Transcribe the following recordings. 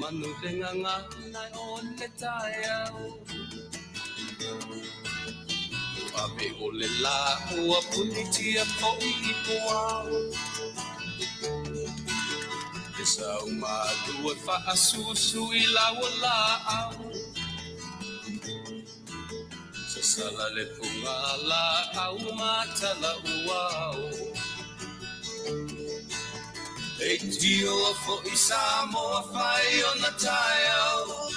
manu nganga nai on le taiao Abe ole la ua punitia po I poao Esa uma dua fa asusu I lawa la au Sasala le punga la au mata la uao Eitio fo isa mo fai ona taiao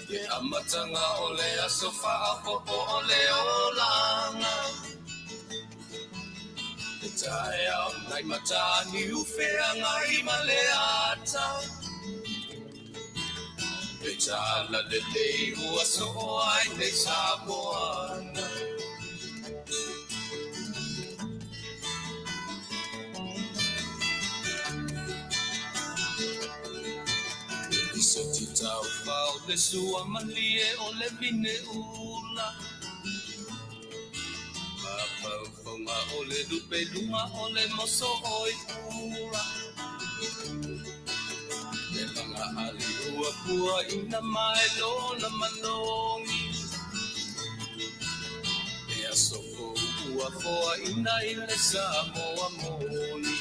Ye amatanga ole asofa popo ole olanga Te taiao nai matani ufea ngai maleata Te tala le lei ua so ai te samoana Se ti tau fau le sua malie o le vine ula Papa fonga o le lupe lunga o le moso oi ura Le langa ali ua pua ina mai lona manongi E asoko ua foa ina ile Samoa moni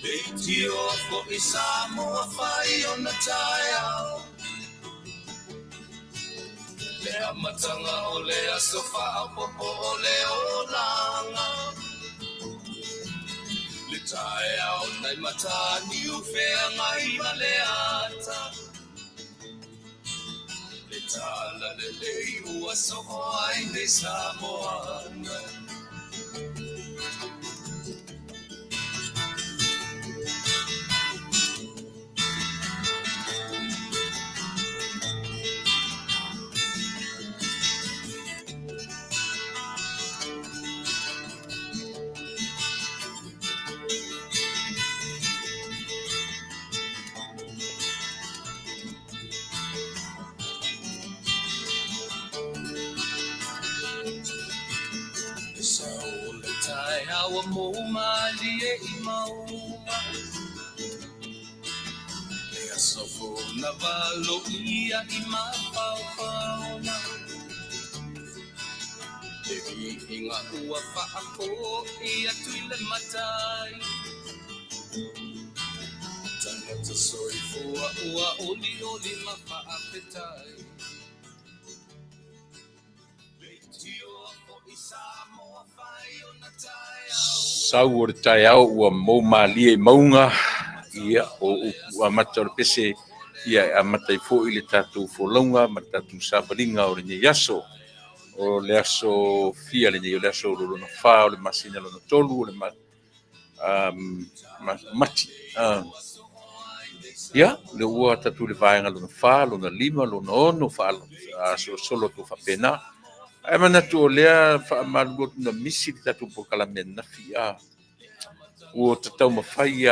Eitio fo isa mo fai ona taiao Le amatanga o le asofa popo o le olanga Le taiao nai matani ufea ngai maleata Le tala le lei ua soho ai ne Samoana Awa mo malie I maua E asofo na valo ia I mapaupauna E vi inga ua paako Ia tuile matai Tangata soi fua ua oli oli mapaapetai Sau o tai au ua mo malie maunga ia o ua mata o pese ia a matai fo I le tatu fo longa ma tatu sabalinga o le yaso o le aso fia le o le aso lo na fa o le masina lo na tolu o le mati ia le ua tatu le vaenga lo na fa lo na lima lo na ono fa so solo to fa pena ai mana tu lea fa malu na misi tatu po kala men na fia o tatau mafai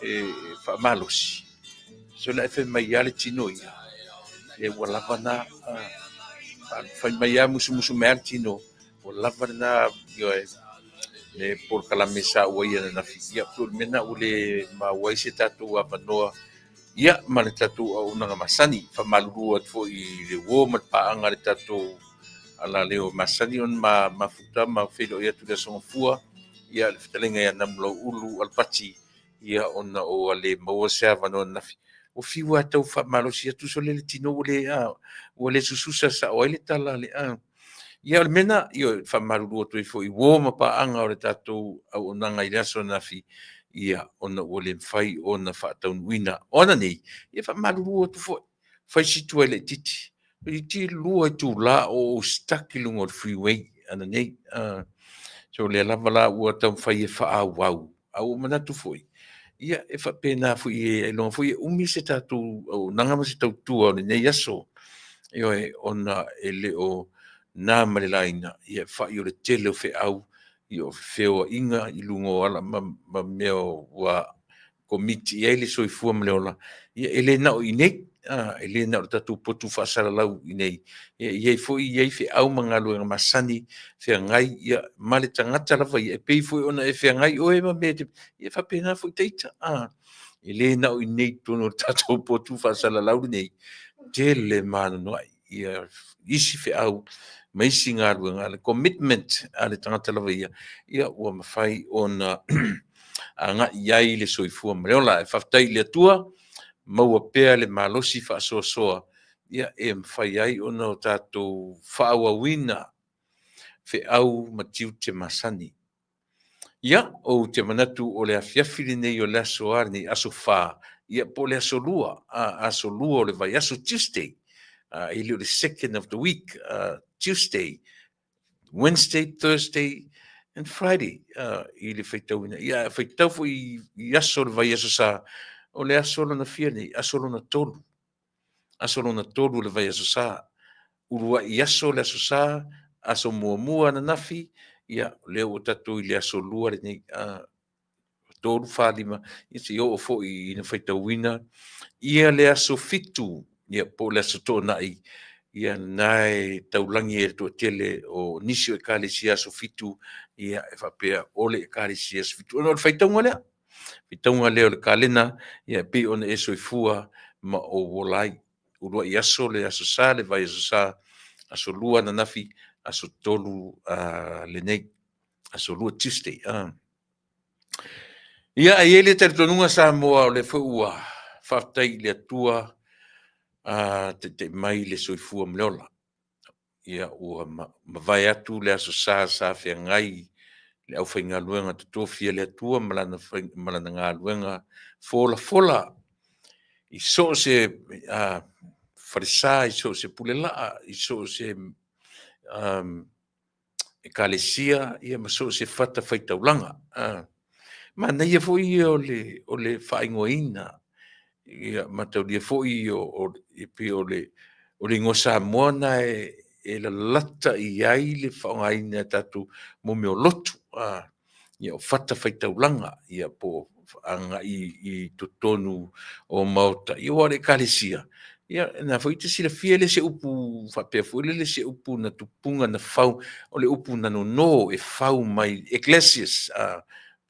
e fa malosi so la fe mai ale tino ia e wala vana fa mai musu mer tino wala vana yo e por kala mesa o ia na fia por mena o le ma wai se tatu a panoa ia ma le tatu o na masani fa malu at fo I le wo ma pa anga le tatu ala leo masani on ma futa ma felo ia tu le son fua ia le fitalenga ia namlo ulu alpati ia ona o ale mo serva no nafi o fiwa tau fa malosi tu so le tino o le sususa sa o le tala le ia le mena io fa malu tu fo I wo ma pa anga o le tatu o nanga ia so nafi ia ona o le fai ona fa tau wina ona nei ia fa malu tu fo fai situ le titi ti lua tu la o stuck lungo freeway ana nei so le lava la ua tau fai fa au au mana tu foi ia e fa pena foi e lo foi umi se tatu o nanga ma se tau tu o nei aso io e ona ele o na malelaina ia fa io le tele fe au io feo inga I lungo ala ma meo wa komiti ele so I fua mleola ia ele na o ine ele na o tatu potu faasalalau i nei iai foʻi iai feʻau magaluega masani feagai ia ma le tagata lava ia e pei foʻi ona e feagai oe ma mea ia faapena foʻi taita i lē na o i nei tonu o le tatou potu faasalalau lenei tele manonoaʻi ia isi feʻau ma isi galuega le commitment a le tagata lava ia ua mafai ona agaʻi ai le soifua ma le ola e faafetai i le atua maua pea le malosi faasoasoa ia e mafai ai ona o tatou faauauina feʻau ma tiute masani ia ou te manatu o le afiafi lenei o le aso a lenei aso fā ia po le aso lua aso lua o le vai aso Tuesday i le o le second of the week Tuesday, Wednesday, Thursday and Friday i le faitauina ia faitau foʻi i aso le vai aso sa o le aso lona fia nei aso lona tolu le vai aso sa uruaʻi aso le aso sa aso muamua ana nafi ia lea ua tatou i le aso lua lenei tolu falima ia se oo foʻi ina faitauina ia le aso fitu ia po le aso toʻanaʻi ia nae taulagi e le toʻatele o nisi o ekalesia aso fitu ia e faapea o le ekalesia aso fitu ona o le faitauga lea fitauga lea o le kalena ia pei ona e soifua ma o olai uruaʻi aso le aso sa le vai aso sa aso lua na nafi aso tolu lenei aso lua Tuesday ia ai le talitonuga sa moa o le foi ua faafetai i le atua te mai le soifua ma le ola ia ua mavae atu le aso sa feagai le ʻaufaigaluega totofia le atua ma lana galuega folafola i so o se falesā i so o se pulelaʻa i so o se ekalesia ia ma so o se fata faitaulaga manaia foʻi o le faaigoaina ia mataulia foʻi o le igoa Samoa na e lalata i ai le faaaogāina tatou momi o lotu ia o fata faitaulaga ia po agaʻi i totonu o maota ia ua o le ekalesia ia na foʻi te silafia le se upu faapea foʻi le se upu na tupuga na fau o le upu na nonō e fau mai Ecclesias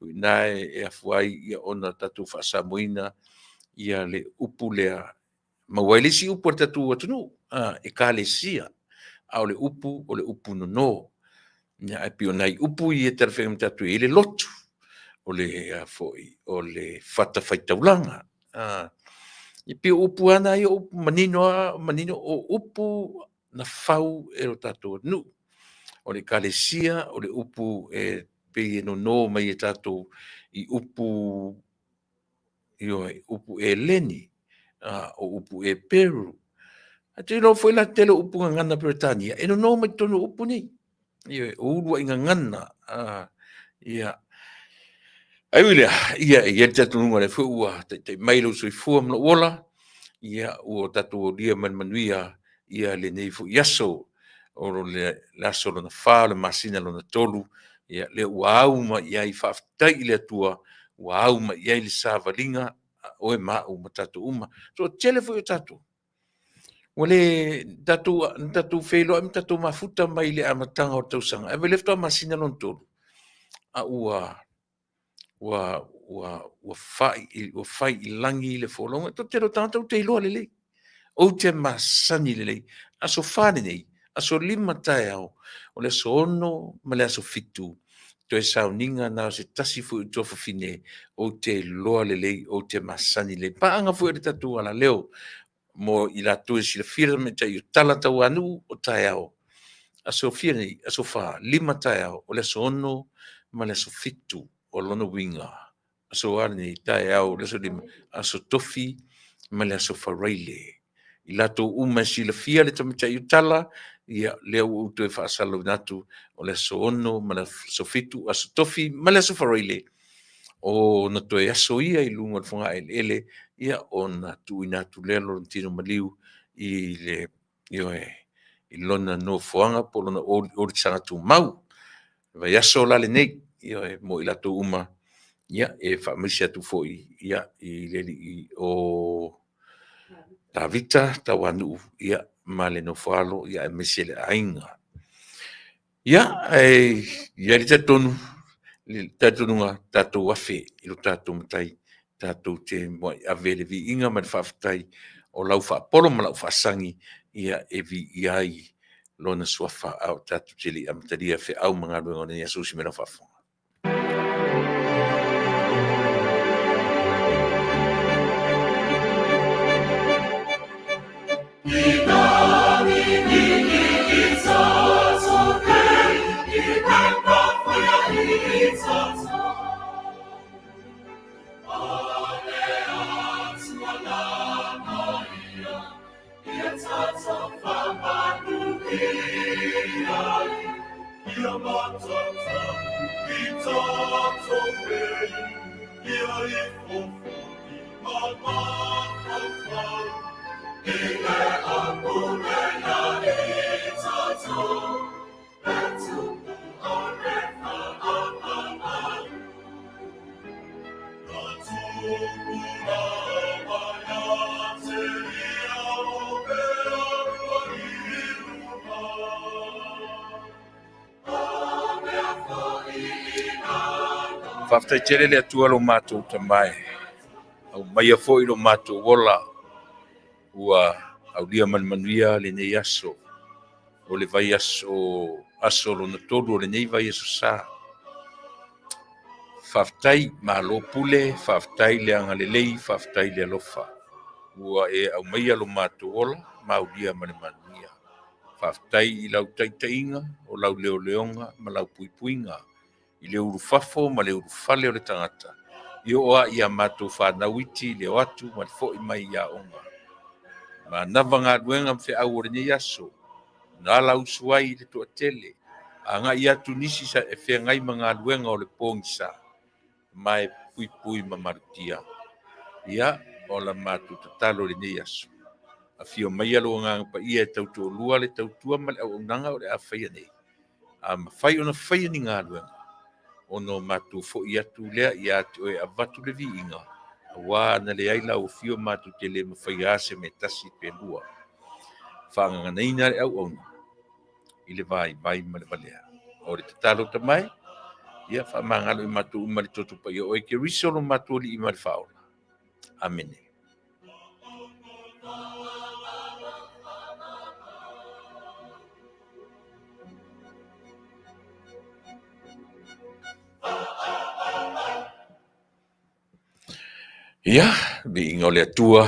na e afu ai ia ona tatou faasamoina ia le upu lea maua i lesi upu o le tatou atunuu ekalesia a o le upu nonō ia e pio nai upu ia talafega ma tatou i le lotu o le foʻi o le fata faitaulaga i pio upu ana ia upu manino o upu na fau e lo tatou atunuu o le ekalesia o le upu e pei e nonō mai e tatou i upu e leni o upu e peru te lo foi la tele upu ngana Britania e nonō mai tonu upu nei ia o ulua i ngana ia ai wile ia tatununga le fu ua te mailo sui fu mna ola ia o tatu o dia manuia ia le nei fu yaso o le laso na fa le masina lona tolu ia le uau ma ia i faafetai le atua uau ma ia i le savalinga o e mau ma tatu uma so tele fu tatu Wale tatu felo am tatu mafuta mai le amatanga o tausanga. E vele fta masina lon tolu. A ua fai i langi le folonga. To te ro tanta o te iloa lele. O te masani lele. Aso whane nei. Aso lima tae au. O le aso ono ma le aso fitu. To e sao ninga na se tasi fu i tofa fine. O te loa lele. O te masani lele. Pa anga fu e tatu ala leo. Mo i la tu si le fira me tai tala tau anu o tai ao. Aso fira nei, aso fa, lima tai ao, o le aso ono, ma le aso fitu, o lono winga. Aso ane nei, tai ao, le aso lima, aso tofi, ma le aso fareile. I la tu uma si le fira le tami tai tala, ia leo utu e fa asalo natu, o le aso ono, ma le aso fitu, aso tofi, ma le aso fareile. O na toe aso ia i lunga le whanga ele, ia o na tu ina tu lelo tino maliu i le i lona no whanga po lona ori sanga tu mau. Vai aso la le nei, mo i lato uma, ia e wha misia tu foi, ia i leli i o tavita tauanu ia ma le nofalo ia e mese le ainga ia ia le tatonu le tatonunga tatou afe i lo tatou matai tatou te mo ave le viiga ma le faafetai o lau faapolo ma lau faasangi ia e vi'i ai lona suafa au tatou te li'i amatalia fe'au ma galuega o lenei asusi me lau faafoga. Faafetaitele le atua lo matou tamae au maia fo'i lo matou ola ua aulia manumanuia lenei aso o le vai aso lona tolu o lenei vai aso sa faafetai malo pule faafetai le agalelei faafetai le alofa ua e au maia lo matou ola ma aulia ma le manuia faafetai i lau taʻitaʻiga o lau leoleoga ma lau puipuiga i le ulufafo ma le ulufale o le tagata i o a'i a matou fanau iti leo atu ma le fo'i mai iaʻoga ma nava galuega ma feʻau o lenei aso na lausu ai i le toʻatele aga'i atu nisi sa e feagai ma galuega o le pogisa ma e puipui ma malutia ia o la matou tatalo lenei aso afio maia lo gaga paia e tautoʻalua le tautua ma le auaunaga o le a faia nei a mafai ona faia ni galuega ono matou fo'i atu lea ia te oe avatu le vi'iga auā na leai lauafio matou te lē mafaiā se me tasi pelua faagaganaina le auauna i le vaivai ma le valea o le tatalo tamae ia faamagalo i matou uma le toto paia o e keriso lo matou ali'i ma le faaola amene. Ia, vi'iga o le atua,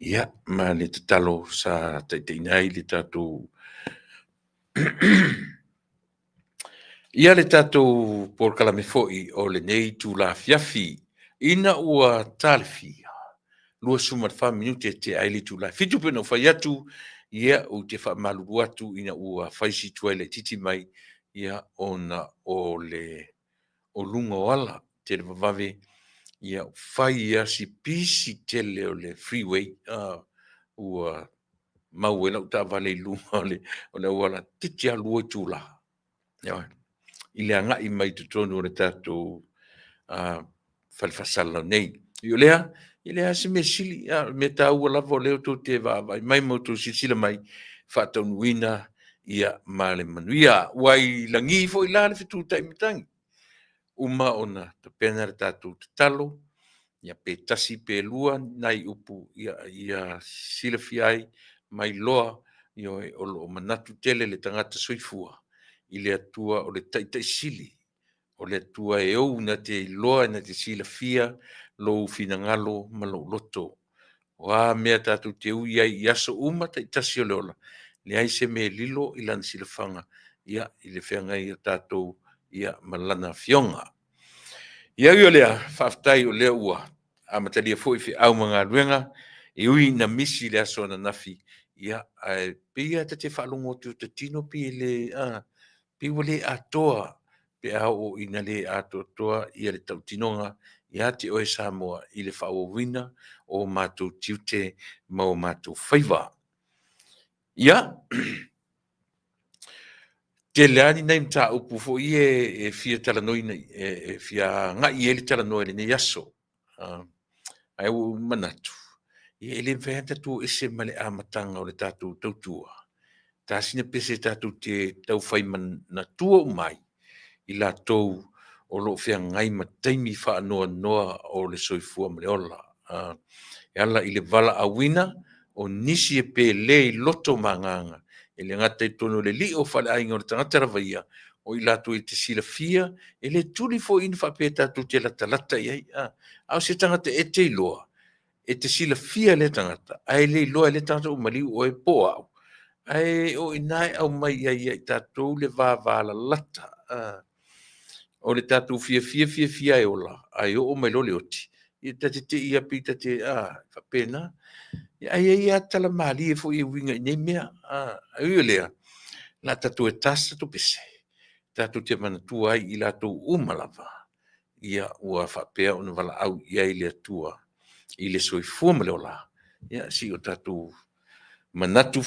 ia, ma le tatalo sa taʻitaʻina ai le tatou ia le tatou polokalame fo'i o lenei tulafiafi ina ua talefia lua suma le faminuti e te ai le tulafi fitu pena ua fai atu ia o te faamalulu atu ina ua faisitu ai le titi mai ia ona o le o lunga o ala te le vavave ia fai ia si pisi tele o le freeway ua mau e lau tavale i lunga o le wala titi alua i tulaha ia i le aga'i mai totonu o le tatou falefasala nei i o lea se mea sili mea tāua lava o lea outou te vaavai mai ma outou silasila mai faataunuina ia ma le manuia ua i lagi fo'i la le fetutaʻimatagi uma ona tapena le tatou tatalo ia pe tasi pe lua nai upu ia silafia ai mai loa io o loo manatu tele le tagata soifua i le atua o le taʻitaʻisili o le atua e ou na te iloa na te silafia lou finagalo ma lou loto ua mea tatou te ui ai i aso uma taʻitasi o le ola leai se me lilo i lana silafaga ia i le feagai o tatou ia ma lana fioga ia o lea faafetai o lea ua amatalia fo'i feʻau ma galuega e ui na misi le aso ananafi ia ae peia tate fa'alogo o tatino pi le pe ua lē atoa pe a o ina lē atoatoa ia le tautinoga ia te oe sa moa i le fa'auauina o matou tiute ma o matou faiva ia te leani nei mataupu fo'i e fia talanoina e fia ga'i e le talanoa i lenei aso ae ua manatu ia ele vea tatu ese male amatanga o le tatu tautua. Tasina pese tatu te tau fai na tua umai i la tou o lo fea ngai ma taimi wha noa noa o le soifua male ola. E ala i le vala awina o nisi e pe le i loto manganga e le ngata i tono le li o fale ainga o le tangata ravaia o i latu i te sila fia e le tuli fo in wha pe tatu te lata lata i ai. Au se tangata e te iloa e te sila fia le tangata ai le iloa e le tangata o mali o e po au. Ai o inai au mai ai tatu le va la lata. O le tatu fia e ola ai o mai lo le oti. I te ia pita te fa pena. Ai tala mali e fo i winga i nei mea. Ai o lea. La tatu e tasa to pese. Tatu te manatua ai i la tau umalava. Ia ua whapea o na wala au ia i le atua. I le soifua ma le ola. Ia si o tatu manatu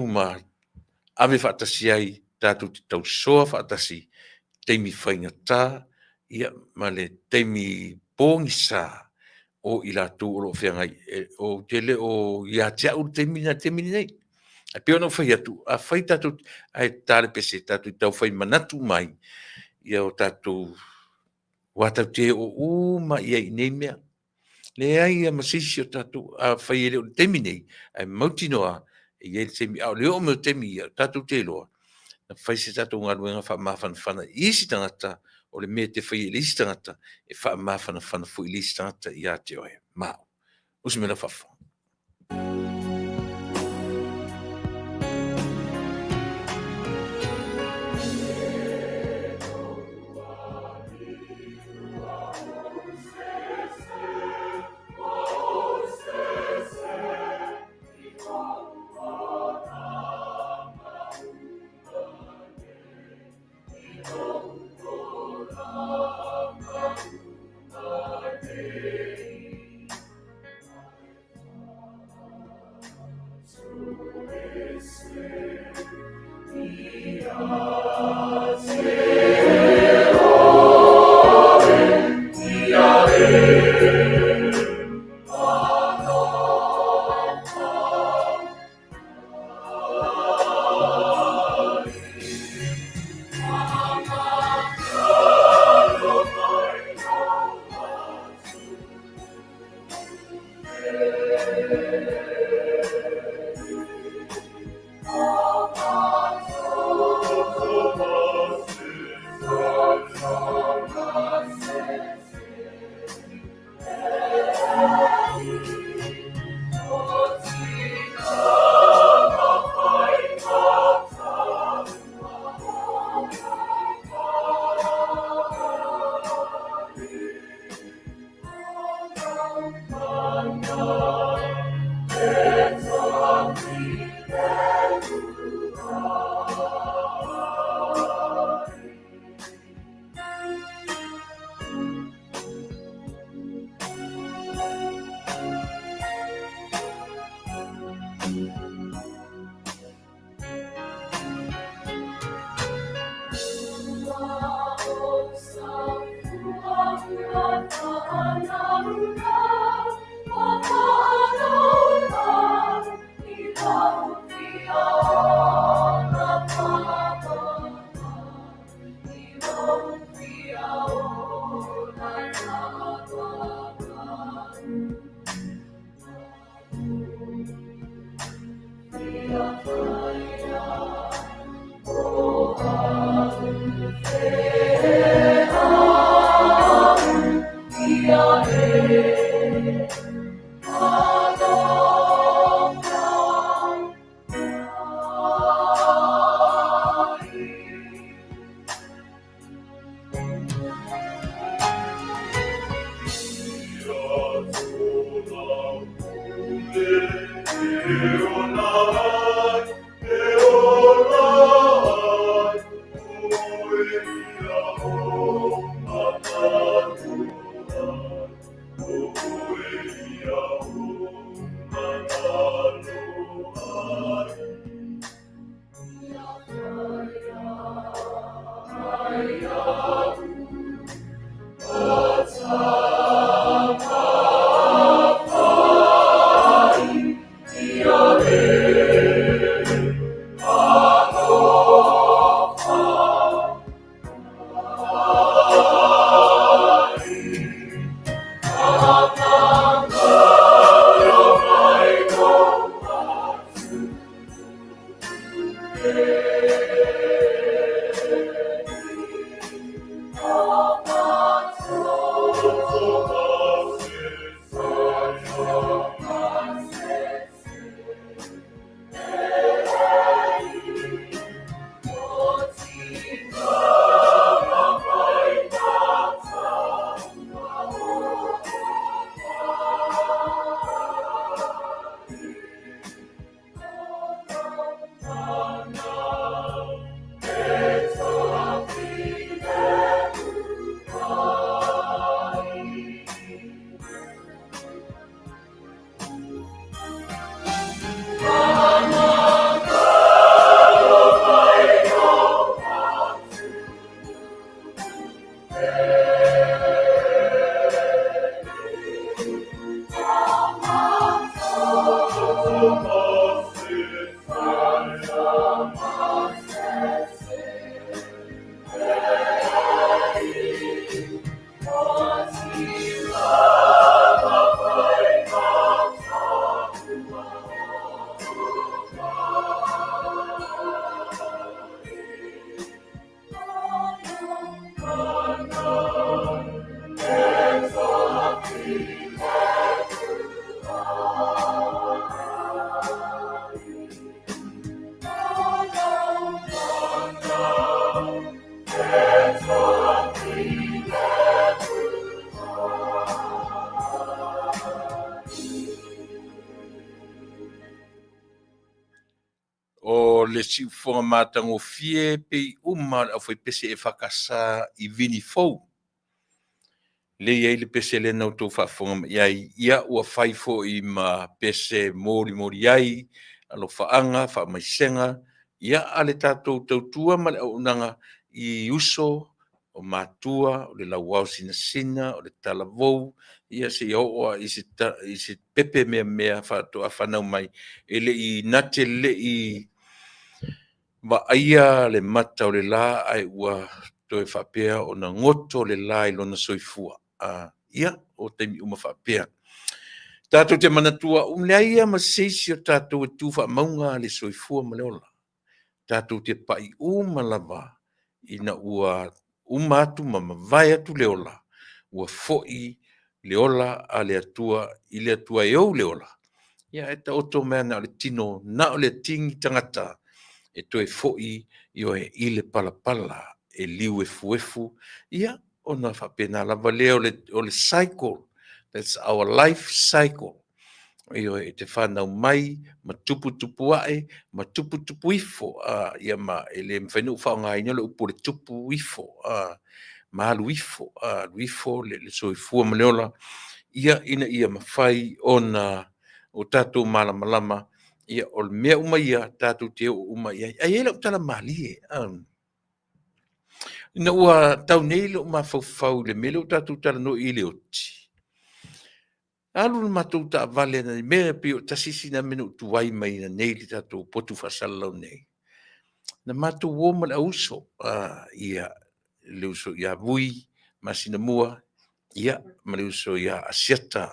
ma ave whaatasi ai tatu te tau soa whaatasi teimi whaingata ia ma le teimi pōngi sa o i la tū o lo whiangai o tele o ia te au teimi nei. A pio no whai atu, a whai tatu ai tāre pese tatu i tau whai manatu mai ia o tatu watau te o uma ia i nei mea. Le ai a masisi o tatu a whai ele o teimi nei, ai mauti noa e ia teimi au leo me teimi ia tatu te loa. Na whai se tatu ngā ruenga wha mawhana whana isi tangata o le mea te whai ele isi tangata e wha mawhana whana fu ili isi tangata i a te oe. Mao. Usimena whawha. Yeah. O le siufoga matagofie pei uma le aufai pese e fakasā I vini fou. Le iai le pese lena outou faafoga ma iai ia ua fai fo'i ma pese mori ai, alofaaga, faamaisenga, ia a le tatou tautua ma le auaunaga I uso o matua, o le lauao sinasina, o le talavou, ia seʻia o'o I se pepe mea faato'a fanau mai, e le'i nate le'i va'aia le mata o le lā ae ua toe whapea o na ngoto le lā I lona soifua. Ia o taimi uma whapea. Tātou te manatua umleaia ma seisi o tātou e tūwha maunga le soifua ma leola. Tātou te pai uma lava ina ua umatu ma mawai atu leola. Ua fo'i leola a le atua I le atua e au leola. Ia e ta oto mea na o le tino na o le tingi tangata. E toe fo'i I o e ile palapala e liu e fuefu, ia o na whapena lava lea o le cycle, that's our life cycle. I o e te whanau mai, ma tupu ae, ma tupu ifo, ia ma e le mwhainu whaonga ina le upo le tupu ifo, ma luifo, le soifua maleola, ia ina ia mawhai o tātou malama, ia o le mea uma ia tātou te o uma ia ai ele o tala mali ina ua tau nei le o mafau le mele o tātou tala no I le oti alu le matou ta vale na mea pe o tasisi na menu tuai mai na nei le tātou potu fasalau nei na matou o ma le auso ia le uso ia vui masina mua ia ma le uso ia asiata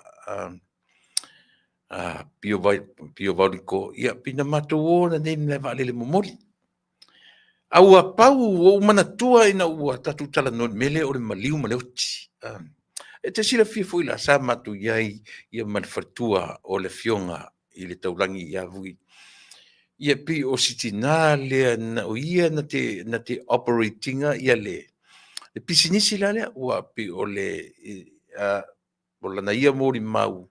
pio valiko ia pina matou na nei na vale le momoli aua pau o manatua ina ua tatu tala no mele o le maliu ma le oti e te sila fia foi la sa matou iai ia ma le fatua o le fionga I le taulangi ia vui ia pi o sitina lea na o ia na te operatinga ia le pisinisi la lea ua pi o le o lana ia mori mau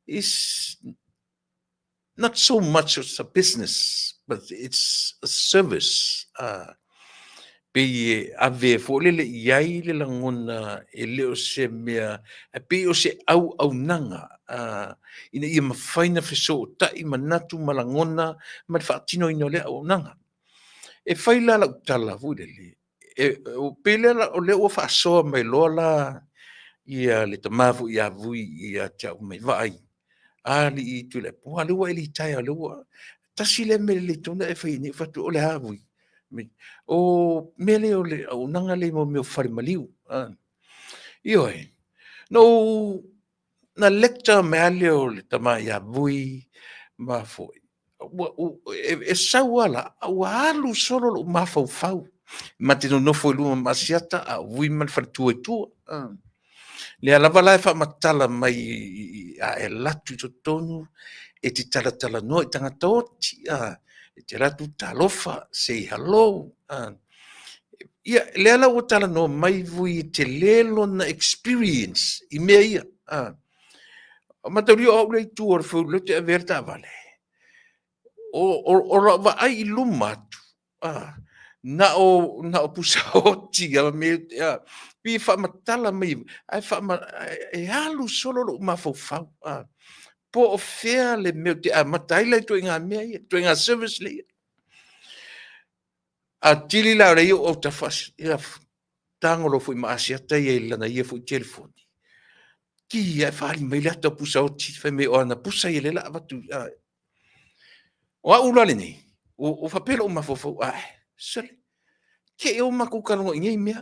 is not so much as a business, but it's a service. Pe ave fo le iai le langona e le o se mea pe o se au nanga ina ia mawhaina feso tai manatu malangona ma le whaatino ino le au nanga. E whaila la utala vuile le. O pele la o le o whaasoa mai loa la ia le tamavu ia vui ia tia mai vai. Ali I tu le po le wa li tai le wa tasi le me le tona e fai ni fatu o le havu o mele o le o nanga le mo me fari maliu io no na lecture me ale o le tama ia vui ma foi e sauala ua alu solo lo mafaufau ma te nonofo i luma masiata a ui ma le faletuatua le alava la e faamatala mai a e latu i totonu e te talatalanoa i tagata oti e te latu talofa say hello ia le ala ua talanoa mai vui i te lē lona experience i mea ia mataulio au le itua o le fau le te avea le taavale o la vaai i luma atu na o pusaoti me pi faamatala mai ai e alu solo lo mafaufau po o fea le mea te amatai lai toʻiga mea ia toʻiga service le ia a tili la le o tafasi ia tangolo foi maasiata ia i lana ia foi telefoni ki ia faali mai le ata pusaoti fe me o ana pusa ia le laavatu o aʻu la lenei o faapela o mafaufau sale ke o makukalogo i ngai mea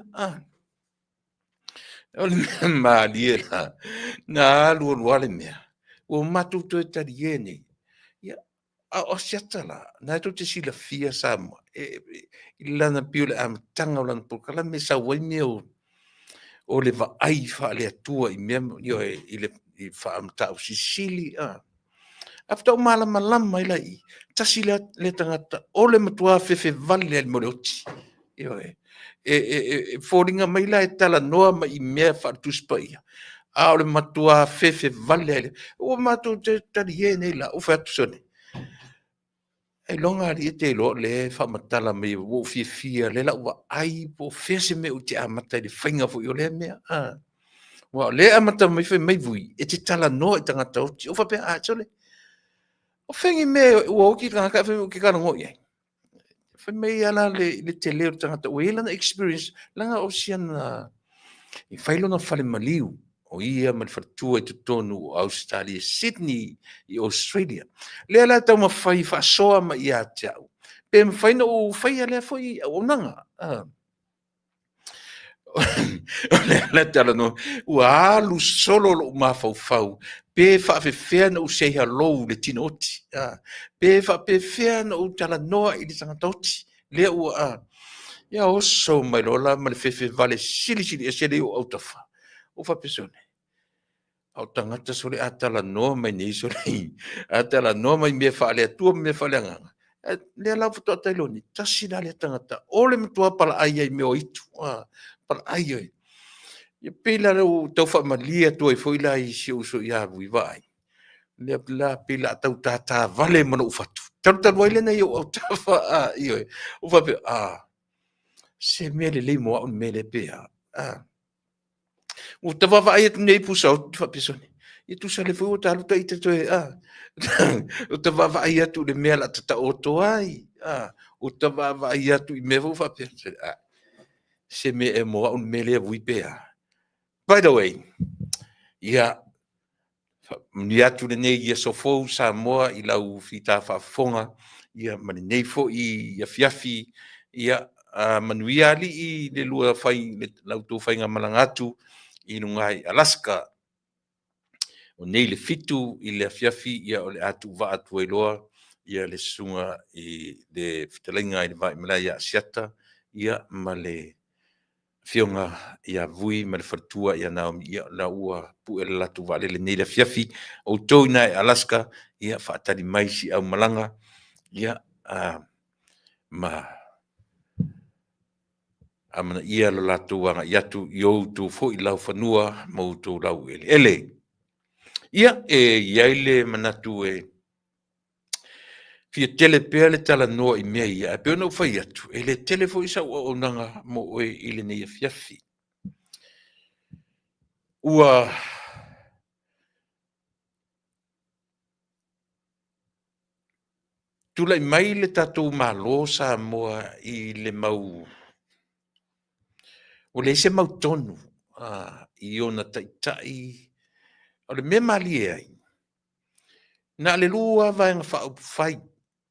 o le mea malie la na alualua le mea ua matutou e talie nei ia o siata la na e tou te silafia sa moa i lana pio le amataga o lana polokala me sauai mea o le vaai faaleatua i mea i le faamatau sisili after malama i lai tasi le tagata o le matua fefevale ali mo le oti foliga mai la e talanoa ma i mea faatusi paia a o le matua fefevale ai ua matou te talie nei la ufa atu sone e longa ali te lo le faamatala mai ua fiafia le lau vaai po fea se mea u te amata i le faiga foʻi o lea mea ua le amata mai fai mai vui e te talanoa i tagata oti ufa pea sole o fengi me ua oki kanga fe ki kana ngoi ai fe me ala le tele o tangata o ela na experience langa o siana i failo na fale maliu o ia ma fatua i tonu o Australia Sydney i Australia le ala tau ma fai fa soa ma ia tau pe ma fai no fai ala foi o nanga le ala tala no ua alu solo lo mafaufau pe faafefea na u sei halou le tino oti pe faapefea na u talanoa i le tagata oti lea ua ia oso mai lola ma le fefevale silisili e sele o autafa o faapesone au tagata so le a talanoa mai nei so lei a talanoa mai mea faaleatua ma mea faaleagaga lea lau fatoʻatailoni tasi la le tagata o le matua palaai ai mea o itu palaai ai ia pei la lau tau faamalia atu ai foi la i siʻu so ia avui vaai le la pila tau tata vale mana ufatu talu ai lena yo tafa io ufa pe se mele le mo on mele pe u tava va ai tu nei pusa fa pesone e tu sale fu talu tai te to u tava va ai tu le mela tata oto ai u tava va ai tu i me fa pe se me e mo on mele vui pe by the way ia ni atu le nei ia sofou sa moa i lau fita whaafonga ia mani nei fo i ia fiafi ia manuia ali i le lua whai le lau tō whainga malangatu i nungai Alaska o nei le fitu i le fiafi ia o le atu wa atu loa ia le sunga i le fitalinga i le vai malai ia asiata ia ma le fionga ia vui ma le fatua ia ia na ua pu e latu vale le nei le fiafi o tau ina e Alaska ia whaatari mai si au malanga ia ma amana ia lo latu wanga iatu i outu fo i lau whanua ma outu lau ele ia iai le manatu fia tele pea le tala noa i mea ia pe ona ufai atu le tele fo isa ua onanga mo oe i le nei fiafi ua tulai mai le tatou malo sa moa i le mau o le se mau tonu i ona taitai o le mea malie ai na le lua vaenga whaupufai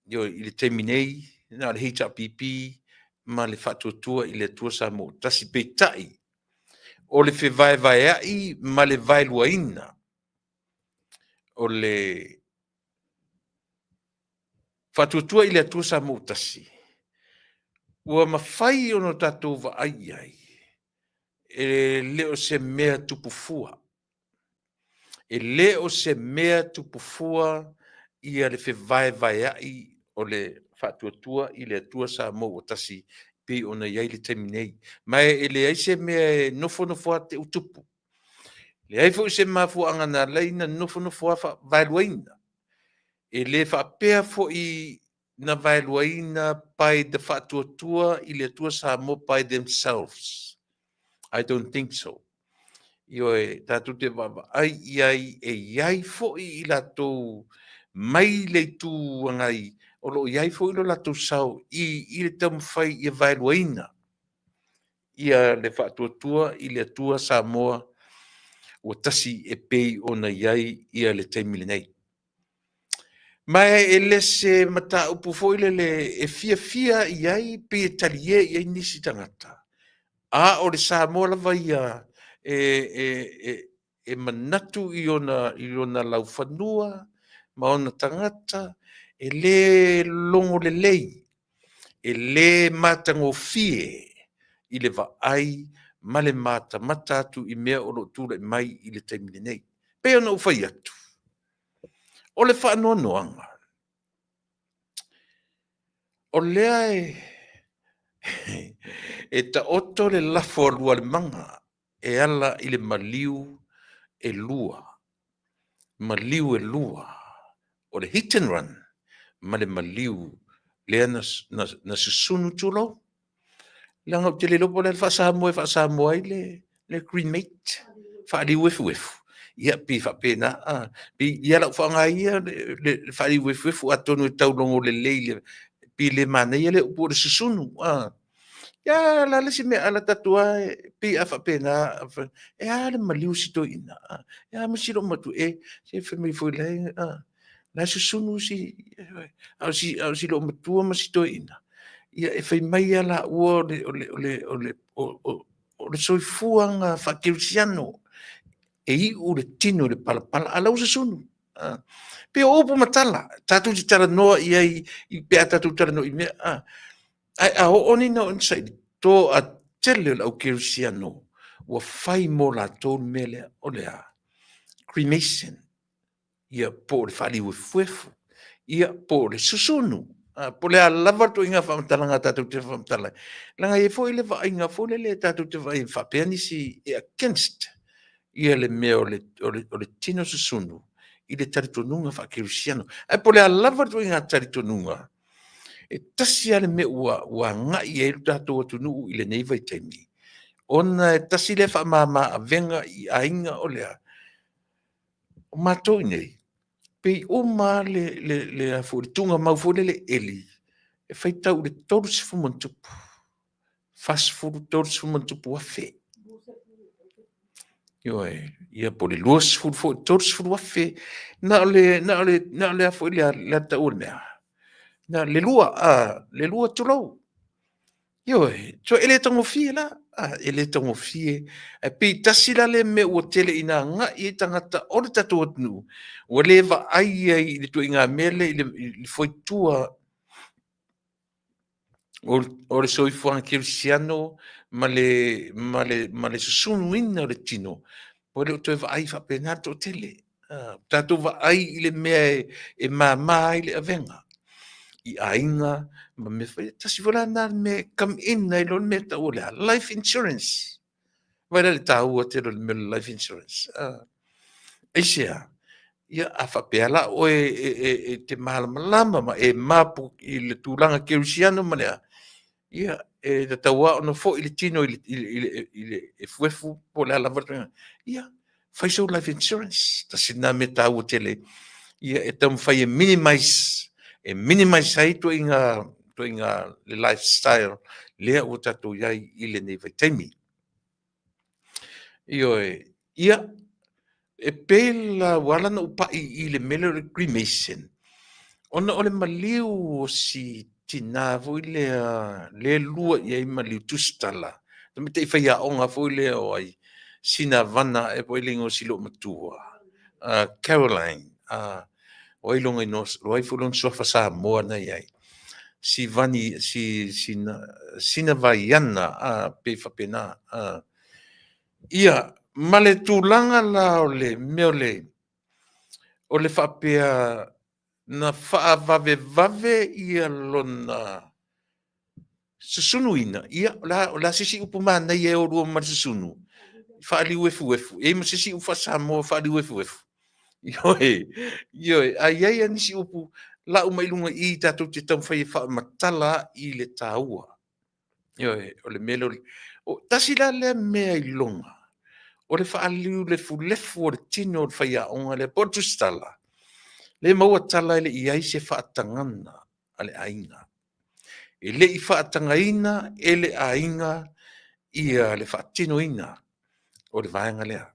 yo i le teminei na le HRPP ma le whatuatua i le tua sa mo tasi peitai o le whewhae vai ai ma le vai luaina o le Whatutua i le atua sa mo tasi. Ua mawhai ono tatou wa ai ai. E leo se mea tupufua. E leo se mea tupufua ia le vai ai o le whatuatua i le atua sa mo tasi pe ona iai le taminei. Mai e le ai se mea nofo te utupu. Le ai fo se mafu angana leina nofo vai luaina. E le whapea fo i na vai luaina pai de whatuatua i le atua sa mo by themselves. I don't think so. Io e tatu te wawa ai iai e iai fo i la tau mai le tu angai o lo iai fo i lo la tau sau i le tau mwhai i vai luaina. Ia le whatuatua i le atua sa moa o tasi e pei o na iai ia le taimile nei. Mai e lese mata upu foile le e fia iai pe e talie iai nisi tangata. A o le sa moa lava ia e manatu i ona lau whanua, ma ona tangata, e le longo le lei, e le matango fie i le vaai, ma le mata atu i mea o lo tūra mai i le taimile nei. Pe ona ufai atu. O le whanua noanga. O lea e ta oto le lafo alua le manga, e ala i le maliu e lua. Maliu e lua. O le hit and run, ma le maliu lea na susunu tulo. Langa o te le lopo le whasamoa i le cremate. Whaaliu wefu. Ia pi whapena. Pi ia lau whangai ia le whaaliu wefu atonu e taulongo le leile. Pi le mana ia le upo le susunu. Ya la le si me ala tatua pi a whapena. E a le maliu sito ina. Ya masiro matu se whamai foi le. La susunu si. Au si lo matua masito ina. Ia e whai mai ala ua o le soifuanga whakirisiano. E i u le tino le palapala ala usa sunu. Pe o upo matala. Tatu ti tara noa i pea tatu tara noa i mea. Ai a o oni na on sai to a tele la o kirisiano. Wa whai mo la tō mele o le a. Cremation. Ia po le whali ue fuefu. Ia po le susunu. Po le a lava to inga whamatala tatu te whamatala. Langa e fo i le wa inga fo le tatu te wa i whapea nisi e against. Ia le mea o le tino susunu. I le taritonunga whakirisiano. Ai po le a lava to inga taritonunga. E tasi ale me ua ngai e tatou atu nuu i le nei vai taimi. Ona e tasi le whamama a venga i ainga o lea. O mātou nei. Pei o mā le a fōri tunga mau fōre le eli. E whaitau le toru sifu mantupu. Fast food toru sifu mantupu a whē. Ia po le lua sifu fōri toru sifu a whē. Na le a fōri le a tau mea. Na le lua tulau. So ele tongo fie la, ele tongo fie. E pi tasila le me o tele ina nga i tangata o le tatu atnu. O le va ai ai le tu inga mele i foi tua o le soifuanga kirisiano ma le susunu ina o le tino. O le tu va ai fa penato tele. Tatu va ai i le mea e mama i le avenga. I ainga, ma me whai, tasi wala nā me come in nei lon me ta olea, life insurance. Vai le tā ua te lon me life insurance. Eisea, ia a whapeala o te mahalama ma e mapu i le tūlanga kerusiano ma lea. Ia, e te taua ono fo i le tino i le fuefu po le ala vartanga. Ia, whai so life insurance, tasi nā me tā ua tele. Ia, e tam whai e minimize ai to inga le lifestyle lea o tatou iai i le nei vaitaimi. Ia e pela wala na upai i le mele o cremation. Ona o le maliu o si tina voi le lua iai maliu tustala. Tame te whai aonga voi le o ai sina vana e poilingo silo matua. Caroline, o i longa no o ai fulon sofa sa mo na ai si vani sina vai ana a pe fa pena a ia male tulanga la o le fa pe na fa vave ia lona susunuina ia la sisi upuma na ia o ru ma susunu fa ali wefu e ma sisi ufa sa mo fa ali wefu ai ai ni si upu la uma ilunga I tatu te tau fai fa matala I le taua o le melo o tasi la le mea ilunga o le fa aliu le fulefu o le tino o le fai a onga le potustala le maua tala le iai se fa atangana ale ainga e le I fa atangaina e le ainga ia le fa tino ina o le vaenga lea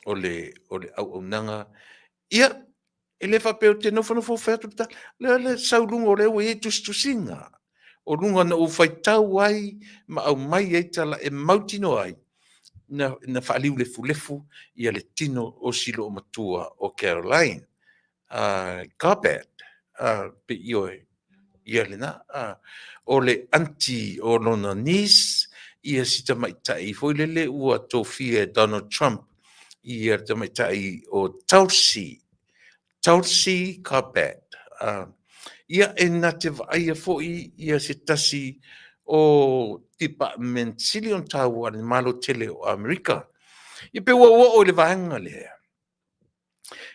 o le au nanga ia e le fa pe te no fa no fa ta le saulunga o le o e tusinga o lunga na o fai tau ai ma au mai e tala e mautino ai na fa liu le fulefu ia le tino o silo o matua o Caroline carpet pe ia le na o le anti o lona nis ia sita mai tai foi le ua tofia Donald Trump ia te mai tai o Tulsi carpet ia e na te vaia foi ia se tasi o department silion tau ane malo tele o Amerika ia pe ua o le vaenga lea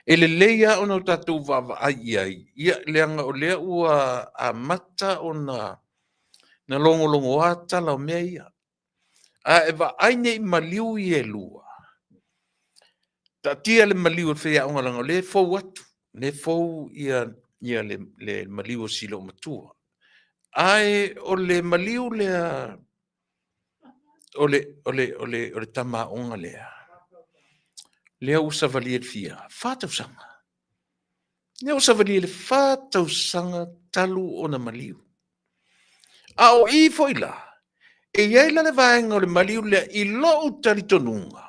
e le leia ona o tatou vaavaai ai ia leanga o lea ua a mata ona na longolongo a tala o mea ia a e vaai nei maliu I e lua tatia le maliu le whea onga langa le fau atu le fau ia le maliu o silo o matua ai o le maliu lea o le tama onga lea usa valia le fia whātau sanga lea usa valia le whātau sanga talu o na maliu a o I foi la e iai la le vaenga o le maliu lea I lo talitonunga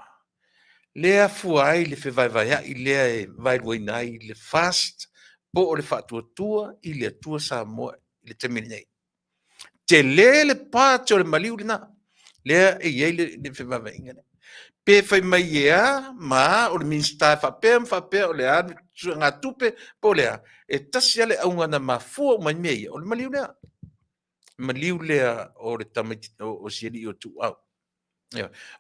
lea fua ai le fe vai ai lea e vai nai le fast po o le whātuatua I le atua sa moa le temini nei te le pāte o le maliu lina lea e iai le fe vai inga pe fai mai ia ma o le minsta whapea o le anu ngā tupe po lea e tasi ale aunga na mafua o mai mea o le maliu lea o le tamiti o sieri o tu au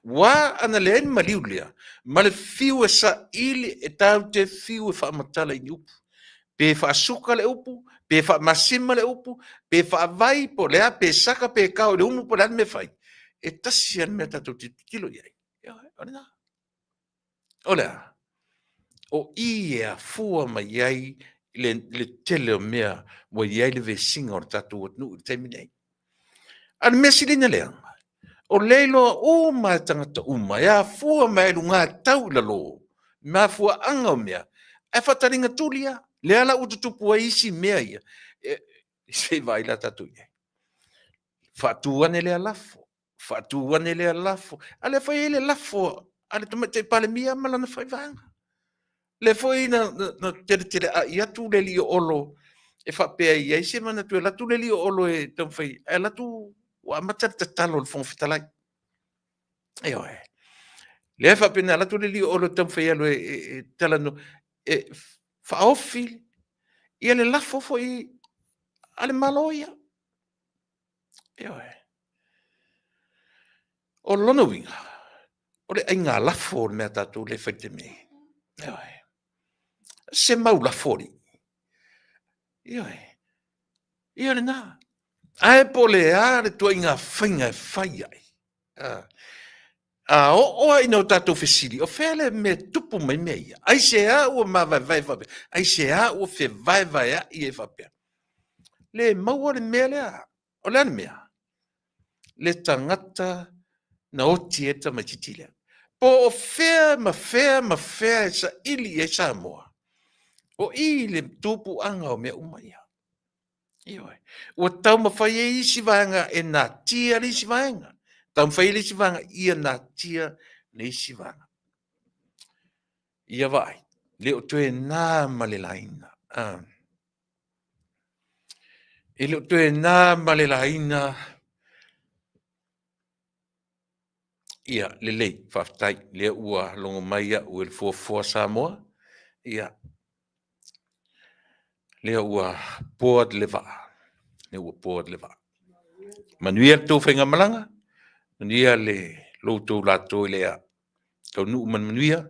wa ana le maliu lea ma le fiu e sa ili e tau te fiu e whaamatala I upu pe whaasuka le upu pe whaamasima le upu pe whaavai po lea pe saka pe kau le umu po le anu me whai e tasi anu mea tatou te kilo iai o lea o ia fua mai ai le tele o mea mo iai le vesinga o tatou atnu le taiminei ana mea silina leanga o leilo o ma tangata uma ya fua mai lunga tau la lo ma fua anga o mea e fataringa tulia le ala ututupu ai isi mea ia se vai la tatu ia fatuane le alafo ale fai ele lafo ale tomate pale mia malana fai vanga le foi na tere a ia tu le li olo e fa pe ia se mana tu la tu le li olo e tom fai e la tu wa mata talo le fon fitalai le fa pe na la tu le li olo tom fai alo e tala no e fa ofi ia le lafo foi ale maloia o lona winga o le ainga lafo le mea tatu le fai te me se mau lafori ia le na ae po le a le tua inga whainga e whai ai o ai no tatou fesili o fele me tupu mai mea ai se a ua ma vai ai se a ua fe vai a I e whapea le maua le mea lea o le ane mea le tangata na oti e ta matitile po o fea ma fea e sa ili e sa moa o I le tupu anga o mea umai ua tau mawhai e isi vanga e nā tia le isi vanga tau mawhai le isi vanga ia nā tia le isi vanga ia vai le o tue nā male laina I lo te nā malelaina ia lelei whaftai lea ua longo mai a ua le fuafua Samoa ia lea ua poa le vaa lea ua poa le vaa manuia tō whainga malanga manuia le loutou latou i lea tau nuu manuia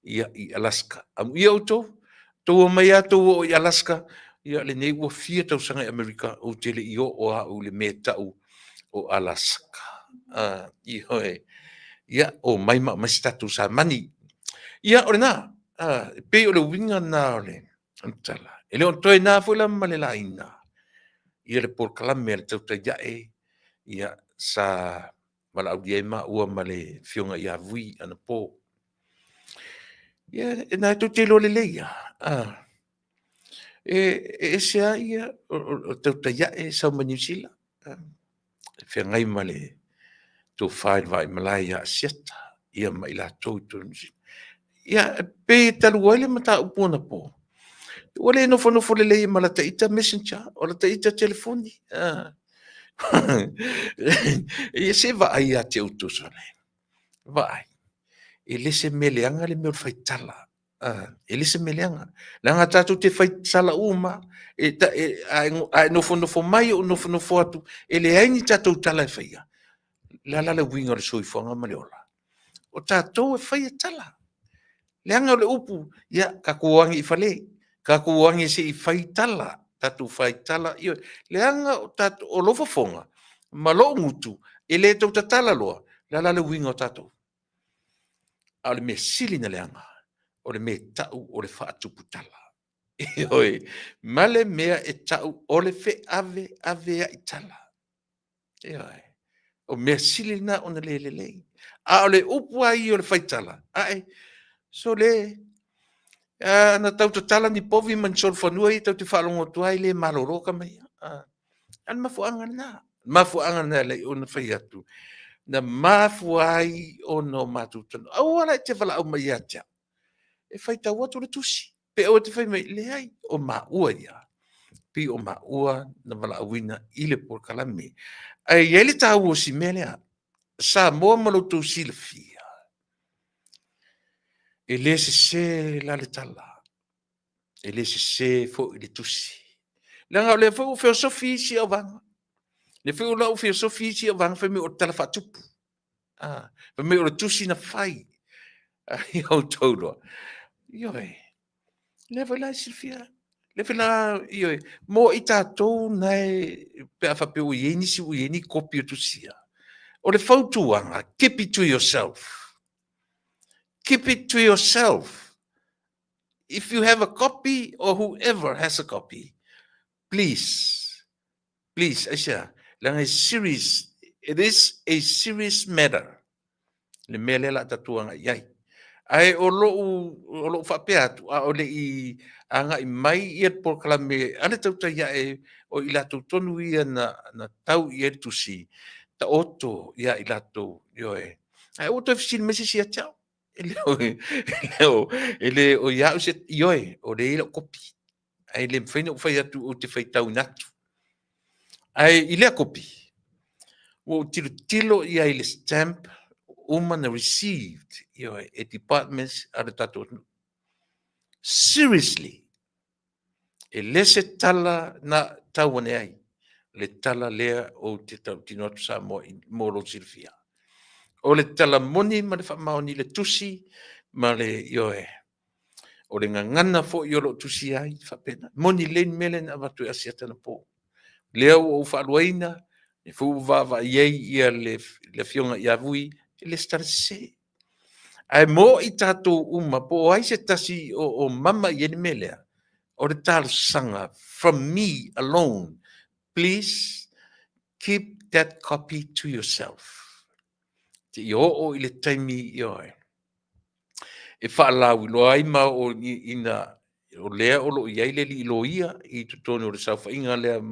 ia i Alaska am ia autou tau mai atou o i Alaska ia le nei ua fia tau sanga i Amerika o te le io o au le me tau o Alaska i hoe ia o mai ma statu sa mani ia o na pe o le winga na o le antala ele o toi na fu la malelaina ia le por kalame le tau tai ia sa mala au ma ua male fionga ia vui ana po ia na to te lo le ia e sia ia o tau tai sa mani sila fiangai male to fai vai malaya sieta ia mai la to ia pe talu wale mata upona po wale no fono fole le malata ita messenger o la ita telefoni ia se va ai a te utu sole vai e le se meleanga le me fai tala e le se meleanga la ngata tu te fai tala uma ai no fono fo mai o no fono fo atu e le ai ni tatu tala fai la le winga le soi fonga maliola o tatou e fai tala le anga le upu ia ka kuangi i fale ka kuangi se i fai tala tatu fai tala io le anga o tatu o lofo fonga ma lo ngutu e le tau tatala loa la le winga o tatou a le me sili na le anga o le me tau o le faatupu tala oi male mea e tau o le fe ave a i tala oi o me sili na ona le a o le upu ai o le fai tala ai so le na tau tala ni povi man sol fanua i tau te whalongo tuai le maloroka mai an mafuanga na le ona fai atu na mafuai o no matutano au ala te wala au mai atia e fai tau atu le tusi pe o te fai mai le ai o maua ia pi o maua na wala awina i le por kalame ai ele tau o si melea sa moa malotu silfia e le se la le tala e le se fo i le tusi langa le fo filosofi si o vanga le fo la filosofi si o vanga fe me o tala fatupu fe me o tusi na fai ai o todo io le vola silfia le fela io mo i tatou nai pe a fa pe o yeni si o yeni kopi o tusia o le fautuanga keep it to yourself keep it to yourself if you have a copy or whoever has a copy please Aisha lang serious it is a serious matter le mele la tatuanga yai ai o lo fa pe atu o le i anga i mai i por klame ale tau ta ia o i la tonu ia na tau i tu si ta oto ia i la to yo ai oto fsil mesi si chao ele o ia o se yo o le ilo kopi ai le fai fai atu o te fai tau natu ai i le kopi o tilo ia i le stamp woman received a departments at the tato seriously e lese tala na tawane ai le tala lea o te tau tino atu sa mo lo silfia o le tala moni ma le whamaoni le tusi ma le o le ngangana fo i lo tusi ai whapena moni len mele na watu e asia tana po lea o whaaluaina e fu vava iei ia le fionga ia vui le starse ai mo i tatou uma po ai se tasi o mama i eni melea o le talo sanga from me alone please keep that copy to yourself te i o i le taimi i oe e whaalau i loa ai ma o ina o lea o lo i aile li ilo ia i tutone o le saufa inga lea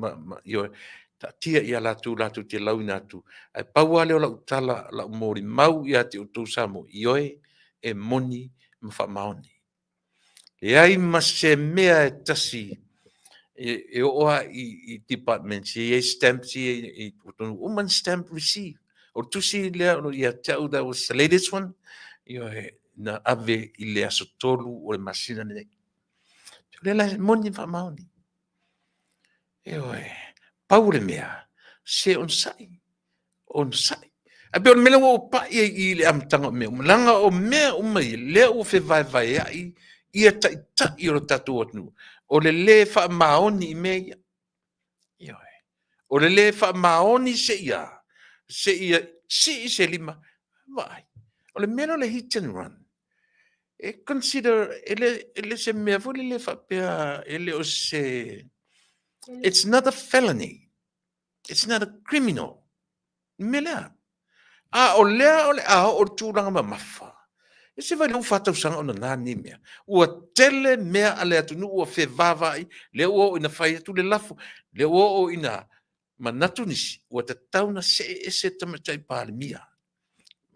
i oe ta tia ia latu te lau natu ai pau ale o la utala la mori mau ia te utu samo i oe e moni ma whamaoni E ai ma se mea e tasi e oa i department si e stamp si e woman stamp receive. O tusi lea o ia tau that was the latest one. Io na ave i le aso tolu o le masina nei. Le la moni fa maoni. Io paure mea se on sai. A be on mele o pa i le am tanga me. Langa o mea o mai le o fe vai ai ia ta i ro tatu atu. O le fa maoni me ia. O le fa maoni se ia. Se lima. Vai. O le melo le hit and run. E consider ele se mea fo le fa pea ele o se. It's not a felony. It's not a criminal. Mela. O lea o le o tūranga ma mafa. E se vai lau whātau sanga o na nani mea. Ua tele mea ale atu nu ua whe vavai. Le ua o ina whai atu le lafu. Le ua o ina manatu nisi. Ua te tauna se tamatai pāle mia.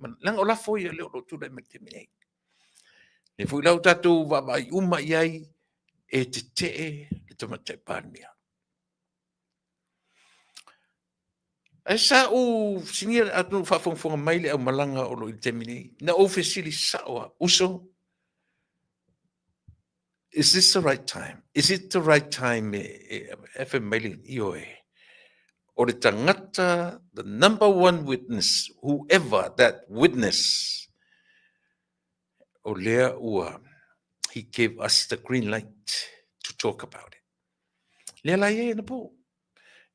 Langa o lafo ia le o tūrai mai te mea. E fui lau tātou vavai uma iai e te le tamatai pāle mea. E sa o singia atu whawhongwhonga mai le au malanga o lo i temini. Na o fesili saoa uso. Is this the right time? Is it the right time e maili io e? O le tangata, the number one witness, whoever that witness, o lea ua, he gave us the green light to talk about it. Lea la ie na po.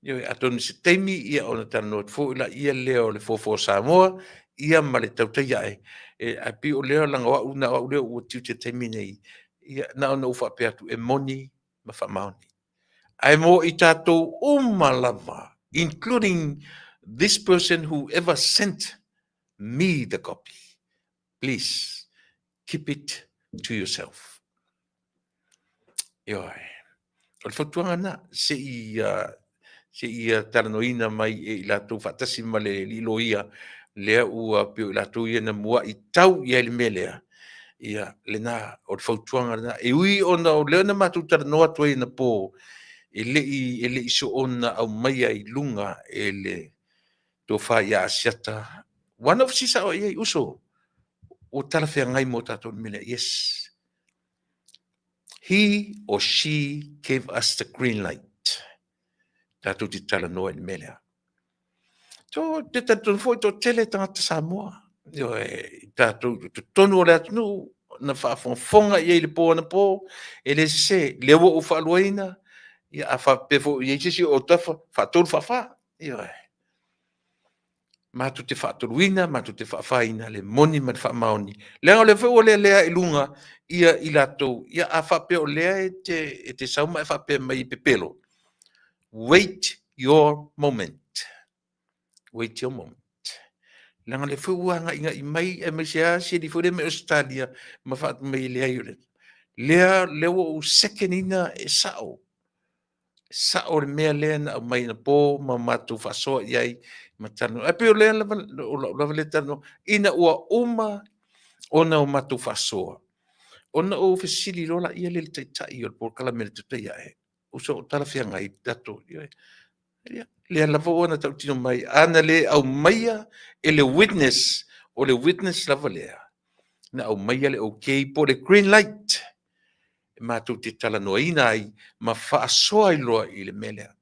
Io atonu se teimi ia ona tano fo ila ia leo le fofo Samoa ia male tautaya e api o leo langa wa una o leo o tiu te teimi nei ia na ona ufa pe atu e moni ma fa mauni ai mo i tatou umalava including this person who ever sent me the copy. Please keep it to yourself. Io o fatuanga na se ia taranoina mai e la tu fatasi male lilo ia lea ua pio la tu ia na mua i tau ia le melea ia le na o fautuanga na e ui ona o le na matu taranoa tu na po e le iso ona au mai ai lunga e le to fa ia siata one of sisa o ia uso o tala fe ngai mo tato mele yes he or she gave us the green light. Tatu ti tala noa ni melea. So, te tatu foi to tele tangata Samoa. Yo tatu tonu o le atunu na whaafonga i le po na po e le se le wo o whaaluaina ia a whapefo i eisi o tafa whaatolu whawha. Yo matu te whaatoluina, matu te whaafaina le moni ma te whaamaoni. Lea o le whao lea ilunga ia i lato ia a whapeo lea e te sauma e whapea mai pepelo. Wait your moment. Wait your moment. Langa le fuanga inga i mai e mesia si di fude me Australia ma fat mai le ayure. Lea lewo o sekenina e sao. Sao le mea lea na mai na po ma matu faso iai matano. E pio lea la le tano ina ua uma ona o matu faso. Ona o fesili lola ia le tai o por kala mele te ia e. Uso tala fianga i dato ia. Le lava ona tau tino mai ana le au maia e le witness o le witness lava lea na au maia le okay po le green light ma tu te tala no ina ai ma fa soa i loa i le melea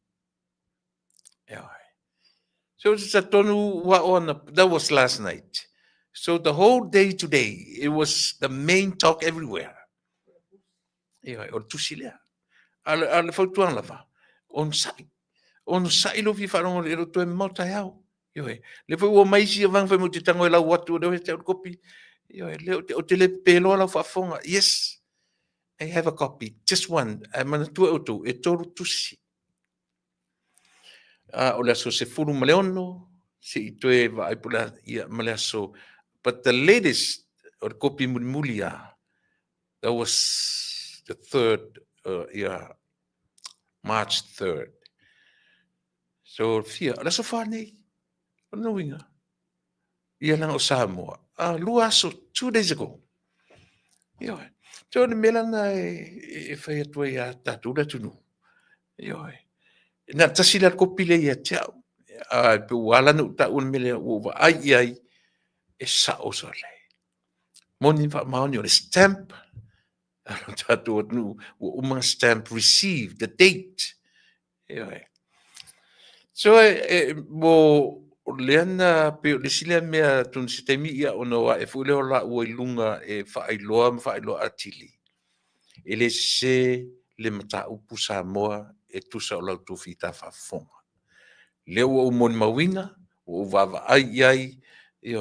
so it's a tonu wa ona that was last night so the whole day today it was the main talk everywhere o tusi lea ale fautuan lava on sai lo fi farongo le to e mota yao yo le fo o mai si van fa mo te tango la watu do te copy yo le o te le pelo la fa fonga yes I have a copy just one man tu o tu e toru tusi o le so se furu maleono si to e va ai pula ia male so but the latest or copy mulia that was the third March 3rd. So fia la so fa nei no winga ia lang o Samoa lua so 2 days ago So le mela na e fai atua ia tatu da tunu. Yo. Na tasila ko pile ia tia. Pe wala no ta un mele o va ai e sa o so le. Moni fa maoni o le stamp. Tatu nu o uma stamp received the date. Yo. So mo leana pe le sila mea tun sistemi ia ono wa e fule o la o ilunga e fa ailoa atili. Ele se le mata upu Samoa e tusa o lau tufi ta whafonga. Leo o mon mawina, o vava ai, e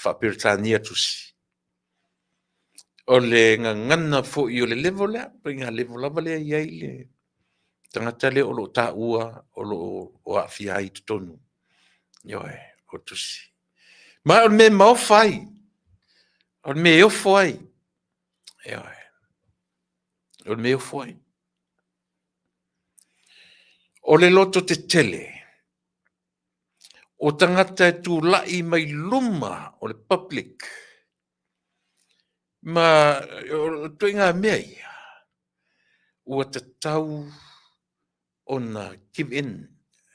whapiritania tusi. O le ngana fo i o le level lea, pa inga level lava lea iai le tangata le o lo ta ua, o lo o awhia ai tutonu. O tusi. Ma o me mau fai, o me o fai. O me o fai. O le loto te tele, o tangata e tu lai mai luma o le public. Ma o tuinga mea ia, ua te tau o na give in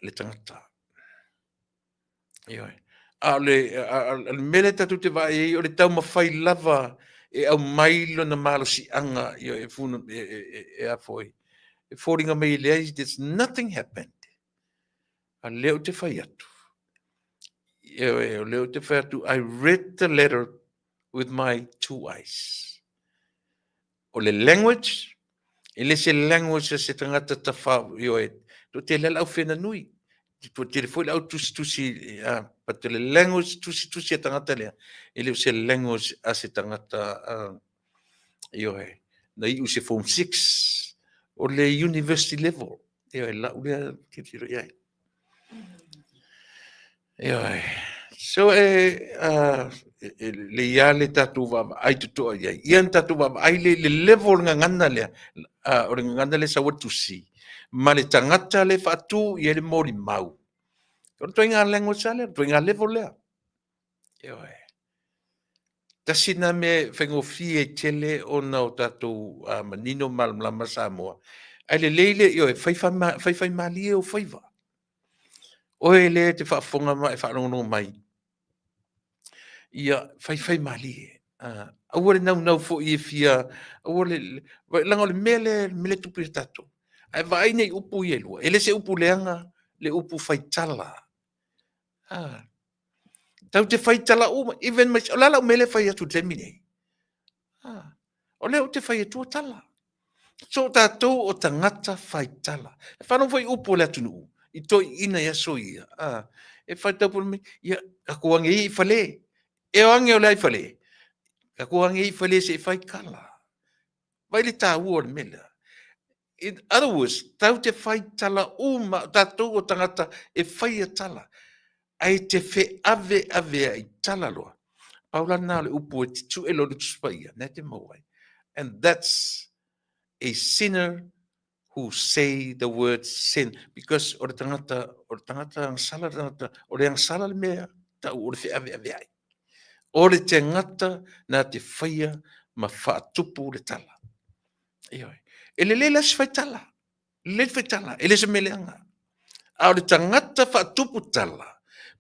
le tangata. A le mele tatu te vai, o le tau mawhai lava e au mailo na malo si anga e funu e a foi. E fōringa mai lea, there's nothing happened. A leo te whai atu. Leo te whai atu, I read the letter with my two eyes. O le language, ele se language se tangata ta whau, to te lela au whena nui. To te foi au tusi, but the language tusi tangata lea. Ele se language a se tangata, na iu se form 6, o le university level. La ulea ke tiro iai. So le ia le tatu vava ai tutoa iai. Ian tatu vava ai le level ngana lea. O le ngana le sa watusi. Ma le tangata le whatu i le mori mau. Kona toi ngā language lea, toi ngā level lea. Tasina me whengofi e tele o na o tatu manino malama Samoa. Ai le leile whaiwhai mali e o whaiva. Oe le te whaafonga mai, whaanongo mai. Ia, whai mali e. Awore nau fo i e fia, awore, langa o le mele tupu e tatu. Ai vai nei upu i e lua. Ele se upu leanga, le upu whaitala. Tau te whaitala uma, even mai, o lala o mele whai atu te mine. O leo te whai atu o tala. So tātou o tangata whaitala. E whanau whai upu le atu nuu. I toi ina ia so ia. E whai taupu me, ia, ka kuange i whale. E o ange o lai whale. Ka kuange i whale se whai kala. Vai le tā ua le mele. In other words, tau te whaitala uma, tātou o tangata e whai a tala. Ai te whe ave ai tala loa. Paula nā le upu e titu e lori tuspaia. Nē te mawai. And that's a sinner who say the word sin, because o le tangata ang sala tangata, o le ang sala le mea, ta o le whi ave ai. O le te ngata na te whaia ma whaatupu le tala. E le leila si whai tala, le whai tala, e le se meleanga. A o le tangata whaatupu tala,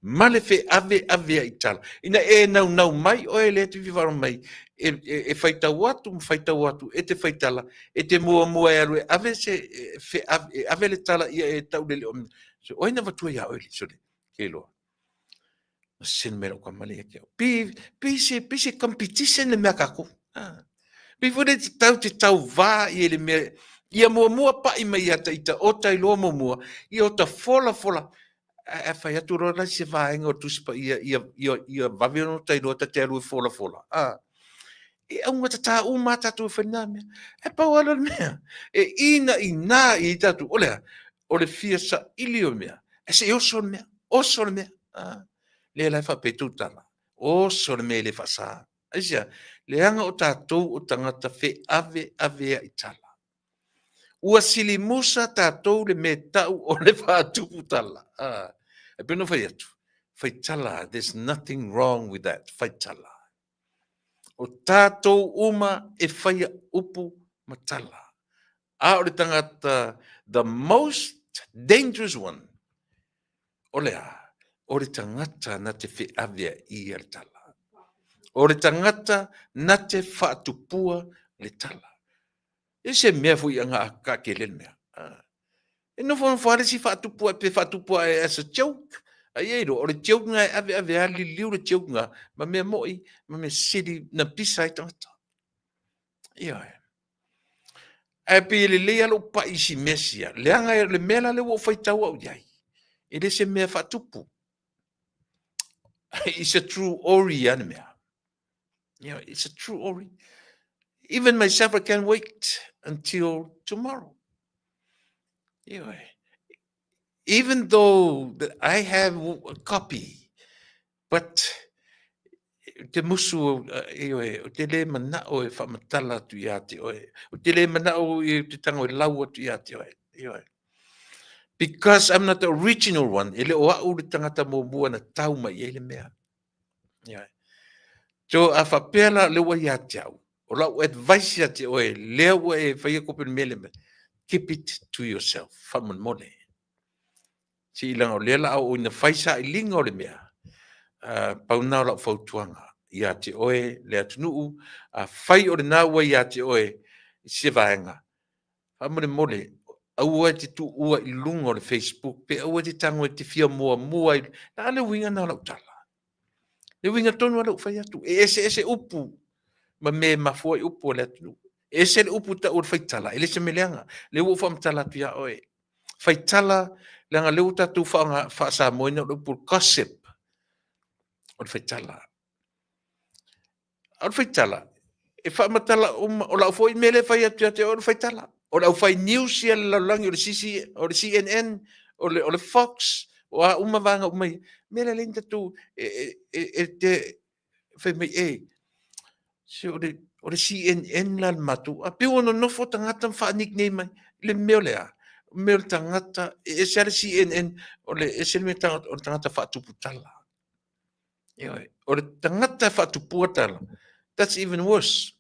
ma le whi ave ai tala. Ina e nau mai, o e le te vivaro mai, e whaitau atu, e te whaitala, e te mua e aru, ave se, ave le tala, ia e tau le leo. So, oina watua ia oili, so le, ke loa. Sin mero kwa mali e keo. Pi se competition le mea kako. Pi fure te tau vā i le mea, ia mua pa i mai ata ita, o tai loa mua, i o ta fola, e whai atu rora se vāenga o tuspa ia vaviono tai loa ta te aru fola. E au ngata tā uma tatu e whanā mea. E pau ala mea. E ina i nā i tatu. O le fia sa ili o mea. E se oso mea. Le lai whapetu tala. Oso le mea le whasa. Aisia, le anga o tātou o tangata whe ave a i tala. Ua sili musa tātou le me tau o le whātupu tala. E pino whai atu. Whai tala, there's nothing wrong with that. Whai tala. o tātou uma e whaia upu matala. A o le tangata, the most dangerous one, o le tangata na te whiawea I le tala. O le tangata na te whaatupua le tala. E se mea fui anga a ka ke le mea. E no fon fare si whaatupua pe whaatupua as a joke. Ai eiro, o le joke nga e ave ali liu le joke nga, ma mea moi, ma mea siri na pisa I tangata. Ia e. E pe le lea lo pa isi mesia, leanga le mela le wo whaitau au iai. E le se mea whaatupu. It's a true ori ane mea. You know, it's a true ori. Even myself, I can't wait until tomorrow. You know, even though that I have a copy, but te musu o te le mana o e whamatala tu ia te oe. O te le mana o I te tango e lau tu ia te oe. Because I'm not the original one. Ele o au le tangata mo mua na tau mai ele mea. Yeah. So a whapela le wa ia te au. O lau advice ia te oe. Lea wa e whaia kopen mele me. Keep it to yourself. Whaman mole. Si ilang o lela au o ina whaisa I linga o le mea. Paunau lau whautuanga. Ia te oe, lea tunuu. Whai o le nā wa ia te oe. Se vaenga. Whamone mole. Aua te tu ua I lunga o le Facebook. Pe aua te tango e te fia mua mua. Na le winga na lau tala. Le winga tonu ala ufai atu. E ese upu. Ma me mafua I upu o le atu. Ese le upu ta ua faitala. Ele se meleanga. Le ua whamtala pia oe. Faitala. Leanga le uta tu whaasa moina o le upu gossip. O le faitala. O le faitala. E whamatala o la ufoi mele fai atu ate o le faitala. O la ufai news ia le laulangi o le CNN. O le Fox. O a umavanga umai. Mele le inta tu. E te... Fai mai se o le CNN la matu. A pe ono nofo tangata wha nickname mai. Le meo lea. Meo le tangata. E se ale CNN. O le se le tangata wha tupu tala. O le tangata wha tupu tala. That's even worse.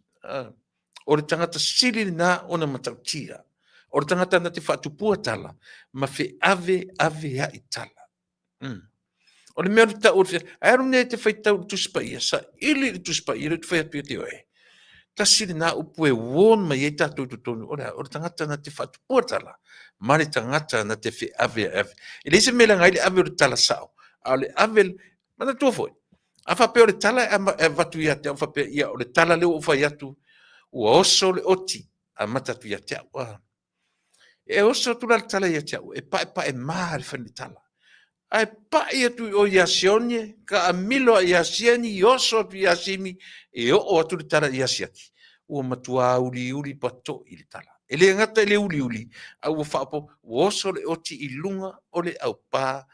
O le tangata sili na ona matautia. O le tangata na te wha tupu tala. Ma fe ave ha I tala. O le mea le tau orfia, aero ne te whai tau tuspa ia, sa ili tuspa ia, te whai atu te oe. Ta siri nā upu e won mai e tātou tu tonu, o le tangata na te whatu puatala, ma le tangata na te whi ave. E le se mele ngai le ave o le tala sao, a le ave, mana tua foi. A whapea o le tala e watu ia te, a whapea ia o le tala leo o whai atu, ua oso le oti, a matatu ia te au. E oso tu la tala ia te au, e pa e maa le whani tala. Ai pai atu o Iasionye, ka amilo a Iasiani, Ioso atu Iasimi, e o atu le tala Iasiaki. Ua matua uli pato I le tala. E le ngata le uli, au ua whaapo, ua oso le oti I lunga o le au pā,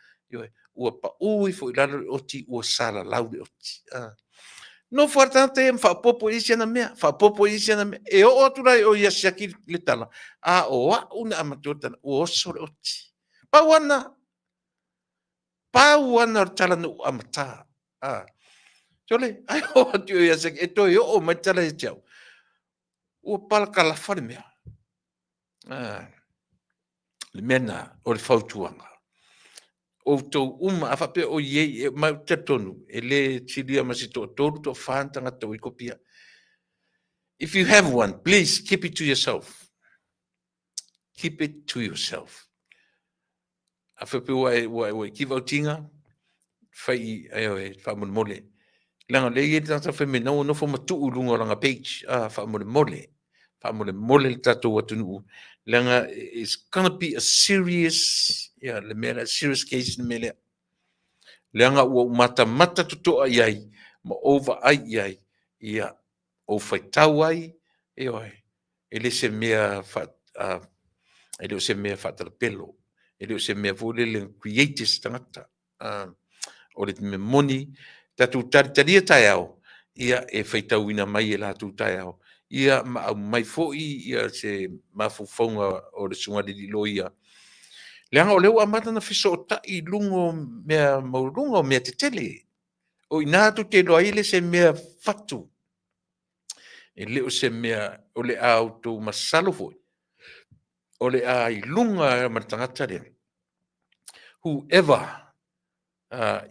ua pa ui fo I lalo le oti, ua sala lau le oti. No fuartante e whaapopo isi ana mea, e o atu rai o Iasiaki le tala. A o a una amatuatana, ua oso le oti. Pauana, pau ana tala no amata. Jole, ai o atu ia se e toi o mai tala e tau. O pala kala fale mea. Le mena o le fautuanga. O tau uma a whape o iei e mai te tonu. E le tilia masi to toru to whāntanga tau I kopia. If you have one, please keep it to yourself. Keep it to yourself. A whape wa ki vautinga. Whai e whamon mole. Langa le ie tata wheme no fo matu lunga langa page. Whamole mole le tatou atunu. Langa it's gonna be a serious, le mele, serious case le mele. Langa ua mata tutoa iai, ma over ai iai, ia o whaitau ai, ele se mea ele se mea whatarapelo, ele se mea vole creators tangata. O le me moni, tatu taria tai au, ia e whaitau ina mai e la tu tai au. Ia mai fo'i ia se mafufonga o le sungalili lo ia. Leanga o leo amata na fiso o tai lungo mea maurunga o mea te tele. O ina tu te loa ile se mea fatu. E le o se mea o le auto masalo foi. O le a I lunga ma tangata rea. Whoever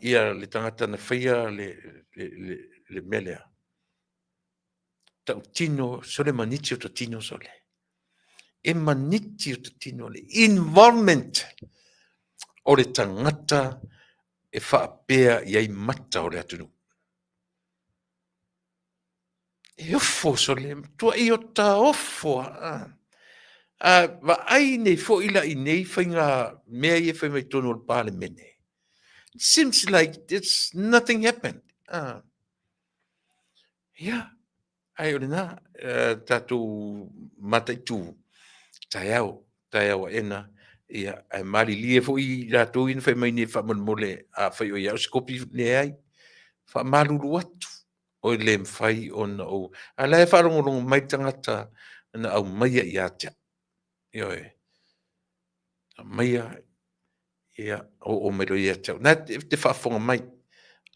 ia le tangata na whaia le melea. Tau tino, sole maniti o ta tino sole. E maniti o ta tino le involvement o le tangata e whaapea iai mata o le atunu. E ofo sole, tua I o ta ofo wa ai nei fo ila I nei whainga mea I e whai mai tono o pāle mene. It seems like nothing happened. Yeah. Ai o na tatu matai tu taiao ena ia ai mali lie fo I ratu in fai mai ni fa mon mole a fai o ia skopi le ai fa malulu atu o le mfai ona o ala e fa rongo mai tangata na au mai ia tia yo mai ia o me lo ia tia na te fa fonga mai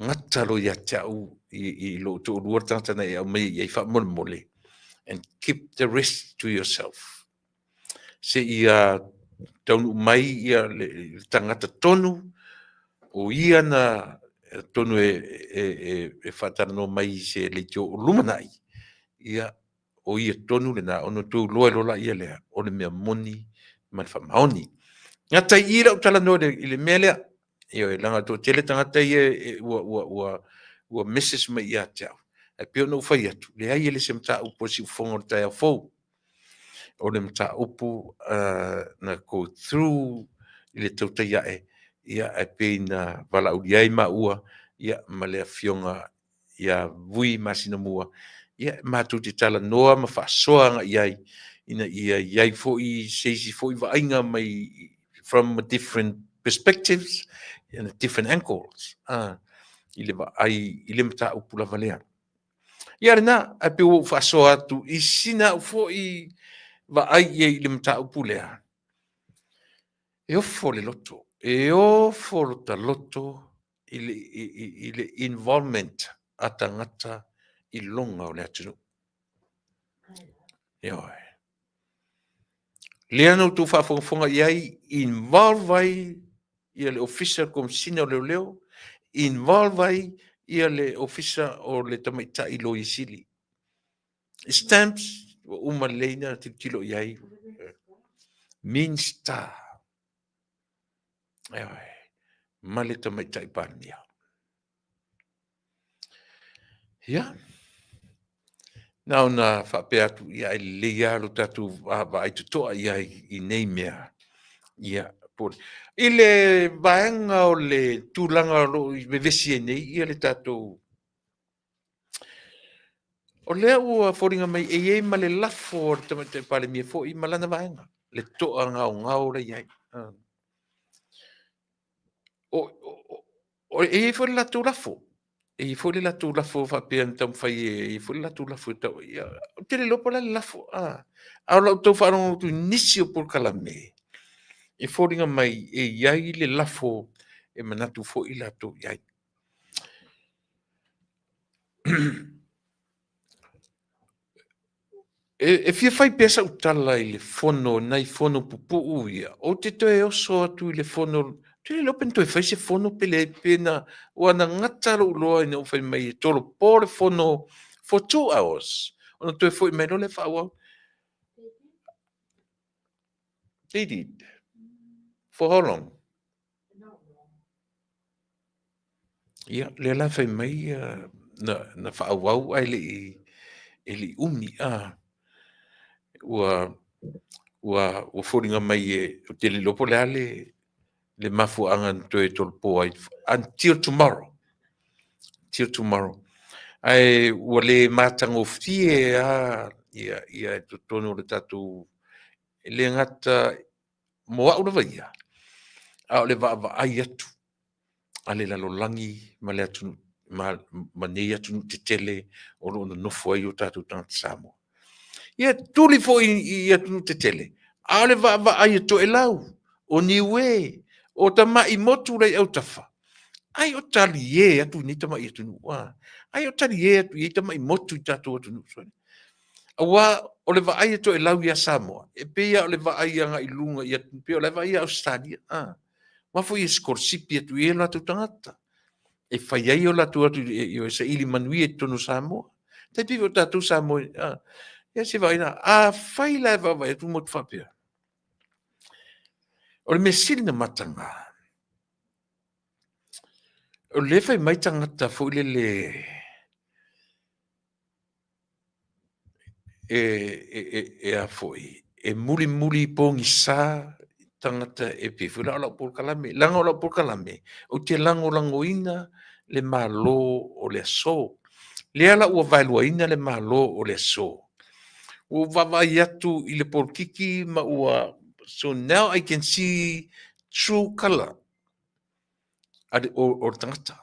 ngata lo ia tia I lo to luar tangata na ia mai ia fa mon mole and keep the rest to yourself. Se ia taunu mai ia le tangata tonu o ia na tonu e whatano mai se le tio lumanai ia o ia tonu le na ono tu loe lola ia lea o le mea moni man whamaoni. Ngā tai ira o tala no I le mea lea ia e langa tō tele tangata ia ua message mai ia teau. E pio no whai atu. Le ai ele se mta upo si ufonga o tai a fau. O le mta upo na go through I le tauta ia e pe na wala uriai ma ua ia ma lea fionga ia vui masina mua ia matu te tala noa ma whaasoanga iai ina iai fo I seisi fo I vainga mai from different perspectives and different angles. I le mta upo la valea. Ia rena a pe o whaasoa atu I sina fo I vai I le mta upo lea. E ofo le loto. E ofo ta loto I le involvement a tangata I longa o le atunu. Ioe. Lea no tu whafonga iai involve ai ia le officer kom sina o leo involve ai ia le officer o le tamaita I lo isili. Stamps uma leina tilo iai means ta. Ioe. Ma le tamaita I pania. Ia. Nau na whapea atu ia I lea lo tatu wa ai tutoa ia I nei mea. Ia, pole. I le vaenga o le tūlanga lo I vevesi nei, ia le tatu. O lea ua whoringa mai e ma le lafo o le tamate pale mia fo I malana vaenga. Le toa ngau le iai. O fo le latu lafo. E fo le latu lafo whapea tam whai e fo le latu lafo tau. O te le lopo le lafo. Au lau tau wharongo tu nisi o por kalame. E whoringa mai e iai le lafo e manatu fo I lato iai. E fia fai pesa utala I le fono, nai fono pupu ia. O te toe oso atu I le fono, te le lopen toe fai se fono pele pena, o ana ngataro uloa ina ufai mai e tolo pore fono for 2 hours. Ona toe foi mai no le whaua. They did. For how long? Ia, le la fai mai na whaauau ai le umi ua whoringa mai e o te li lopo le ale le mafu angan toe tolpo ai until tomorrow. Till tomorrow. Ai ua le matango fie ia e tono le tatu le ngata moa ula vaia. A le va ai atu. A le lalolangi ma le atu ma nei atu te tele o lo na nofo ai o tatu tangata Samoa. Ia tuli fo I atu te tele. A le va ai to e lau. O niwe. O ta mai motu rei au tafa. Ai o tali atu ni ta mai atu nua. Ai o tali atu I ta mai motu I tatu atu nua. Awa o le vaai to e lau ia Samoa. E pea o le vaai anga i lunga ia pe o le vaai Australia. Ma foi skorsipi atu e la tu tangata. E fai ai o la tu atu e sa ili manui e tonu Samoa. Te pivo tatu Samoa. Ia se vai na a fai la va vai tu mot fapia. O le mesili na matanga. O le fai mai tangata foi le a foi. E muli pongi sa tangata e pifu la por kalame. Langa la por kalame. O te lango ina le malo o le so. Le ala ua vailua ina le malo o le so. O vavai atu i le porkiki ma ua. So now I can see true color. O tangata.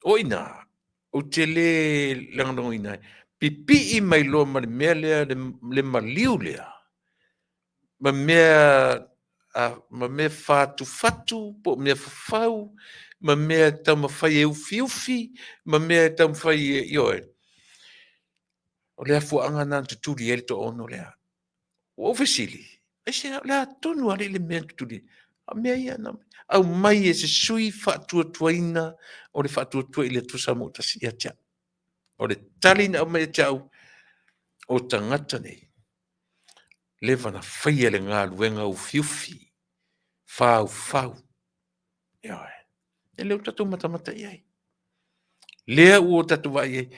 O ina. O te le lango ina. Pipi i mai loa ma le mea lea le maliu lea. Ma mea fatu, po mea fafau, ma mea tau mawhai e ufi, ma mea tau mawhai e ioe. O lea fuanga nan tuturi e to ono lea. O fesili. E se lea tonu ale le mea tuturi. A mea ia na. Au mai e se sui fatua tuaina, o le fatua tua i le tusa mo tasi ia tia. O le talina o mea tiau, o tangata nei. Leva na whaia le ngā luenga ufi. Fau. Ioe. E leo tatu matamata iai. Lea ua tatu vai iai.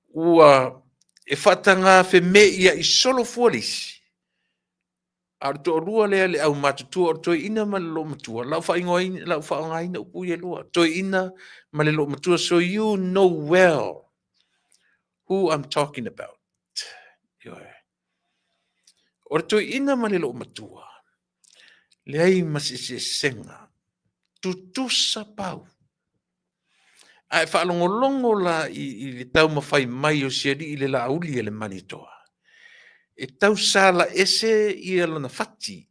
Ua e whatanga fe me ia i solo fualisi. Ar to rua lea le au matutua, or toi ina ma le lo matua. Lau whainga ina upu ia lua. Toi ina ma le lo matua, so you know well who I'm talking about. Ioe. Or toi ina ma le lo matua. Leai masise senga. Tutusa pau. Ai whaalongolongo la i le tau mawhai mai o siari i le la auli e le manitoa. E tau sala ese i ala na whati.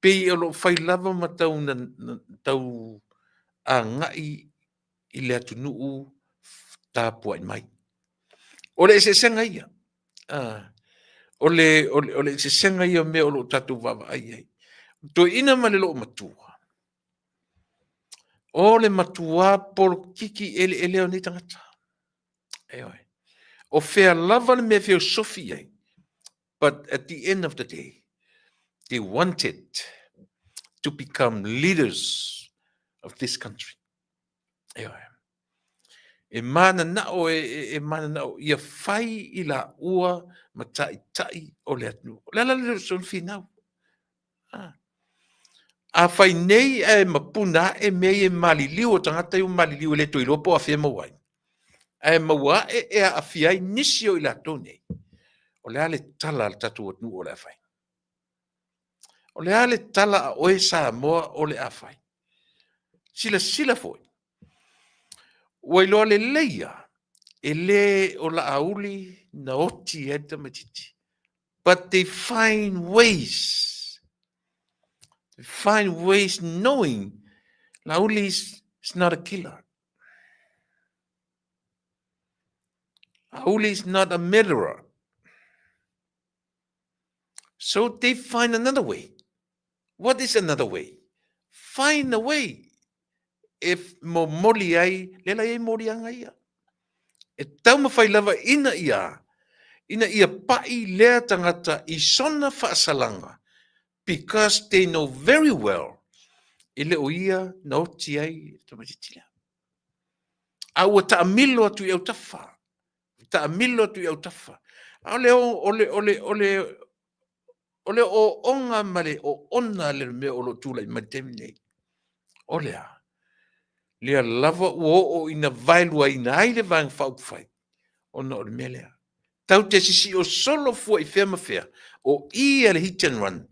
Pei alo whai lava ma tau na tau a ngai i le atu nuu tāpua i mai. O le ese senga ia. O le ese senga ia mea o lo tatu wawa ai ai. To ina ma le lo matua. O le matua por kiki ele o ni tangata. Eoi. O fea lava le mea feo sofi ai. But at the end of the day, they wanted to become leaders of this country. Eoi. E mana nao ia fai i la ua ma tai o le atu. Lala le son finau. A fai nei e mapuna e mei e maliliu o tangata i o maliliu le toi lopo a fia mawai. E maua e a fiai nisi o i la tone. O le ale tala al tatu o nu o le afai. O le ale tala a oe sa moa o le afai. Sila foi. Wai loa le leia e le o la auli na oti e ta matiti. But they find ways. They find ways knowing la auli is not a killer. Auli is not a murderer. So they find another way. What is another way? Find a way. If mo moli ai, lela ai moli anga ia. E tau mawhai lava ina ia pai lea tangata i sona whaasalanga. Because they know very well ile o ia na oti ai tamatitila. Aua taamilo atu i au tafa. Taamilo atu i au tafa. Ole o onga male o ona le me o lo tula i matemine. Ole a. Lea lava o ina vailua ina aile vang whaupwhai. Ona o le melea. Tau te sisi o solo fua i whea mawhea. O ia le hit and run.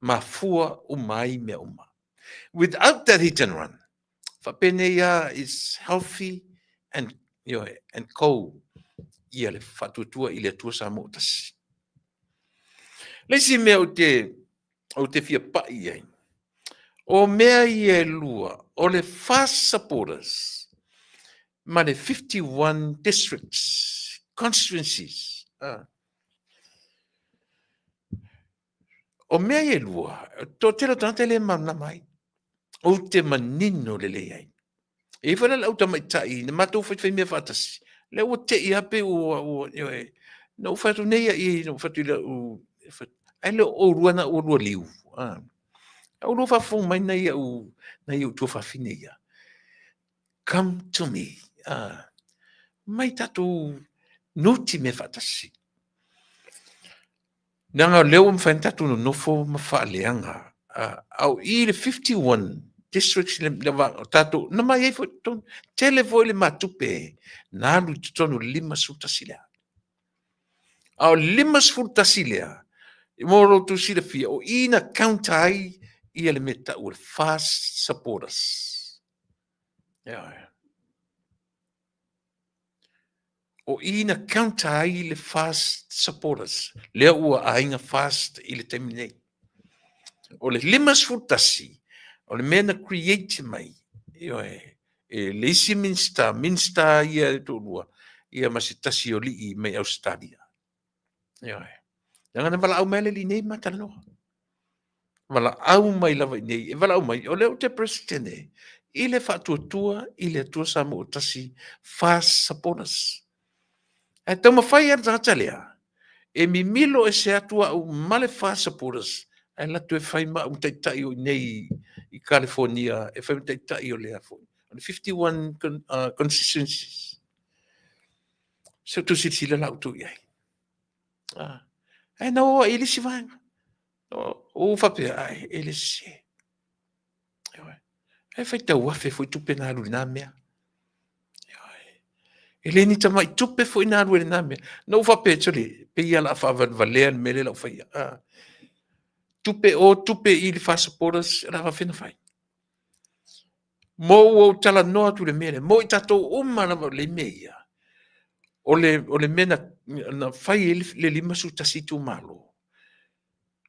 Ma fua o mai mea uma. Without that hit and run, whapenea is healthy and cold. Ia le whatutua i le tua sa motasi. Leisi mea o te fia pai ai. O mea i e lua, o le fast supporters, ma le 51 districts, constituencies, O mea e lua, to telo tante le mana mai. O te manino le le ai. E whana lau ta mai tai, na matou whai mea whatasi. Le o te i hape o no whatu nei i, no whatu ila o, ai le o ruana o rua liu. Au lo whafong mai nei o tua whawhine ia. Come to me. Mai tatou nuti me whatasi. Nanga leo mwhantatu no nofo mawhaaleanga. Au i le 51 districts le tatu, na mai e ton tele foi le matupe, na lu tonu lima sultasilea. Au lima sultasilea, i moro tu sila fia, o ina counta ai i le meta ua fast supporters. O ina counta ai le fast supporters, lea ua ainga fast i le teminei. O le lima sfurtasi, o le mena create mai, le isi minsta ia e tōrua, ia masitasi o li i mai Australia. Nanga na wala au mai le li nei matala noa. Wala au mai lava i nei, e wala au mai, o leo te presidente, i le whatuatua, i le atua sa mo tasi fast supporters. E tau mawhai ar tangata lea, e mi milo e se atua au male fast supporters, e la tu e whai ma un taitai o nei i California, e whai un taitai o lea fo. 51 constituencies. So tu si sila lau tu iai. E na o ili si vanga. O whapea ai, ili si. E whai tau wafe fo i tupe na alu na mea. E le ni tama i tupe fo i na alu na mea. Na o whapea tole, pe ia la whavan valea mele lau whai. Tupe i li whasaporas, la whawhina whai. Mo o tala noa tu le mele, mo i tatou umana le mea. O le mena na whai le lima su tasi tu malo.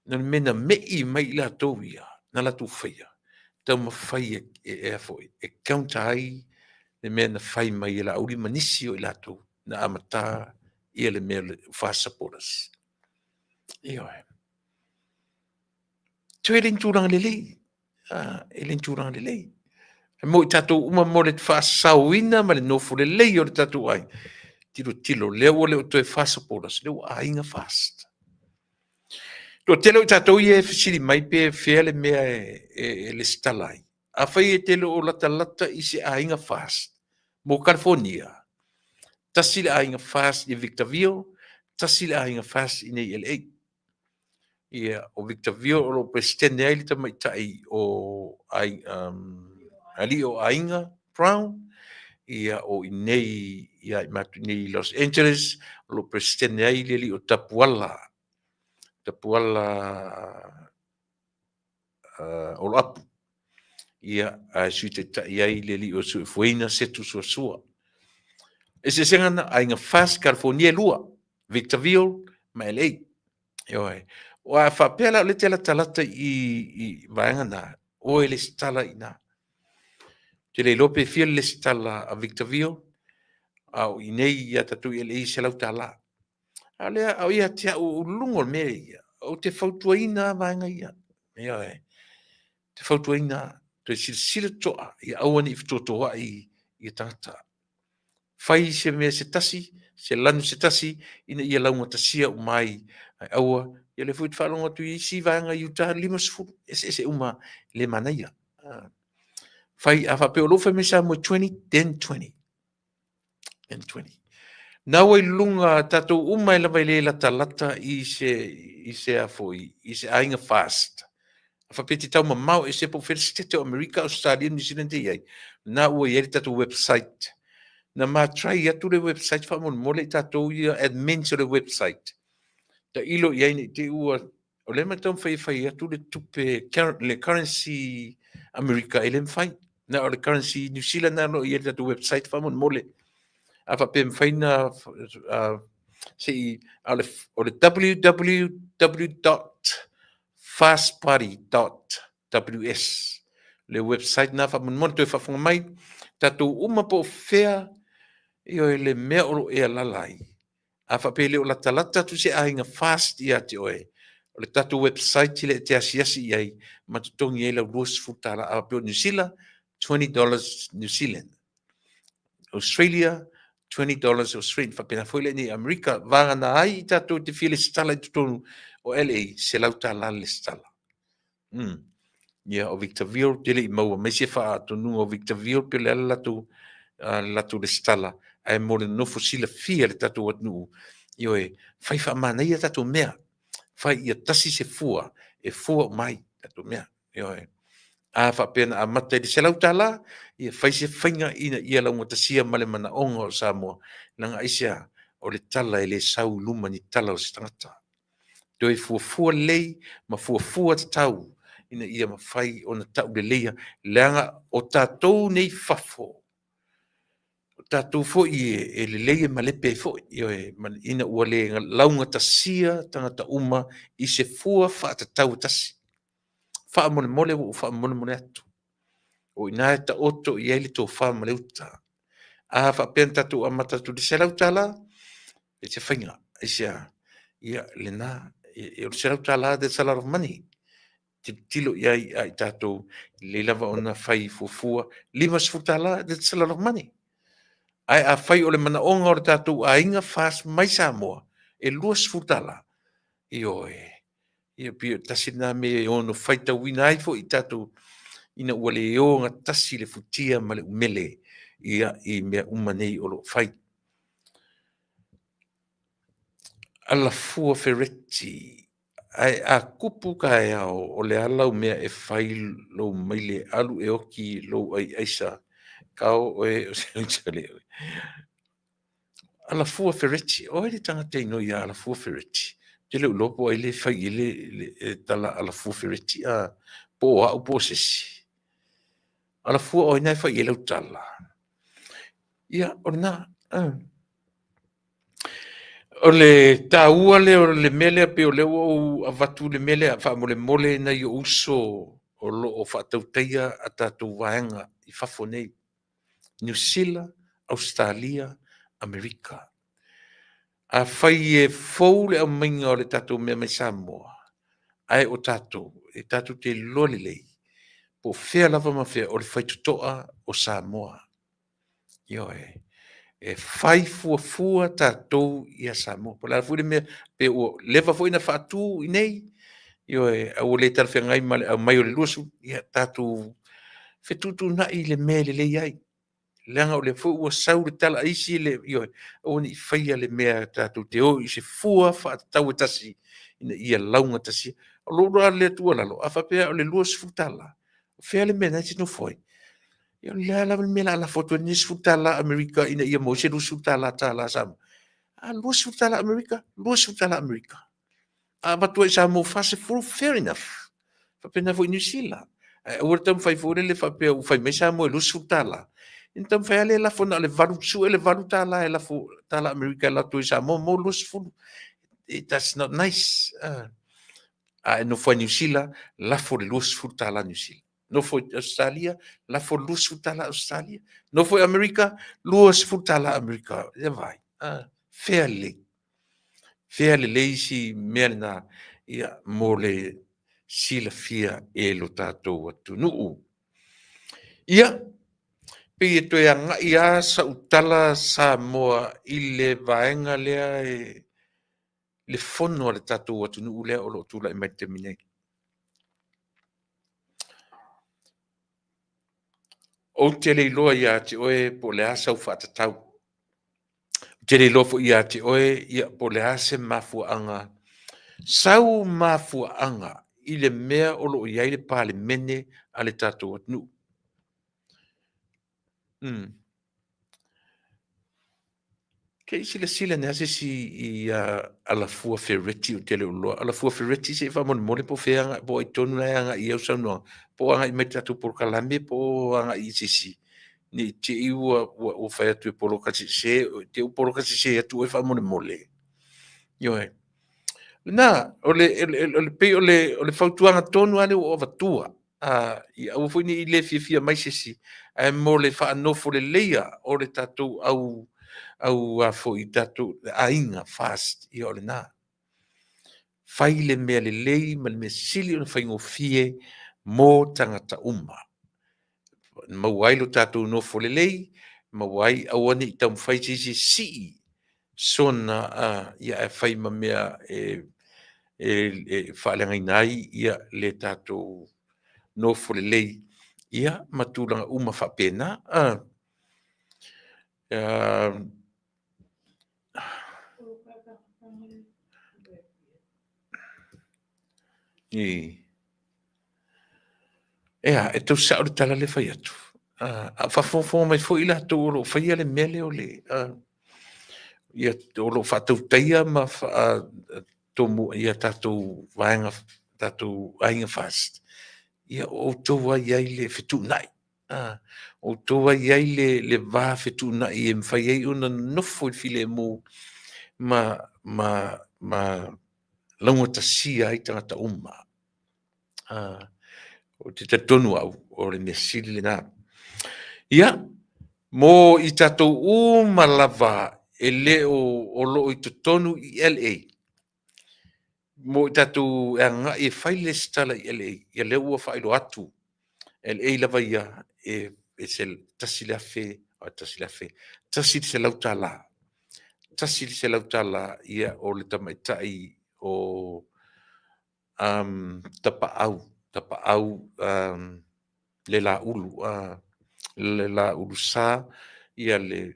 Na le mena mei mai la tau ia, na la tu whaia. Tau ma whai e foi, e kaunta ai le mena whai mai la auri manisi o i la tau, na amata ia le mea le whasaporas. Io e. Tu e rinturang le lei. E rinturang le lei. Mo i tatou uma mo le whaasauina ma le nofo le lei o le tatou ai. Tilo leo to e whasaporas, leo ainga fast. To telo i tatou i e fisiri mai pe fea le mea e le stalai. A whai e telo o lata i se ainga fast. Mo California. Tasi le ainga fast i Victorville, tasi le ainga fast i nei LA. Ia o Victorville o lo presidente ai li tamaitai o ali o ainga Brown, ia o i nei ia i matu nei Los Angeles, o lo presidente ai li o Tapuala o lo apu. Ia a sui te tai ai li o su fuina setu sua. E se sengana ainga fast California lua, Victorville, ma LA. Ioe. O a whapela le te talata i vaenga na, o e le stala i na. Te le lope fia le stala a Victorville, au i nei ia tatu i le i se lau tala. A lea au ia te au lungo me ia, au te fautua ina vaenga ia. Ioe. Te fautua ina, te sila toa, i auani i fitotoa i tangata. Fai se mea se tasi, se lanu se tasi, ina ia launga tasia o mai, ai aua, ia le fuit whalonga tu i si vanga i uta lima sifuru, ese uma le manaia. Fai a whapeo lofa me sa mo 20. Nau ai lunga tatou uma ila vai le lata i se a foi, i se ainga fast. A whapeti tau ma mau e se po Felicitete o Amerika, Australia, New Zealand e iai. Na ua i eri tatou website. Na ma try atu le website fa mon mole tatou ia admin so le website. Ta ilo ia ni te ua o le matam fai atu le tupe le currency America ele fai na o le currency New Zealand na no ia tatou website fa mon mole. A fa pem fai na si o le www.fastparty.ws le website na fa mon mole to fa fonga mai tatou uma po fea io le mea o e lalai. A whapele o la talata tu se ainga fast ia te oe. o le tatu website le te asiasi ai matutongi ai la ruas futala a pio New Zealand $20 New Zealand. Australia $20 Australian fa pena foi le ni Amerika vanga na ai tatu te file stala tonu o LA se lauta le stala. O Victorville tele i maua me se fa tonu o Victorville pe le latu le stala ai mo le no fosila fia le tatu atnu io e fai fa mana ia tatu mea fai ia tasi se fua e fua mai tatu mea io e a fa pena a mata di selau tala ia fai se fainga ina ia la ngota sia male mana ongo Samoa langa isia o le tala ele sau luma ni tala o stangata do e fua lei ma fua tau ina ia ma fai ona tau le leia langa o tatou nei fafo tatou fo i le leia ma lepe fo io e ina ua le launga tasia tangata uma i se fua fa tau tasi fa mole o fa mole atu o ina ta oto i ele to fa mole uta a fa penta tu amata tu disela utala e se fainga isia ia lena e o disela utala de salary of money tilo ia i tato le lava ona fai fufua lima sfutala de salary of money ai a fai o le mana onga o tato a inga fast mai Samoa e lua sfutala io ia pio tasina me ono fai ta wina ai fo i tato ina ua le o nga tasi le futia ma le umele ia i mea umanei o lo fai. Ala fua fereti ai a kupu ka e ao o le alau mea e fai lo maile alu e oki lo ai aisa kao o e o se le ala fua fereti o ele tangata ino ia ala fua fereti te le ulopo ai le fai le tala ala fua fereti a po a upo sesi ala fua o ina fai ele utala ia orna o le tāua le o le mele pe o le o avatu le mele a wha mole na i uso o lo o whaatautaia a tātou waenga i whafo nei. New Zealand, Australia, Amerika. A whai e fau le au mainga o le tātou mea mai Samoa. Ai o tātou, e tātou te loli lei. Po whea lava ma whea o le whaitutoa o Samoa. Io e fai fua tātou ia Samoa. Po la fui le mea, pe o lewa fui na whaatu i nei, io au le tarwhia ngai mai o le luasu, ia tātou whetutu na i le mea le lei ai. Leanga o le fui ua sau le tala isi le, io o ni whaia le mea tātou te o i se fua whaatau e tasi, ina ia launga tasi. O lora le tua lalo, a whapea o le luasu futala. Whea le mea nai tino foi. Ia le la mela la foto ni sfutala Amerika ina ia mo se sfutala tala sam. A lo sfutala Amerika. A batu sa mo fase full fair enough. Fa pena vo New Zealand. O tam fai fo le fa pe o fai me sa mo lo sfutala. Então fai le la fo na le valu su le valu tala la fo tala Amerika la to sa mo lo sfut. That's not nice. No foi New Zealand la fo lo sfutala New Zealand. No foi Australia, la foi lus futala Australia. No foi Amerika, lus futala Amerika. E vai. Fairly. Fairly lazy merna ia mole sila fia e lo tatou atu nuu. Ia, pe e toi anga ia sa utala Samoa i le vaenga lea e le fono le tatou atu nuu lea o lo tula e mai te minei. O te le loa ia te oe po le asa u whaatatau. Te le loa fo ia te oe ia po le ase mafuanga. Sau mafuanga i le mea o lo iai le pale mene a le tatou atnu. Ke isi le sila ne ase si i ala fua ferreti o te le loa. Ala fua ferreti se fa mon mole po feanga po i tonu na anga i au sanua. Po anga i mai tatou por kalame po anga i sisi. Ni te iua o fai atu e polo kasi se, te u polo kasi se atu e wha mole. Yo e. Na, o le fautuanga tonu ane o vatua. I au fwini i le fia mai sesi. E mo le wha anofo le leia o le tatou au a fo i tatou a inga fast i o le na. fai le mea lelei ma le mea sili ona faigofie mo tagata uma. Mauai lo tatou nofo lelei, mauai auani i taumafai sii sona ia e fai ma mea faaleagaina ai ia le tatou nofo lelei ia ma tulaga uma faapena ea e tausao le tala le fai atu a faafofo mai foʻi latou o loo faia le mea lea o le ia o loo faatautaia ma tomu ia tatou vaega tatou aiga fast ia outou ai ai le fetuunaʻi outou ai ai le vā fetuunaʻi e mafai ai ona nofo i filemu ma lauga tasia ai tagata uma o te tatonu au o le mea sili lenā ia mo i tatou uma lava e lē o loo i totonu i LA mo i tatou e agaʻi e fai le stala i LA ia lea ua faailoa atu LA lava ia se tasi le afe tasi le se lautālā tasi le se lautālā ia o le tamaitaʻi o tapaʻau le laʻulu le laʻulu sā ia le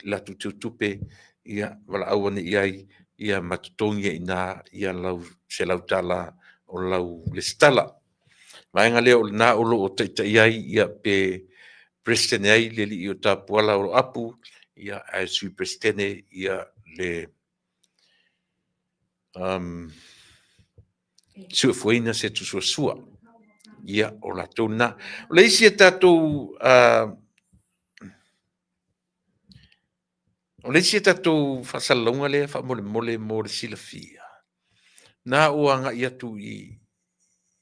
latu tupe ia valaau aneʻi ai ia matotogi inā ia lau se lautālā o lau le stala vaega lea o lenā o loo taʻitaʻi ai ia pe presidene ai le alii o tapuala o lo apu ia ae sui presidene ia le suafuaina se tusuasua ia o latou na o le isi e tatou o le isi e tatou faasalalauga lea faamolemole mo le silafia na ua agaʻi atu i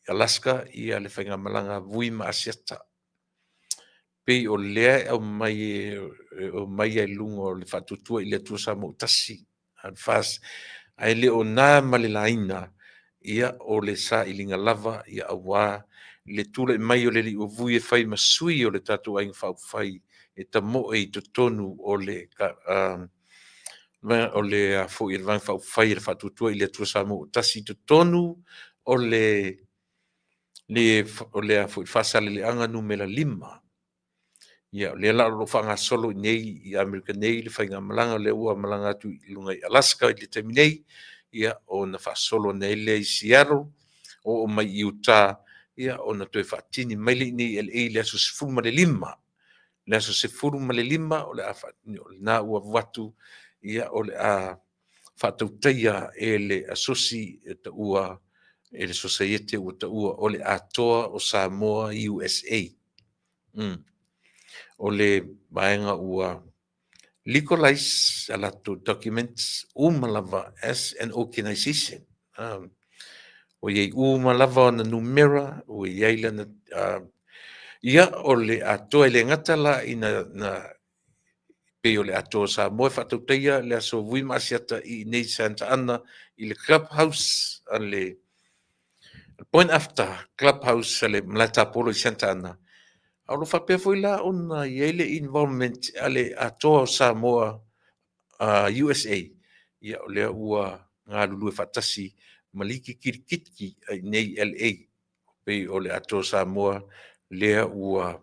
Alaska ia le faigamalaga vui ma asiata pei o lea e au mai ai luga o le faatuatua i le atua sa mo tasi fas ae le ona ma le laina ia o le saʻiliga lava ia auā le tulaʻi mai o le alii ua vui e fai masui o le tatou aiga faaupufai e tamoe i totonu o le foʻi le vaga faaupufai e le faatuatua i le atua sa mo tasi totonu o le foʻi faasaleleaga numela 5 ia o lea la o loo faagasolo i nei i amerika nei le faigamalaga le ua malaga atu i luga i Alaska i le taimi nei ia ona faasolo nei lea i Seattle o mai i Utah ia ona toe faatini mai leʻi nei le aso 15 le aso 15 o le a faatini o lenā ua vatu ia o le a faatautaia e le asosi e taʻua e le sosaiete ua taʻua o le atoa o Samoa USA o le vaega ua legalize a latou documents uma lava as an organization o iai uma lava ona numera ua iai lana ia o le atoa i le agata laʻi na pei o le atoa Samoa e faatautaia le aso vui ma asiata i nei Santa Ana i le clubhouse a le point after clubhouse a le Malatapolo i Santa Ana au lo faapea foi la ona iai le involvement a le atoa o Samoa USA ia o lea ua galulu e faatasi ma liki kitikitiki ai nei LA pei o le atoa Samoa lea ua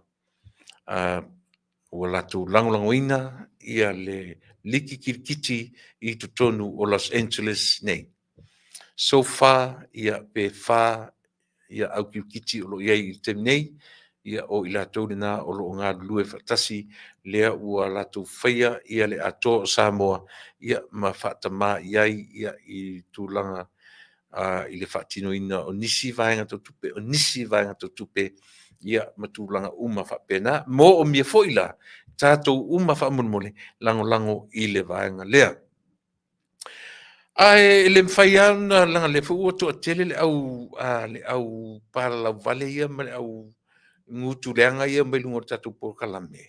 latou lagolagoina ia le liki kitikiti i totonu o Los Angeles nei so far ia pe fā ia au kiukiti o loo iai i le taimi nei ia o i latou lenā o loo galulu e faatasi lea ua latou faia ia le atoa o Samoa ia ma faatamā i ai ia i tulaga i le faatinoina o nisi vaega tautupe ia ma tulaga uma faapena mo o mia foʻi la tatou uma faamolemole lagolago i le vaega lea ae le mafai ana laga le foʻi ua toʻatele le au palalau vale ia ma le au ngutuleaga ia mai luga o le tatou polokalame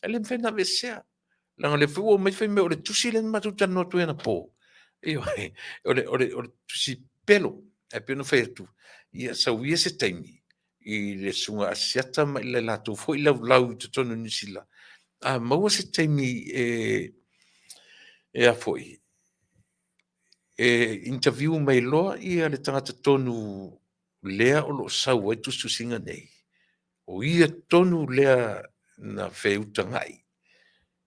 e le mafai na vesea laga le foʻi ua mai fai mea o le tusi le matou tanoa atu ena po ioe o le tusi pelo e pe no fetu ia sauia se taimi i le sunga asiata ma i le latou foʻi laulau i totonu nisila maua se taimi e a foʻi interview mai loa ia le tagata tonu lea o loo sau ai tustusinga nei o ia tonu lea na feutagaʻi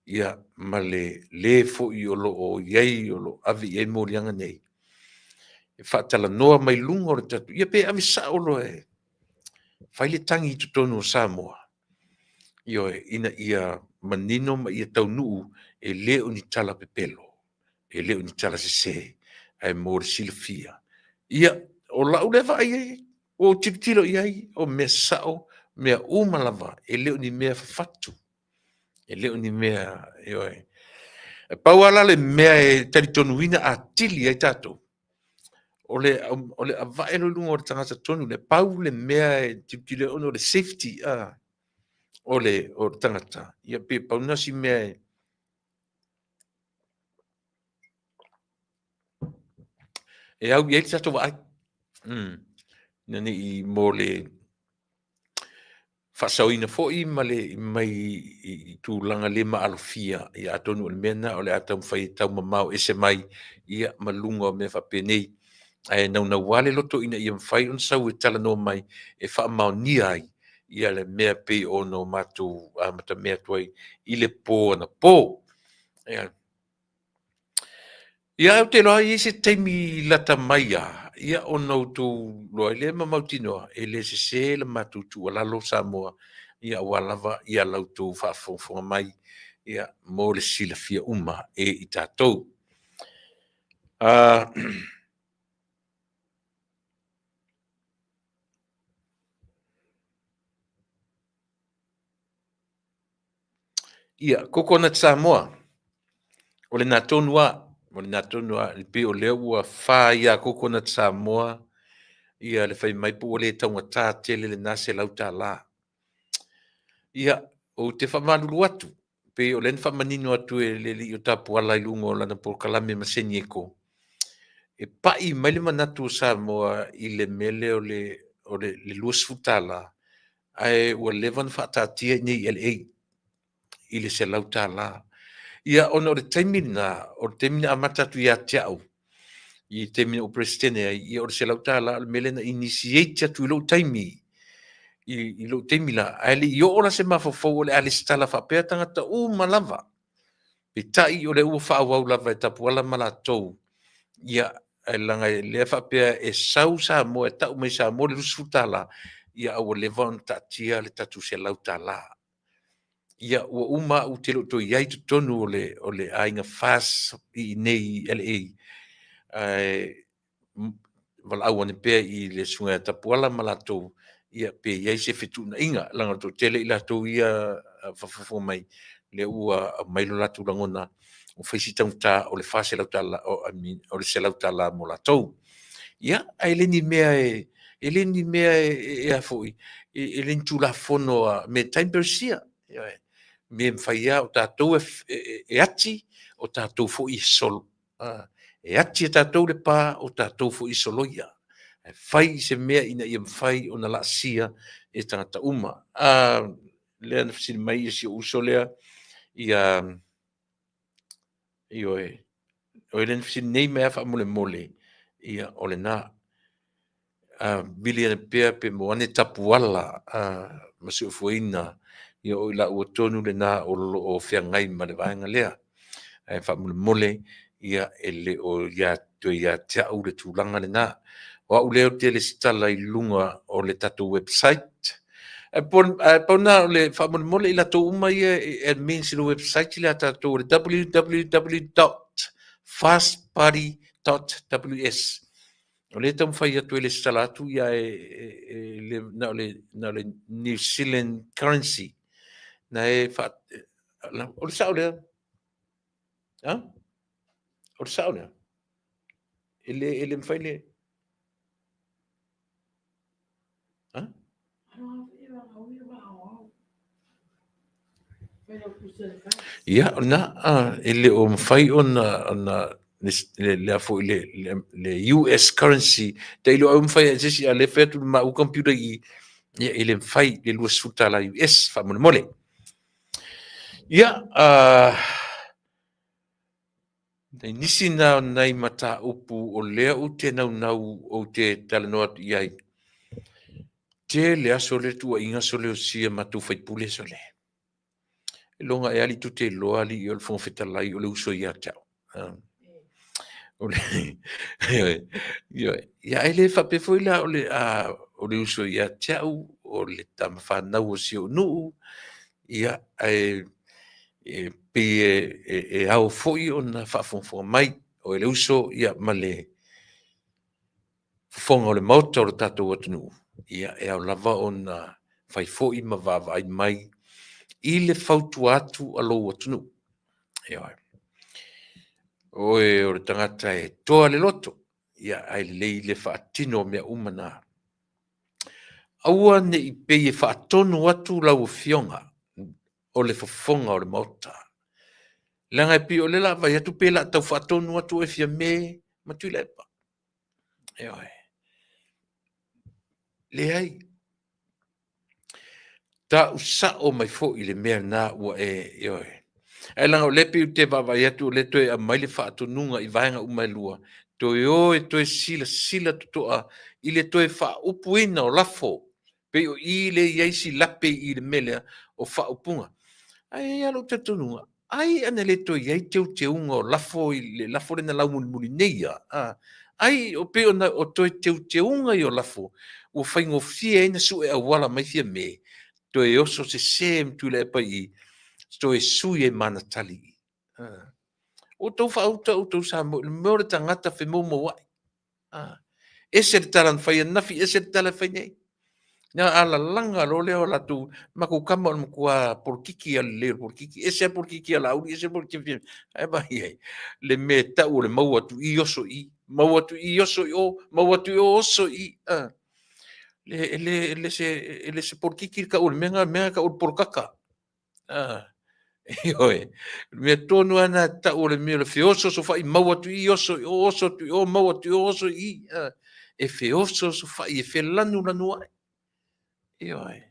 ia ma lē foʻi o loo iai o loo avi iai moliaga nei e faatalanoa mai luga o le tatu ia pe ave saʻolo e fai le tagi i totonu o Samoa io ina ia manino ma ia taunuu e lē o ni tala pepelo e lē o ni tala sesē ae mo le silafia ia o laʻu le vaai ai o tilitilo i ai o mea saʻo mea uma lava e lē o ni mea fafatu e lē o ni mea ioe e pau ala le mea e talitonuina atili ai tatou o le avae loiluga o le tagata tonu le pau le mea e tilitilo ona o le safety o le tagata ia pe paunasi mea e au iai le tatou vaai na neʻi mo le faasaoina foʻi ma le mai i tulaga lima alofia ia atonu o le mea na o le a taumafai taumamao ese mai ia ma luga o mea faapenei ae naunau ā le lotoina ia mafai ona sau e talanoa mai e faamaonia ai ia le mea pei ona o matou matamea atu ai i le pō ana pō ia au te loa i se taimi lata mai ia ona outou loa i le mamautinoa e le sesē le matutu alalo Samoa ia ua lava ia lautou faafogafoga mai ia mo le silafia uma i tatou ia Coconut Samoa o le na tonu le pe o lea ua fā ia Coconut Samoa ia le fai mai pu o le taugatā tele lenā se lau tālā ia o te whamalulu atu pe o len whamanino atu e le li o tapuala i lunga o lana polokalame ma senieko e pai mai le manatu o Samoa i le mele o le luas futala ai ua levan whaatatia nei LA i le se lau tālā ia ona o le taimina amata atu ia te au i taimina o presidente ia o le se lau tālā le mele na initiate atu i lo taimi i lo taimi la ali i o la se mafofou o le ale stala faapea tagata uma lava peitaʻi o le ua faauau lava e tapuala ma latou ia e laga e lea faapea e sau Samoa e taʻu mai Samoa le lusufutala ia aua leva ona taatia le tatu selau tālā ia ua uma aʻu te loʻu toi ai totonu o le aiga fas i nei LA valaau ane pea i le suga e tapuala ma latou ia pe iai se fetuunaʻiga laga totele i latou ia faafofua mai le ua mai lo latou lagona o faisi tautā o le faselau tālā o le selau tālā mo latou ia ae leni mea e a foʻi e leni tulafono me time persia me mafai o tatou e ati o tatou foʻi e solo e ati e tatou le pā o tatou foʻi soloia e fai se mea ina ia mafai ona laasia e tagata uma lea na fesili mai isi o uso lea ia oe lena fesili nei mea faamolemole ia o lenā biliana pea pe mo ane tapuala ma se ufuaina ia o i laʻua tonu lenā o loo feagai ma le vaega lea e faamolemole ia e le o ia te aʻu le tulaga lenā o aʻu lea o tele sitala i luga o le tatou website pauna o le faamolemole i latou uma ia e means i le website i le a tatou o le www.fastparty.ws o le taumafai atu e le sitala atu ia na o le New Zealand currency na e o le saʻo lea o le saʻo lea e le mafai le ia ona e le o mafai ona le fo le US currency te ilo au mfai sisi a le fetu ma u computer i ile mfai le lua suta la US fa mole ia te nisi na nai mata upu o lea u te nau o te talanoa iai te le aso le tua inga so le o sia matu fai pule so le longa e ali tu te loa li i o le fonfetalai o le uso ia tau ia ele fa pe foi la o le uso ia tau o le tama whanau o si o nuu ia pe au foi o na whafonfonga mai o le uso ia ma le fonga o le mauta o le tatou atu nuu ia au lava o na whai foi ma vava ai mai i le fautu atu alo atu nuu ia o le tangata toa le loto ia ai lei le whaatino mea umana. Aua ne i pei e whaatonu atu lau fionga o le fofonga o le mauta. Langa e pi o le lava i atu pela tau whaatonu atu e fia me matui lepa. Eoi. Le ai. Ta usa o mai fo i le mea na ua eoi. E langa o lepi u te vava i atu o le toe a maile whaatonunga i vaenga umai lua. Toi o e toi sila tutoa i le toi wha upuina o lafo. Pe o i le iaisi lape i le mele o wha upunga. Ai alo te tununga. Ai ane le toi iai teu te unga o lafo i le lafo le na lau muli neia. Ai o pe o toi teu te unga i o lafo. O whaingo fia ina su e awala mai fia me. Toi oso se sem tu le pa i. Toi sui e mana tali. O tau whauta o tau sa mo. Mora tangata whi mo wai. Ese le talan whai nafi, ese le talan whai nei. Nga ala langa lo leo la tu maku kama o mkua porkiki al leo porkiki. Ese porkiki ala auri, ese porkiki. Ai ba ye. Le me tau le mau atu i oso i. Mau atu i oso i o. Mau atu i oso i. Le se porkiki ka ul. Menga ka ul porkaka. Ioi. Me tonu ana tau le me le feoso so fai mau atu i oso i oso tu i o mau atu i oso i. E feoso so fai e fe lanu ai. Ioi.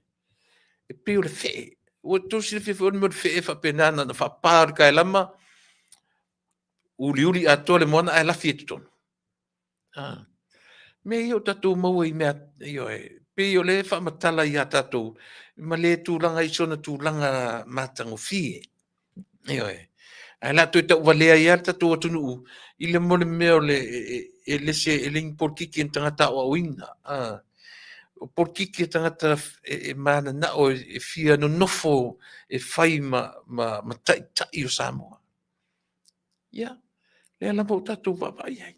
E pio le fe. O tosi le fe o le fe fa penana na fa par kai lama. Uli a tole mona ai la fieton. Me io tatu mau i mea ioi. Pio le fa matala ia tatu. Ma le tu langa i sona tu langa matango fie. Ioi. Ai la tu ta walea ia tatu o tunu. I le mole meo le le se le importiki en tangata o wina. O porkiki e tangata e mana na o e fia no nofo e fai ma tai o Samoa. Ia, le lama o tatou wawai ai.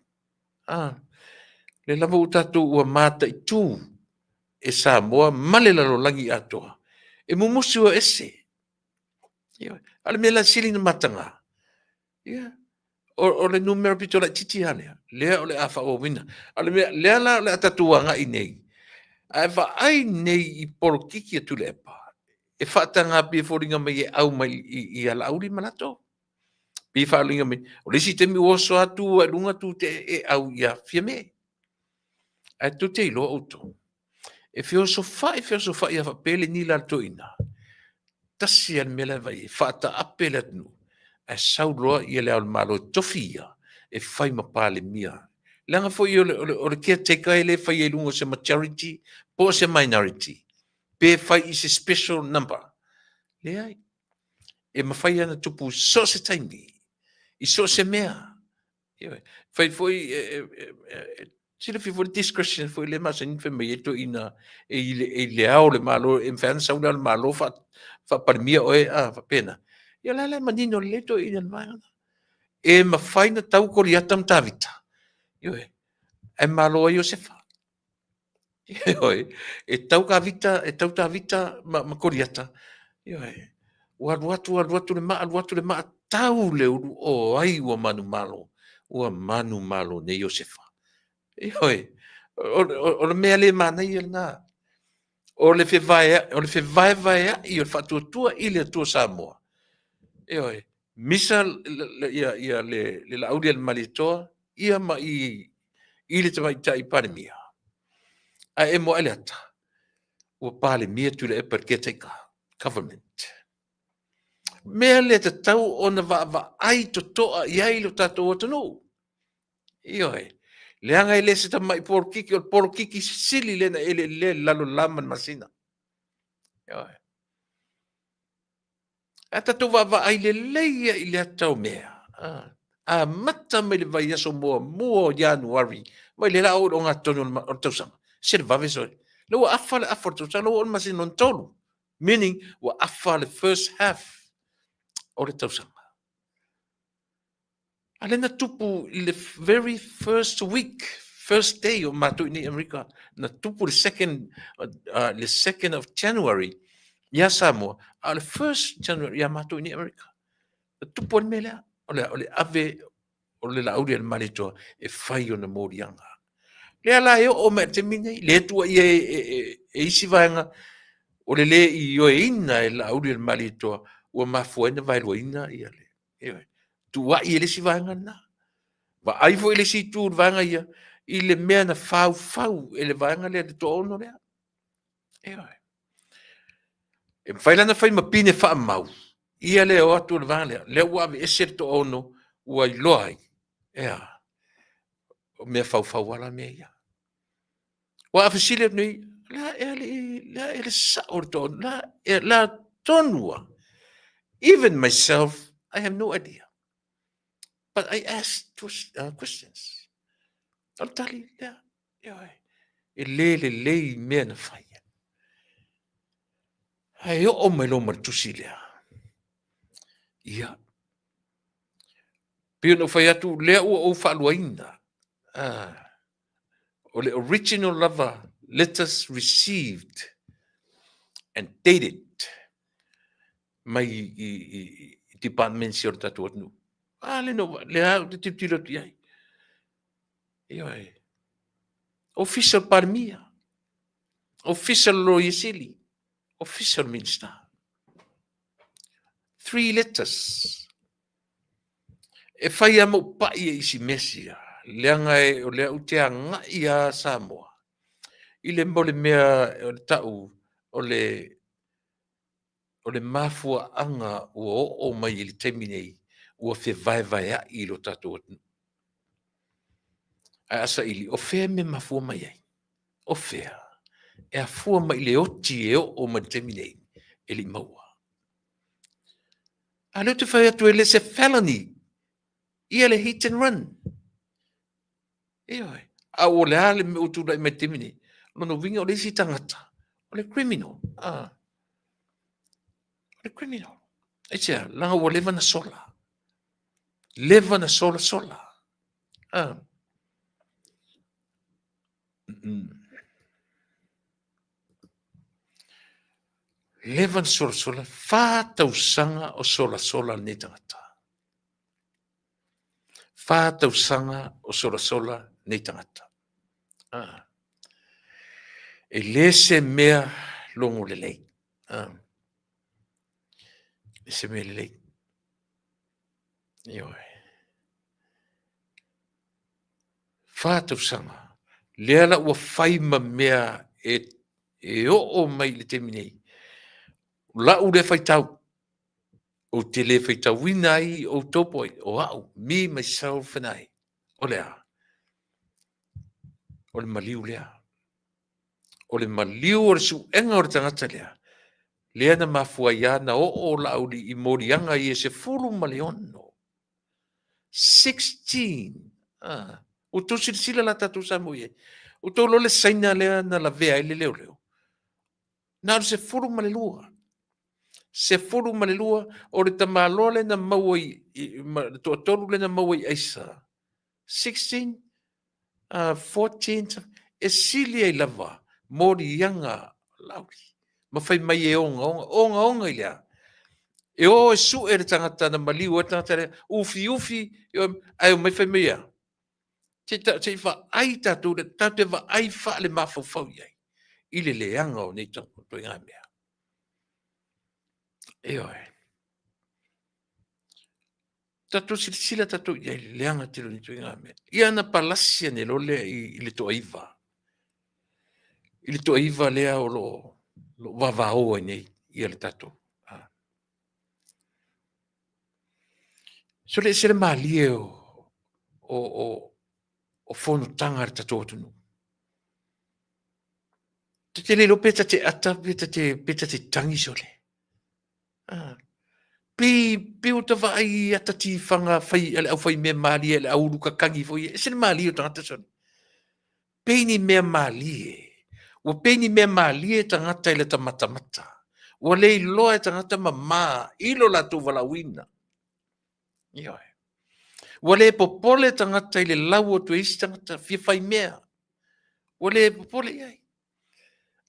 Le lama o tatou ua mata i tū e Samoa male lalo langi atoa. E mumusi o ese. Ia, ale me la sili na matanga. Ia, o le numero pito la titi alea. Lea o le afa o wina. Ale me lea la le atatua nga i nei. Ai va ai nei i porkiki e tule epa. E whaatanga pia whoringa mai e au mai i ala auri manato. Pia whalinga mai. O lesi te mi oso atu a lunga tu te e au ia fia me. Ai tu te ilo auto. E fio so fai a whapele ni la toina. Tasi an mele vai whaata apele atu. E sauloa i ele au malo tofia. E whai mapale mia. Langa fo i o le kia teka ele whai e lungo se majority po se minority. Pe whai i se special number. Le ai. E mawhai ana tupu so se taimi. I so se mea. Whai foi sila fi foi discretion foi le masa infe me eto ina e le au le malo e mfan sa una le malo fa par mia oe fa pena. Ia la manino leto ina le mana. E mawhai na tau ko liatam tavita. E malo yo se fa. E tau ka vita ma koriata. Watu le maa tau le uru o ai ua manu malo ne Iosefa. O le mea le mana i na. O le fe vai i o le fatu tua i le tua Samoa. Misa ia le lauri al malitoa, ia ma i le tama i palemia. A e mo ele ata, ua palemia tu le e perketeka, government. Mea le te tau o na va ai to toa i ai lo tatou atanu. Io e. Le anga i le se ta mai por kiki sili le na ele le lalo laman masina. Io e. A tatou va ai le leia i le atau mea. A mata me le vai aso mua Januari. Mai le lao o ngā tonu o tausanga. Se le vave soi. Le ua afa le afa tausanga, le ua on masina on tolu. Meaning, ua afa le first half o le tausanga. Alena tupu i le very first week, first day o mātou ni Amerika, na tupu le second of January, ia Samoa, a le first January ia mātou ni Amerika. Na tupu o melea, o le ave, o le lauri al malitoa, e whai o na mōrianga. Le ala e o me te mine, le tua i e isi vaenga, o le i o e ina e lauri al malitoa, ua mafuena vailua ina i ale. Ewe. Tua i ele si vaenga na. Va ai fo ele si tu vanga ia i le mea na fau ele vanga le to ono le. E faila na fai mapine fa mau. Ia le o atu le vanga le wa e ser to ono ua i loai. O mea fau wala mea ia. Wa afisile nei la ele sa o to la tonua. Even myself, I have no idea. But I asked questions. Al tali, e le mea na whai. Ai o mai lo martusi lea. Ia. Pio no whai atu lea ua o whaaluaina. O le original lover letters received and dated mai i department si o tatu atnu. Le no, lea o te tiptilo tu iai. Ia e. Official parmia. Official lo yesili. Official minister. 3 letters. E whai amo pai e isi mesia. Leanga e o lea utea ngai a Samoa. I le mole mea o le tau o le mafua anga o mai i le teminei ua fe vai a i lo tatu atnu. A asa ili o fea me mafua mai ai. O fea. E a fua mai le oti e o mai teminei. E li maua. A leo te whai atu e le se felony. Ia le hit and run. Eoi. A o le ale me utu lai mai temine. Lono vinga o le si tangata. O le criminal. O le criminal. E tia, langa o leva na sola. Leva na sola. Leva na sola. Wha tausanga o sola ne tangata. Wha tausanga o sola ne tangata. E lese mea longo le lei. Lese mea le lei. Ioi. Wha tausanga. Leala ua whaima mea e o mai le teminei. La u le fai tau. O te le fai tau winai o topoi. O au. Me, myself and I. O lea. O le maliu lea. O le maliu o le su enga o le tangata lea. Lea na mafua ia na o la u li i morianga i e se furu maleono. 16. O to sila la tatu sa moie. O to lo le saina lea na la vea ile leo. Na se furu malelua. Se furu malelua o le tamalole na maui to tolu le na maui aisa. 16, 14, e sili ai lava, mori yanga lauri. Ma fai mai e onga ilea. E o e su e tangata na maliu, e tangata ufi, ai o mai fai mai ea. Te fa ai tatu, te fa ai fa le mafau iai. Ile leanga o nei tango to inga mea. Eoi. Tatu sila tatu ia i leanga tilo ni tuinga me. Ia na palasia ne lo lea i le toaiva. I le toaiva lea o lo vavaoa nei ia le tatu. So le sele malie o fono tanga le tatu atunu. Te le lo peta te ata, peta te tangi sole. Pe o tava ai ata ti fanga fai ale au fai me mali ale au luka kangi foi. Sele mali o tangata son. Pe ni me mali. Ua peni mea malie tangata i le tamatamata. Ua le iloa e tangata mamā, ilo la tu walawina. Ioe. Ua le popole tangata i le lau o tu isi tangata fia fai mea. Ua le popole iai.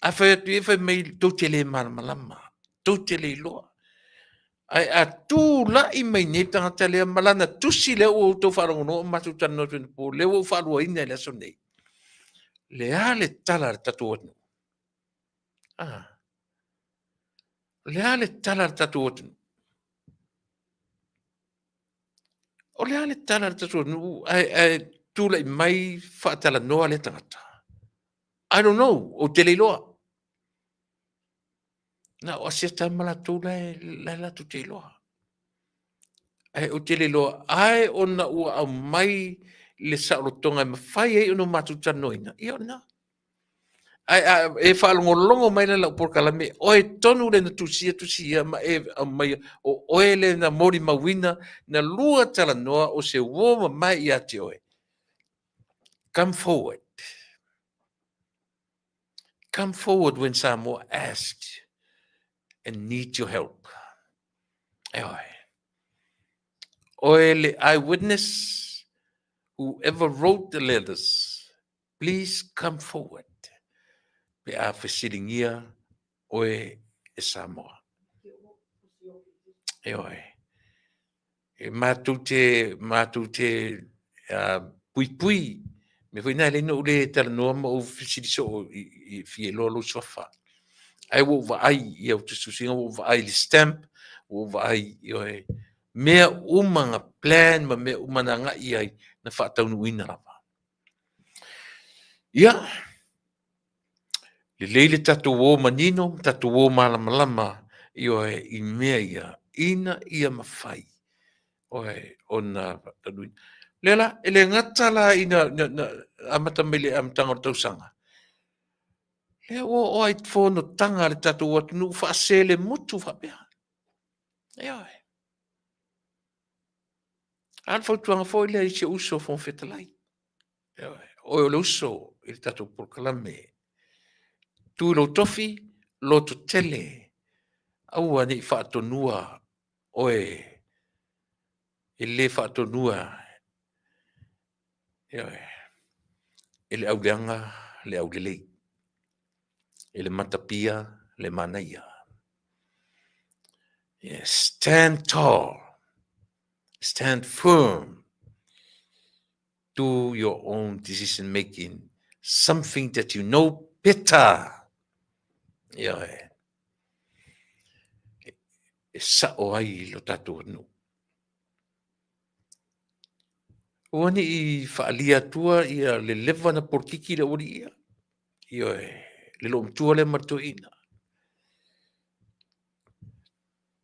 A fai atu e fai mei tau te le malama. Tau te le iloa. Ai a tu la i mei ne tangata le malana tusi le o tau wharongono o matu tano tunu po le o wharua ina le aso nei. Le a le tala le tatu anu. Le a le tala le tatu anu. O le ale tala tatu nu ai tula i mai faatala noa le tangata. I don't know, o te leiloa. Na o se tamala tula la tu te leiloa. Ai o te leiloa ai ona ua au mai le saolotonga ma fai e ono matu tanoina. Ia na. Ai e whaalongolongo mai la por kalame o e tonu le na tusia ma e au mai o oe le na mori mawina na lua tala noa o se woma mai i ate oe. Come forward. Come forward when someone asks and needs your help. Oil eyewitness, whoever wrote the letters, please come forward. Pe a sitting here, oe e Samoa. E matu te pui, me foi nai le no le tala noa ma o fisiri so i fie lolo sofa. Ai wo va ai ia o tususinga wo va ai le stamp, wo va ai i mea umanga plan ma mea umana nga ai na whaataunu ina lava. Ia, le leile tatu wō manino, tatu wō malamalama, i mea ina ia mawhai. Ona whaataunu ina. Lela, ele ngata la ina amata mele amtanga o tausanga. Lea o ai whono tanga le tatu watu nu whaasele mutu whapea. Ia. An fautuanga foi le i se uso fon fetalai. O le uso i le tatu porkalame. Tu lo tofi, lo to tele. Aua ni whaatonua oe. E le whaatonua. E le auleanga, le aulelei. E le matapia, le manaia. Yes, stand tall. Stand firm. Do your own decision making. Something that you know better. E sa'o ai lo tatu anu. Oani i whaalia tua ia le lewa na porkiki le ori ia. Le lo mtua le matuina.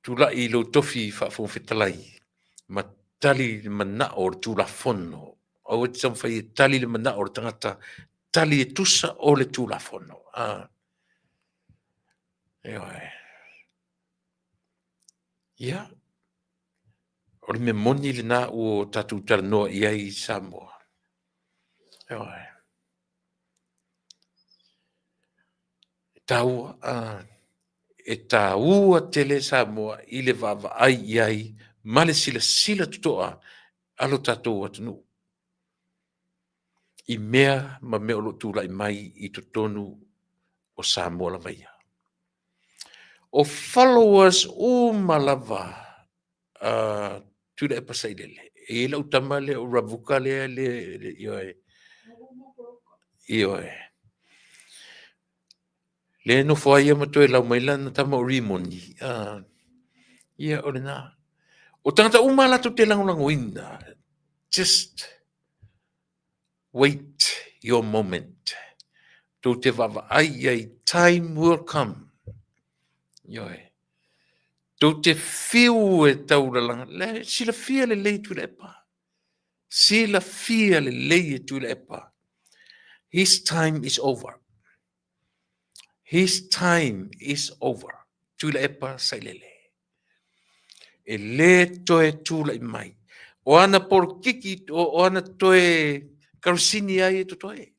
Tula i lo tofi whaafon fetalai. Ma tali mana o tula fono. Au e tsam whai tali le mana o tangata. Tali e tusa o le tula fono. Ia. O le me moni le na o tatu tala noa ia i Samoa. Tau e taua tele Samoa i le vava ai iai ma le sila tutoa alo tatou atunu. I mea ma mea o lo tūlai mai i totonu o Samoa lava ia. O followers o malava tūla e pasai lele. E lau tamale o ravuka le ioe. Le no fo ia mato e lau maila na tama o rimoni. Ia o le na. O tangata umala tu te languinga. Just wait your moment. Tu te vava ai, time will come. Yoi. Tu te fiu e tauralanga. Sila fia le lei tu le epa. Sila fia le lei tu le epa. His time is over. His time is over. Tu le epa sailele. E le toe tu le mai. O ana por kiki, o ana toe karusini ai e to toe.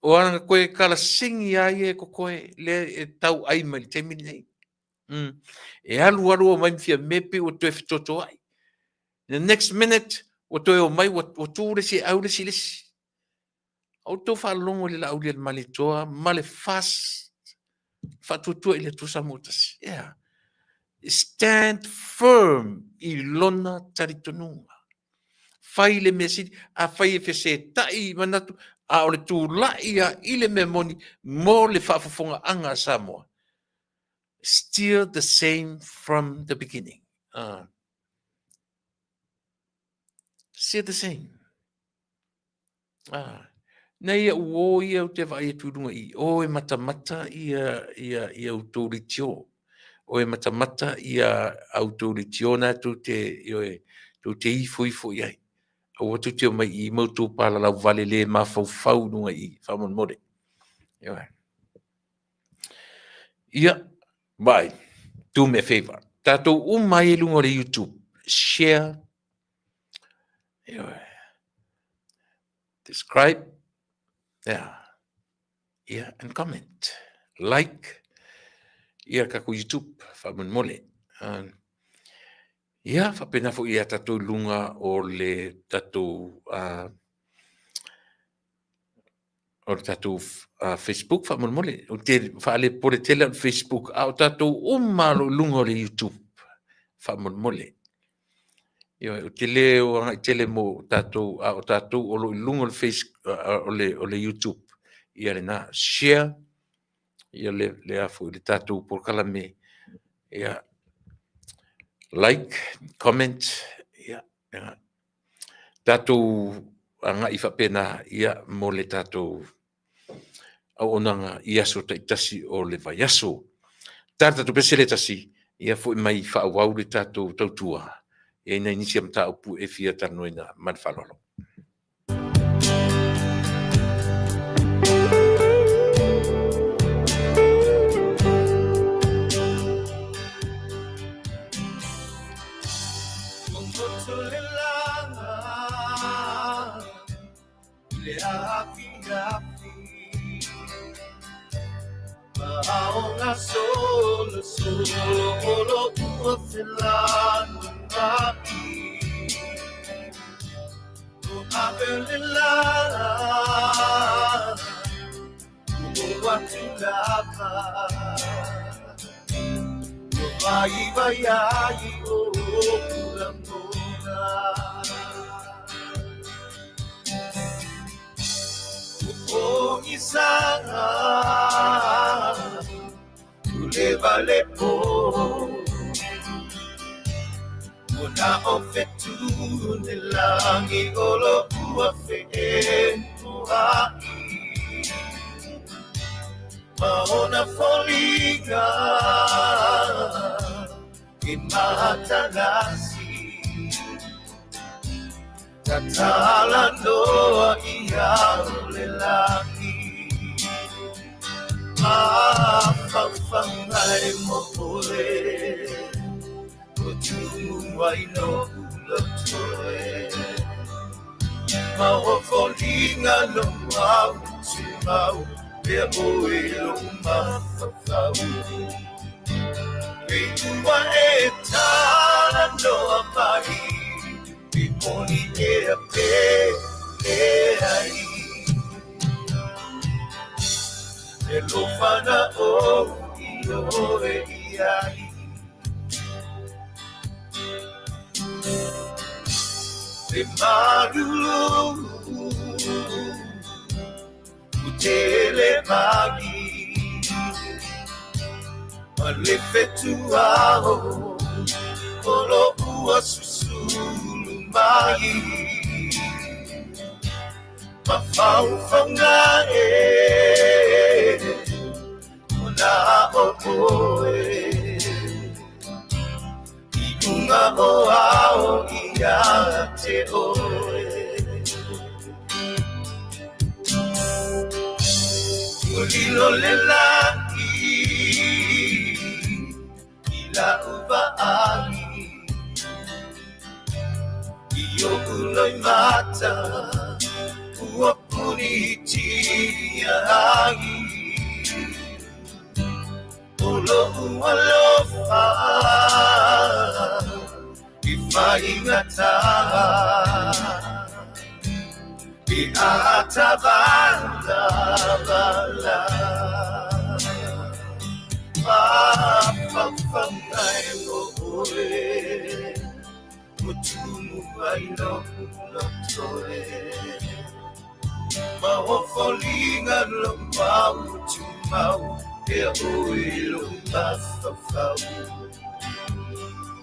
O ana koe kala singi ai e ko koe le e tau ai mai te mini nei. E alu o mai fia mepe o toe fitoto ai. The next minute o toe o mai o tūre si au le si lesi. Au tō whalongo le lau le male toa, male fast, whatutua i le tusa motas. Yeah. Stand firm i lona taritonunga. Whai le mesi, a whai e whese tai manatu, a o le tū lai a i le me moni, mo le whafafonga anga Samoa. Still the same from the beginning. Still the same. Nei o ia o te vai e tūrunga i, o e matamata ia autoritio. O e matamata ia autoritio na tu te ifo iai. O tu te mai i mautu pala lau vale le ma fau nunga i, whamon more. Ia, bai, do me a favor. Tātou umai e lunga le YouTube. Share. Describe. Yeah, and comment. Like. Ia kako YouTube, whamun mole. Ia, whapena fo ia tatou lunga o le tatou Facebook, whamun mole. O te whaale pore tele on Facebook, o tatou umaro lunga o le YouTube, whamun mole. Ia, o te leo anga i tele mo tatou, o tatou o lo lunga o le YouTube. Ia le na share. Ia le afu le tatou por kala me. Ia like, comment. Ia tatou anga i whapena ia mo le tatou au onanga i aso taitasi o le vai aso. Tatou pesele tasi ia fu mai whaawau le tatou tautua. Ia ina inisi am tau pu e fia tanoina man whalolo. Maona solo olo ua felano mai o apelila o watulapa o vai o kulamona o isanga vale po una ofetu nelangi olo ua fe'enu ai maona foliga i matanasi tatala noa i aulelangi Fangai mo pole, kutu ai no ulotoe. Mau folinga no mau mau, pia moe lo mafafau. Wa e tala no amari, pimoni e ape e ai. Elofana o io e iai e maru utele magi ma le fetuao olo ua susulu mai mawhawhanga ona oe I unga o ao ia te oe Ulilo le laki ila uva ali Iyo uloi mata ua puriti ai Ulo ua lofa Ifa ingata Di atabanda bala Mapapangay mo ue Mutumu ay lotoe Mahofolingan lumaw Tumaw Kaya ue lumafafau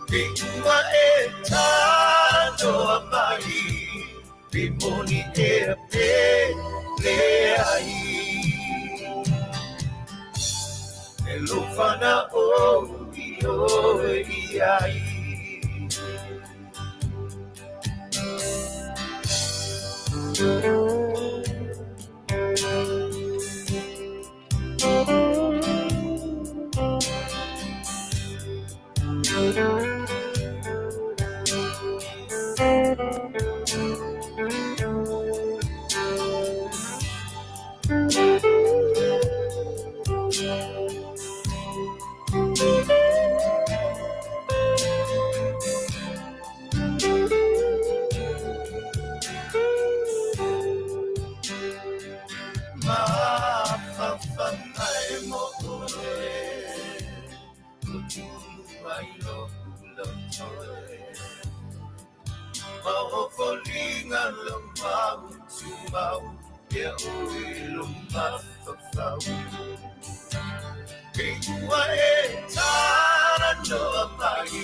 Tingwa etano amai Pimoni e le ai Elofana o ai Mahofolingan lumaw Tumaw Kaya ue lumafafau Tingwa etano amai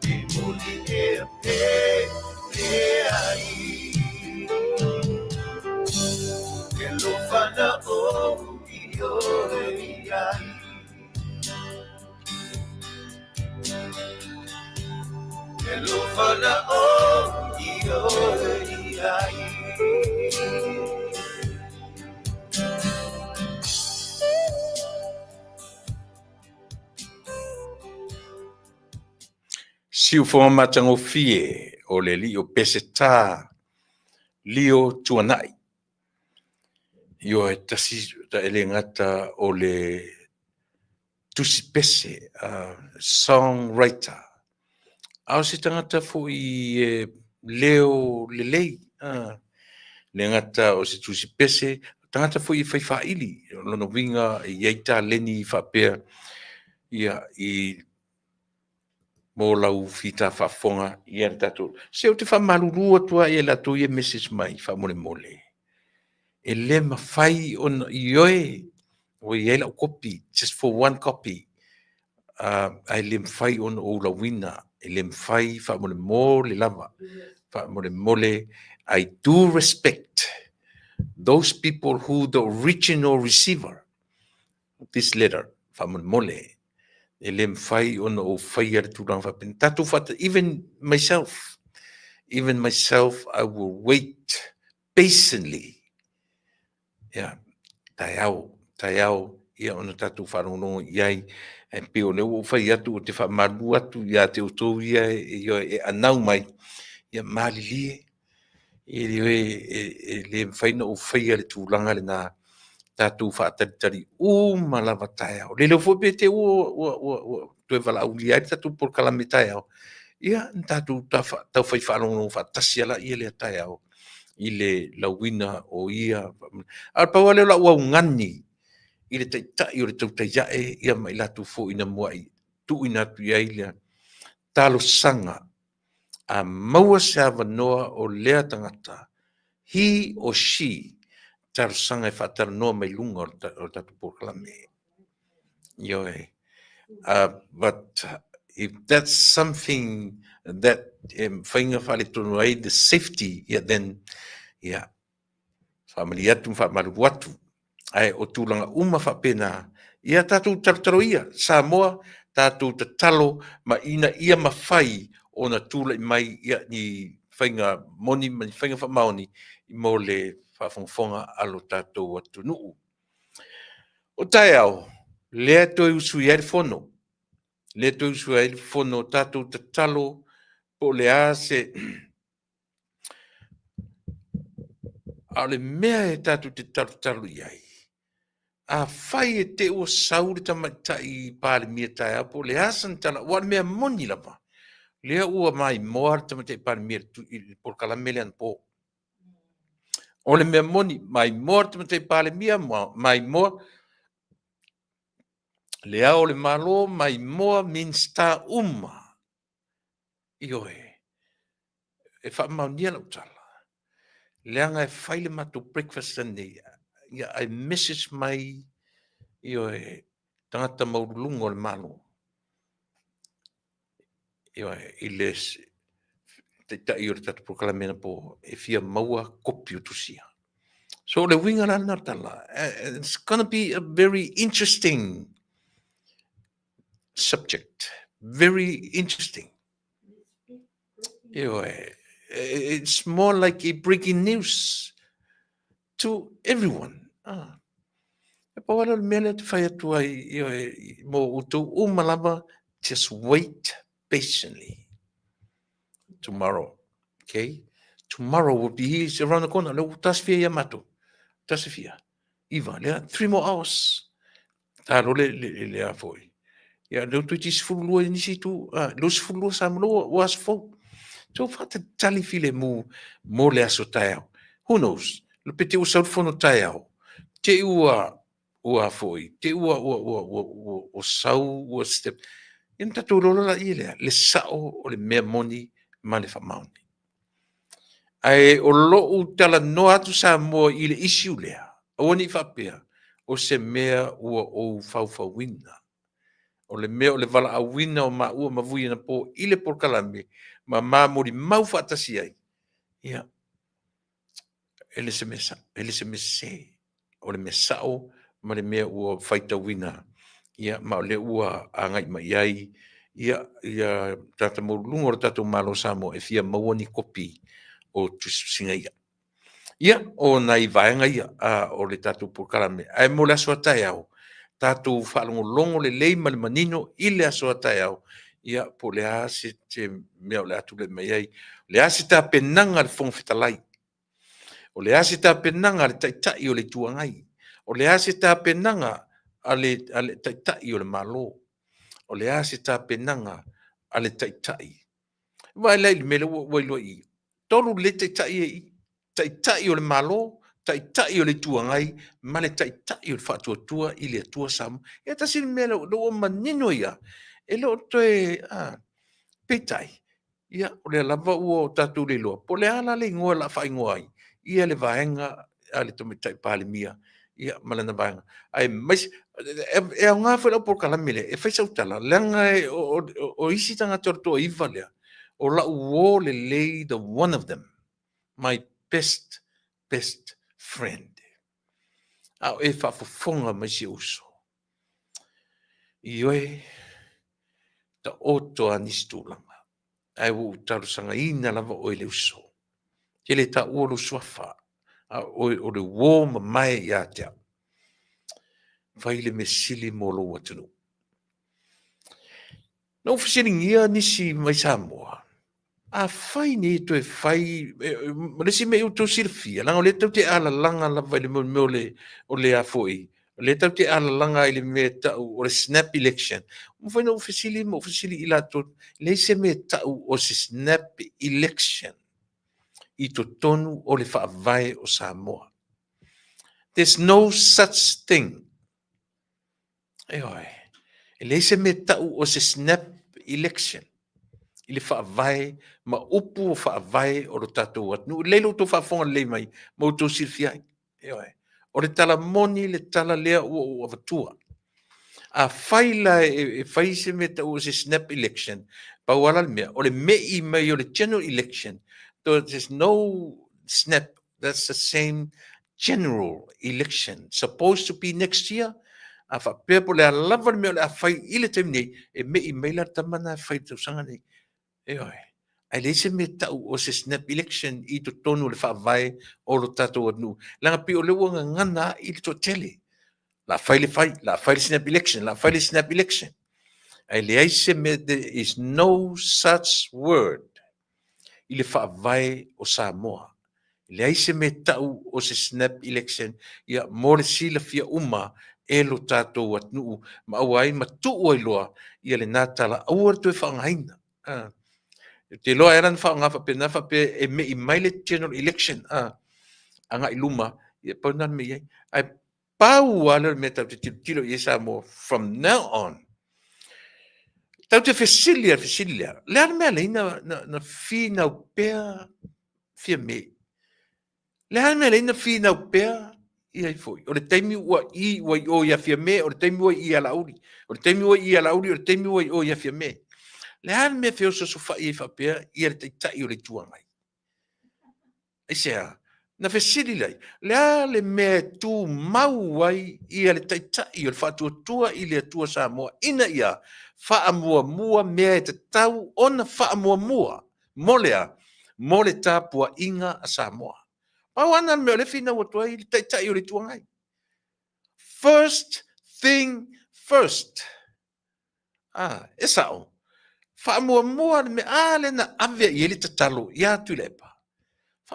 Pimoni e le ai Elofana o ai Elofana o ai Siu fonga matango fie o le li o peseta lio tuanai. Yo e tasi ta ele ngata o le tusi pese songwriter. Au si tangata fu I leo lelei. Le ngata o si tusi pese tangata fu I whaiwhaili. Lono winga I eita leni whapea ia I mo lau fita whafonga ia tatu. Seo te whamarurua tua ia latu ia message mai whamole mole. E le mawhai on ioe o ia lau copy, just for one copy. Ai le mawhai on o la wina. E le mawhai whamole mole lava. Whamole mole. I do respect those people who the original receiver of this letter. Whamole mole. Elem fai on o fire to run tatu fat even myself I will wait patiently. Yeah, tayao ia ona tatu farono iai e pio ne o fai atu te fa malu atu ia te uto ia e anau mai ia malili e le fai no fai tu langa le na tatu whaatari malava tai au. Lele fo pe te o te wala uli ai tatu por kalame tai au. Ia tatu tau whai whanongo whaatasi ala ia le tai au. I le lawina o ia. Alpa wale la ua ngani. I le taitai o le tau taiae ia mai latu fo ina muai. Tu ina tu ia ia talo sanga. A maua se avanoa o lea tangata. He or she tar sanga e whaatara noa mai lunga o tatu pokalame. Ioe. But if that's something that whainga whale tonu ai, the safety, then, whamali atu, whamaru watu, ai o tūlanga uma whapena, ia tātou tarotaro ia, Samoa, tātou ta talo, ma ina ia mawhai, o na tūla I mai ia ni whainga moni, ma ni whainga whamaoni, I mo le whawhongwhonga alo tātou atu nuu. O tai au, lea toi usu iari whono, le tu suai fono tatu te talo po le ase ale mea e tatu te talo iai. A fai e te o sauri tamatai pale mia tai a po le asan tala wa mea moni lava. Lea ua mai moar tamatai pale mia por kalamele an po. O le mea moni mai moar tamatai pale mia mai moar lea o le malo mai moa minsta uma. Ioe. E wha maunia lau tala. Leanga e whaile matu breakfast ane. Ia ai message mai ioe tangata maurulunga o le malo. Ioe I les te tai o le tatu prokalamena po e fia maua kopi o tusia. So le winga na tala. It's gonna be a very interesting subject. Very interesting. It's more like a breaking news to everyone. E pawala mele te whai atu ai mo utu umalama, just wait patiently. Tomorrow, okay? Tomorrow will be here around the corner. Leo tasfia yamato. Tasfia. Iva, lea 3 more hours. Taro le foi. Ya leo tu tis fulua nisi tu, los fulua samlo was fo. So fata tali file mo le aso taiao. Who knows? Le pete o sautfono taiao. Te ua foi. Te ua o sau ua step. Ina tatu rola la ilea. Le sao o le mea moni ma le whamauni. Ai o lo u tala no atu sa mo I le isi ulea. O ni whapea. O se mea ua o whauwhawina. O le mea o le wala a wina o ma ua mawui na po I le porkalame. Ma mori mau whaatasi ai. Ia. Ele se mese. O le mesao ma le mea ua whaita wina. Ia ma o le ua angai mai ai. Ia tata morulunga o tata malo samo e fia mawani kopi o tusinga ia. Ia o nai vaenga ia o le tatu porkalame. Ai mo le aso atai au. Tatu whalongo longo le leima le manino I le aso atai au. Ia po le ase te mea o le atu le mai ai. Le ase ta penanga le fonga fitalai. O le ase ta penanga le taitai o le tuangai. O le ase ta penanga ale taitai o le malo. O le ase ta penanga ale taitai. Vai lai le mele wailo I. Tolu le taitai o le malo, taitai o le tuangai, ma le taitai o le whatuatua I le atua samu. Ia tasi le mele o manino ia. E lo toe petai. Ia o le lava ua o tatu le loa. Po le ala le ngoa la whai ngoai. Ia le vaenga a le tomitai pale mia. Ia malana vaenga. Ai mais e au ngā whai por kalamile. E whai sautala. Leanga o isi tanga torto iwa lea. O la uo le lei the one of them. My best friend. Au e whafofonga mai si uso. Ioe ta oto anistulanga. Ai wo tarusanga ina lava o le uso. Ele ta ulu swafa. O le wo mai ya tia. Vai le mesili molo watunu. No fisiring ia nisi mai Samoa. A fai ni to e fai nisi me uto sirfia. Langa le tau te ala langa lava le mo le o le afoi. Le tau te ala langa ile me tau o le snap election. Mo foi no ofisili ila to le se me tau o se snap election. I to tonu o le whaavai o Samoa. There's no such thing. E le se me tau o se snap election. I le whaavai, ma upu o whaavai o lo tatou atu. Leilo to whaafonga le mai, ma o to sirfiai. O le tala moni, le tala lea o avatua. A faila e faise me ta o se snap election. Pa wala me o le mei mai o le general election. So there's no snap. That's the same general election supposed to be next year. A fa pepo le lava me o le a fai ile te nei e mei mai la tamana fai tu sanga nei. E oi. Ai le se me tau o se snap election I to tonu le fa vai o lo tato anu. Langa pi o le wanga ngana I to tele. La fai, snap election, snap election. There is no such word. Il fa vai o Samoa. Leise me tau o se snap election, ia more sila fia uma e lo tatou atnuu, ma au ai ma tuu ai loa, ia le nātala auar tu e whaangaina. Te loa eran whaangafa pe nafa pe e me I mai le general election, anga I luma, ia paunan me iai. Ai pau ala me tau te tilo I Samoa from now on. Tau te fesilia. Le ana mea leina na fi na pea fia me. Le ana mea leina fi na pea ia I foi. O le taimi ua I o ia fia me, o le taimi ua I ala uri. O le taimi ua I ala uri, o le taimi ua o ia fia me. Le ana mea feo so fa I fa pea ia le taitai o le tuangai. Ai sea, na fesili lai. Le mea tu mau ai ia le taitai o le whatuatua I le atua Samoa. Ina ia, whaamua mea e te tau ona whaamua molea, mole tāpua inga a Samoa. Pau ana mea le whina watua I le taitai o le tuangai. First thing first. E sao. Whaamua me ale na avea I le tatalo, ia tu lepa.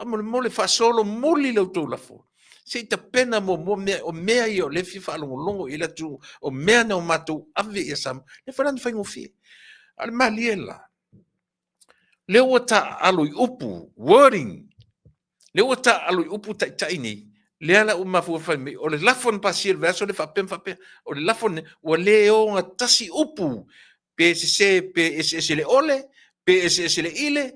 Mole fa solo moli lo to la fo se ta pena mo mea o mea I o le fi fa longo I la tu o mea no matu ave ia sam le fa lan fa ngofi al maliela le wata alui upu wording le wata alui upu tai ni le ala o mafu fa me o le lafon pasir verso le fa pem o le lafon o le o nga tasi upu pe se le ole pe se le ile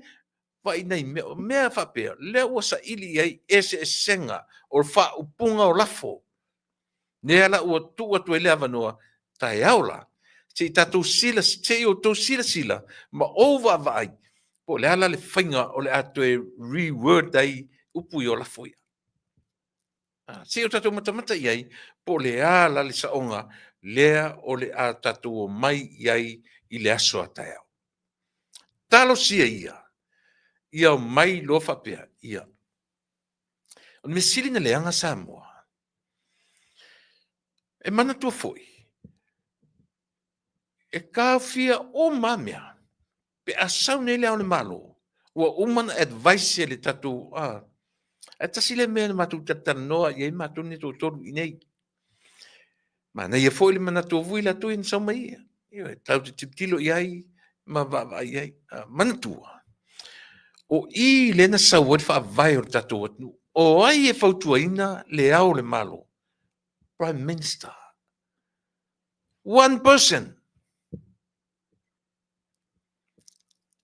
vai nei mea whapea, lea ua sa ili ai ese senga o wha upunga o lafo. Nea la ua tua tu elea vanoa, tai aula, se tatou sila, se o tau sila, ma ova vai, po lea la le whainga o le atu e reword ai upu I o lafo ia. Se o tatou matamata iai, po lea la le saonga, lea o le a tatou o mai iai I le aso a tai au. Talo sia ia. Ia o mai lo whapea, ia. O me sili na leanga Samoa. E mana tua foi. E kawhia o mamea. Pe asau nei lea o le malo. Ua umana advice le tatu. E tasile mea na matu tatanoa. Iei matu ni tō toru I nei. Mana ia foi le mana tua vui la tu in sau mai ia. Ia tau te tiptilo iai. Ma vava iai. Mana tua. O I lena sauat fa vai o tatou atnu. O ai e fautuaina le au le malo. Prime Minister. One person.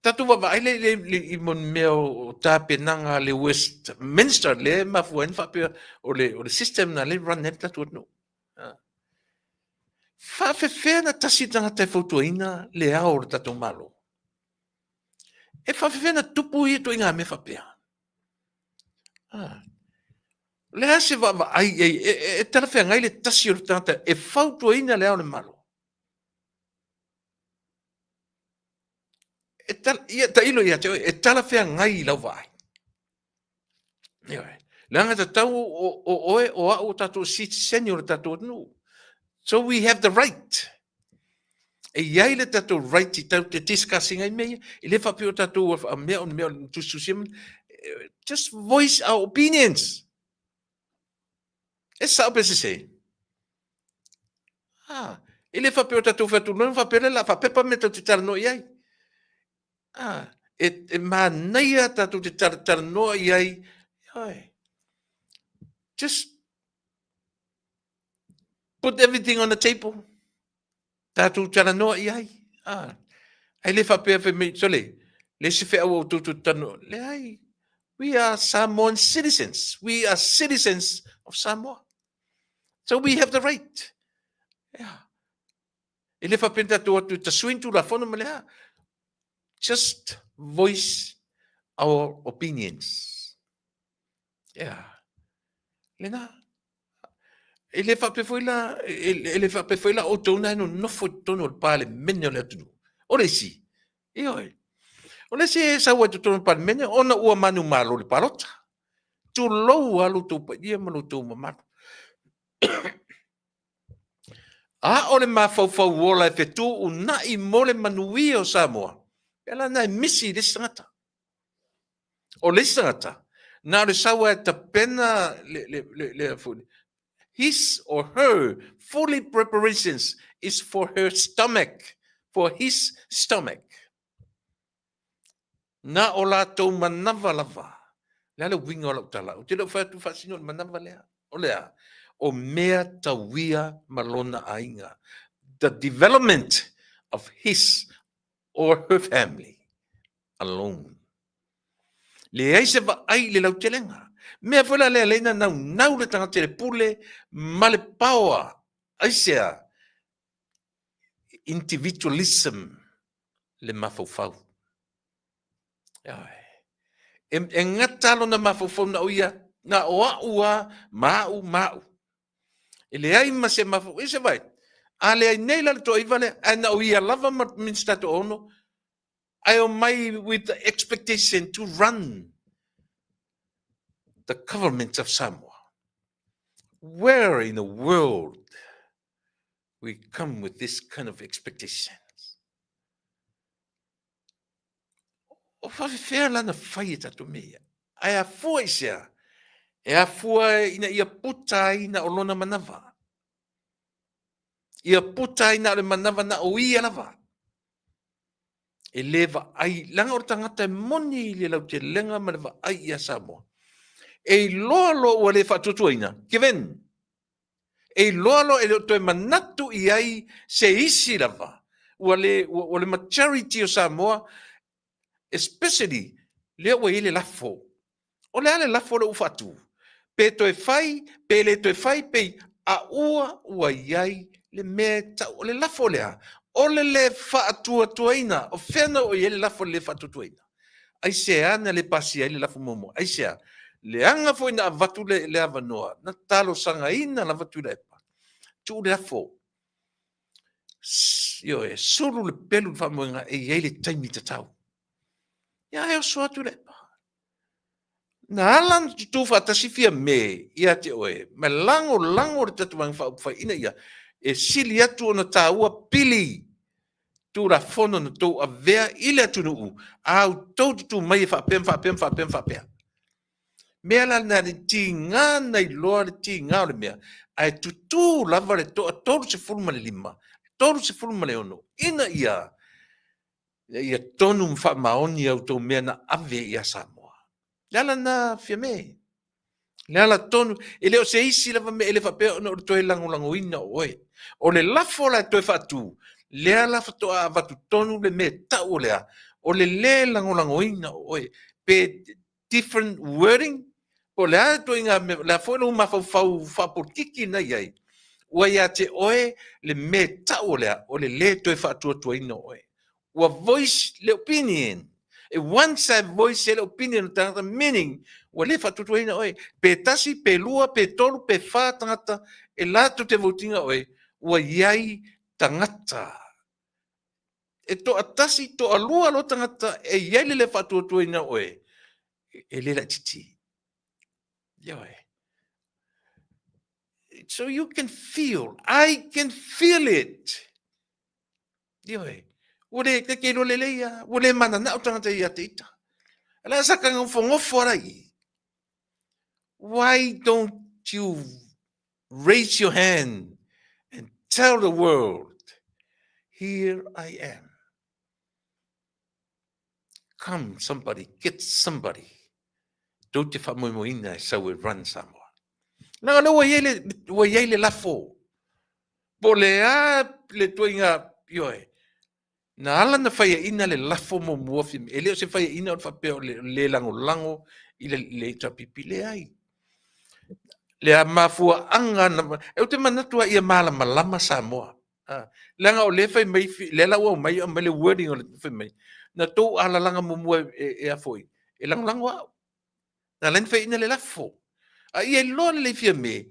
Tatu wa vai le imon meo tapenanga le Westminster le mafuen fa pe o le system na le run net tatu atnu. Fa fe na tasitanga te fautuaina le au le tatou malo. E fa fe na tupu I to inga me fa pe. Le ase va ai e tala fe ngai le tasi o tata e fautuaina le au le malo. E tala ia ta ilo ia te e tala fe ngai lau vai. Ia. Le anga ta tau o au tatu senior tatu no. So we have the right. E iai le tatu right I tau te discussing ai mea. I le fa pe o tatu a mea tu susim. Just voice our opinions. E sao pe se se. Ele fa pe o tatu fa tu non fa pe la fa pe pa me tatu tar no iai. E manaia tatu te tar no iai. Just put everything on the table. Tatu tar no iai. Ele fa pe me sole. Le se fe au tu tar no. Le ai. We are Samoan citizens. We are citizens of Samoa. So we have the right. Yeah. Ele whapenta tu atu ta swintu la fono malea. Just voice our opinions. Yeah. Lena. Ele whapefoila o tona no nofo tono pale mene le atu. Ole si. Ioi. Ole si sa wa tono pale mene ona ua manu malo le palota. Tu lo alu tu pa ia malu tu mamatu. A ole mafau wola e tu una I mole manui o Samoa. Ela na misi le sangata. O le sangata. Na le sawa e pena le food. His or her fully preparations is for her stomach, for his stomach. Na o la tau manava lava. Lalo winga o la utala. O te lo whatu whasino manava lea. O lea. O mea tawia malona ainga. The development of his or her family alone. Le aise va ai le lau telenga. Mea whala lea leina nau le tanga te pule male paua. Aisea individualism le mafau. E ngatalo na mafau na uia na oa ua mau. Ele ai ma se mafau ise vai. Ale ai nei la to ivale ana uia lava min stato ono. I am my with the expectation to run the government of Samoa. Where in the world we come with this kind of expectations? O whawhiwhea lana whai tatu mea. Ai a fua isea. E a fua ina ia puta ina o lona manawa. Ia puta ina o le manawa na o ia lava. E lewa ai langa o tangata moni le lau te lenga manawa ai ia Samoa. E loalo o le whatutua ina. Kevin. E loalo e le toi manatu I ai se isi lava. O le maturity o Samoa. Especially lea ua ile lafo. O le ale lafo le ufatu. Pe toe fai, pe le toe fai, pe a ua iai le mea tau. O le lafo lea. O le whaatua tuaina. O whena o ile lafo le whaatua tuaina. Aise ana le pasi ai le lafo momo. Aise le anga fo ina avatu le avanoa. Na talo sanga ina la vatu le epa. Tu le lafo. Yo e suru le pelu le whamoenga e iai le taimi tatau. Ia e o soa tu lepa. Na alan tu whatasifia me ia te oe. Me lango le tatuang whaupai ina ia. E sili atu ona tāua pili. Tu la fono na tau a vea ile atu nuu. Au tau tu mai e whapea. Mea la na le ti ngā nei loa le ti ngā le mea. Ai tutu lava le toa toru se fulma le lima. Toru se fulma le ono. Ina ia. Ia tonu mwha maoni au tau mea na ave ia Samoa. Leala na fia me. Leala tonu. E leo se isi lava me ele whapea ona o toe lango ina oe. O le lafo la toe whatu. Leala whatoa avatu tonu le me tau lea. O le lango ina oe. Pe different wording. O lea toi ngā me la whono mawhau whapotiki na iai. Ua ia te oe le me tau lea. O le toe whatua tua ina oe. Ua voice le opinion. E one side voice le opinion tangata meaning. Ua le whatutua ina oe. Pe tasi, pe lua, pe tolu, pe wha tangata. E lato te votinga oe. Ua iai tangata. E to atasi, to alua lo tangata. E iai le whatutua ina oe. E le la titi. Yoe. So you can feel. I can feel it. Yoe. Ule te kero le leia, ule mana na utangata ia te ita. Ala saka ngofo arai. Why don't you raise your hand and tell the world, here I am. Come, somebody, get somebody. Don't te whamoimoina so we run Samoa. Nanga le wa iele lafo. Po le tuinga yoe. Na ala na whaia ina le lafo mo muafi. E leo se whaia ina o whapeo le lango i le tapipi le ai. Le a mafua anga na... E te manatua ia malama Samoa. Langa o le fai mai le la o mai le wording o le fai mai. Na to ala langa mo e a foi. E lang lang wa. Na len fai ina le lafo. A ia lo le fia me.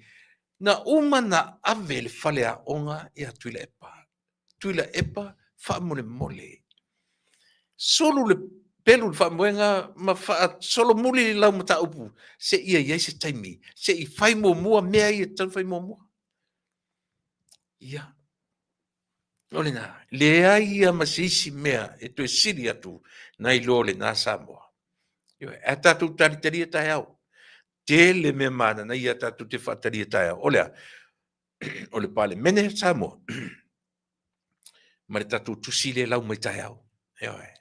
Na uma na ave le fale a onga e a tuila epa. Tuila epa fa mole mole. Solo le pelu le fa moenga ma fa solo muli la mata upu. Se ia se taimi. Se I fai mo mua mea ia tan fai mo mua. Ia. Ole na, le ai a masisi mea e to siri atu na I lo le na Samoa. Yo e tatu taritari tai au. Te le me mana na ia tatu te fatari tai au. Ole pale mene Samoa. Ma le tatu tusi le lau mai tai au. Yo e.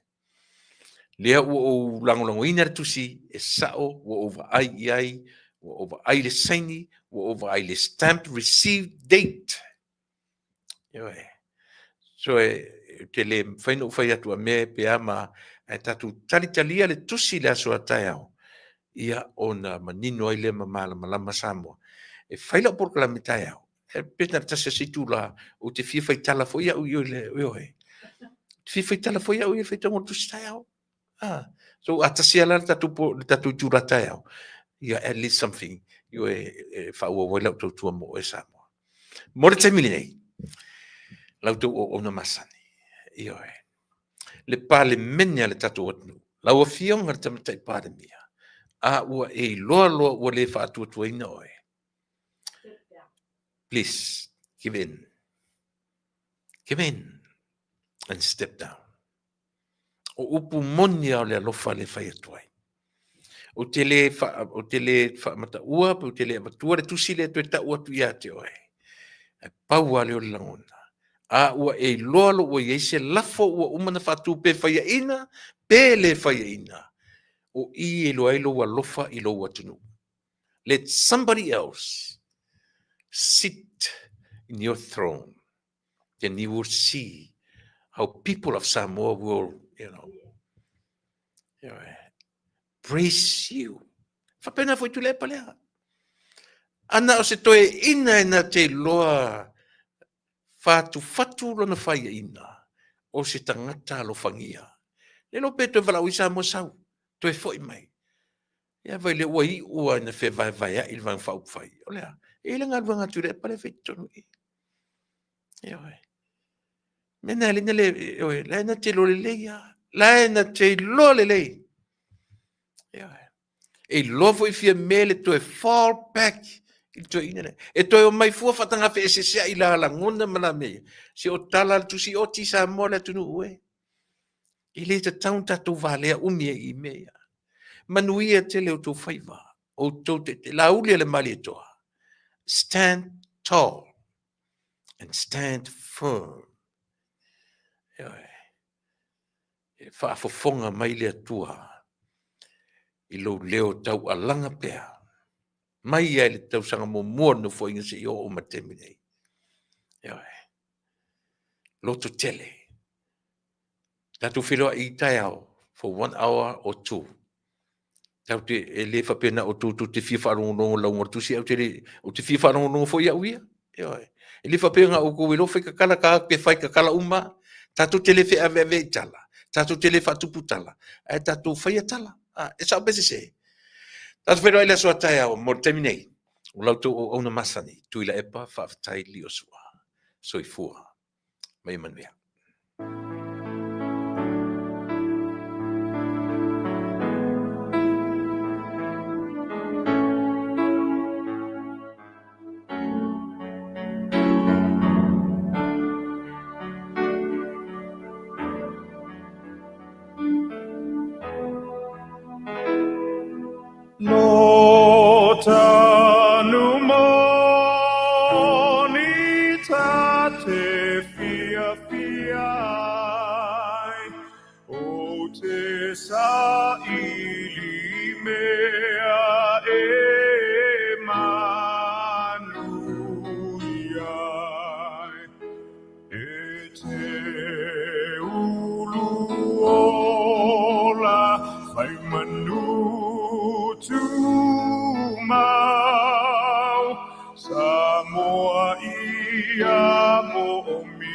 Lea o lango ina tusi e sao o over ai o over ai le saini o over ai le stamp received date. Yo e. So te le whaino whai atu a me pe ama e tatu talitalia le tusi le aso atai au. Ia ona manino ai le mamala malama Samoa. E whaila por kala mitai au. E peta tasa situ la o te fia whai tala fo ia ui le oi. Fia whai tala fo ia ui whai tongo tusi tai au. So atasi ala tatu jura tai au. Ia at least something. Io e whaua wai lau tau tua mo e Samoa. Mora te mili nei. Lau tau o ona masani. Io e. Le pale menia le tatu atnu. Lau a fionga le tamatai pale mia. A ua e loa ua le wha atua tua ina oe. Please, give in. Give in. And step down. O upu moni au le alofa le whai atuai. O te le wha mata ua, o te le matua le tusi le tue ta ua tu ia te oe. E pau ale o le langona. A ua e loa lo ua yeise lafo ua umana whatu pe whaia ina, pe le whaia ina. O I e loa ilo ua lofa I lo ua tunu. Let somebody else sit in your throne. Then you will see how people of Samoa will, praise you. Whapena foi tu le palea. Ana o se toe ina e na te loa fatu lona whaia ina. O se tangata lo whangia. Le lo pe te walau I Samoa sau. Toe foi mai. Ia vai le ua I ua na whe vai a il vang whau whai. O lea. E le ngā ruanga tu le pale whai tonu I. Ia vai. Mena le na te lo le leia. La na te lo le lei. Ia vai. E lofo I fia mele to e fall back I to ina. E to e o mai fua whatanga whe se sea I la ngona mana me. Se o tala tu si o ti Samoa le tunu ue. I le te taun tatu valea umia I mea. Manuia te leo tō whaiva. O tō te la ulia le mali toa. Stand tall and stand firm. E whaafofonga mai lea tua. I lo leo tau alanga pea. Mai ai le tau sanga mo mua no fo inga se I o matemi nei. Loto tele. Tatu whiloa I tai au for 1 hour or 2. Tau te e le whapena o tū te whia wharongonongo lau ngor tusi au te whia wharongonongo fo ia uia. E le whapena o koe lo whai kakala ka ke whai kakala uma. Tatu te le whea vea tala. Tatu te le whatupu tala. E tatu whai tala. E sao bese se. Tatu whiloa ila soa tai au mo temi nei. O lau tō o ona masani. Tuila epa whaafatai li o sua. Soi fua. Mai manuia. No tanu moni tate fia o te sa ili mea e manuiai e te ulu ola fai manu tu mau Samoa ia mo mi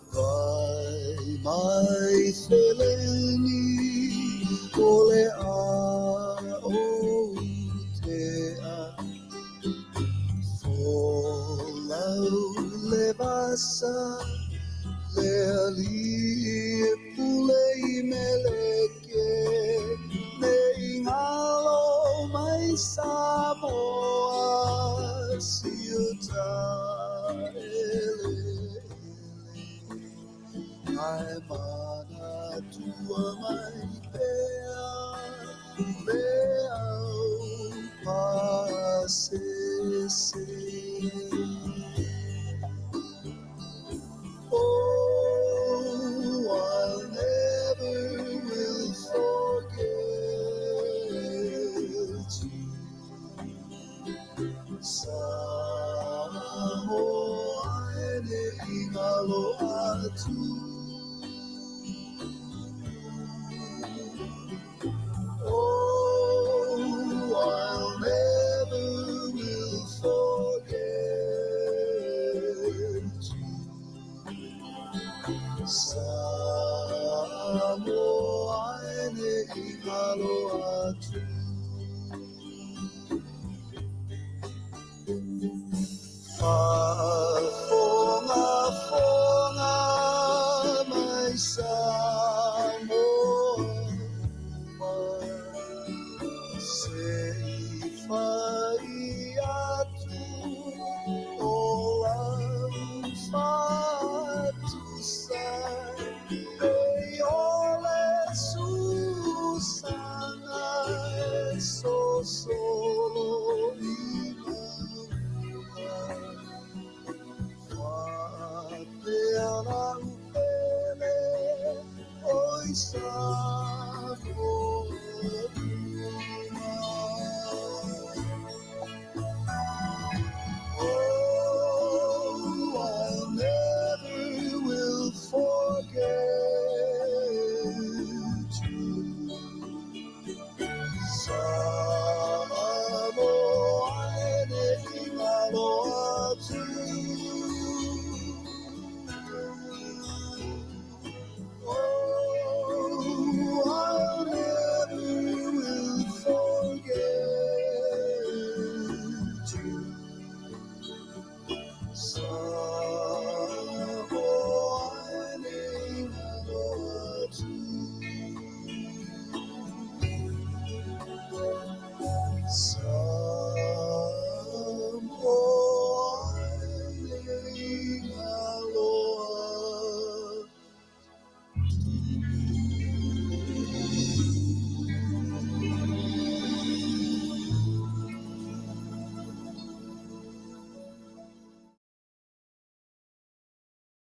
Goodbye, my Seleni, ole a o te a. Folau le basa, le ali pulei meleke, ne ingalo mai Samoa siuta ele. Ai mana tua mai pea, pea pasese. Oh, I'll never will forget you. Samoa ene ingalo atu. Oh, I'll never will forget you. Samoa ene ingalo atu.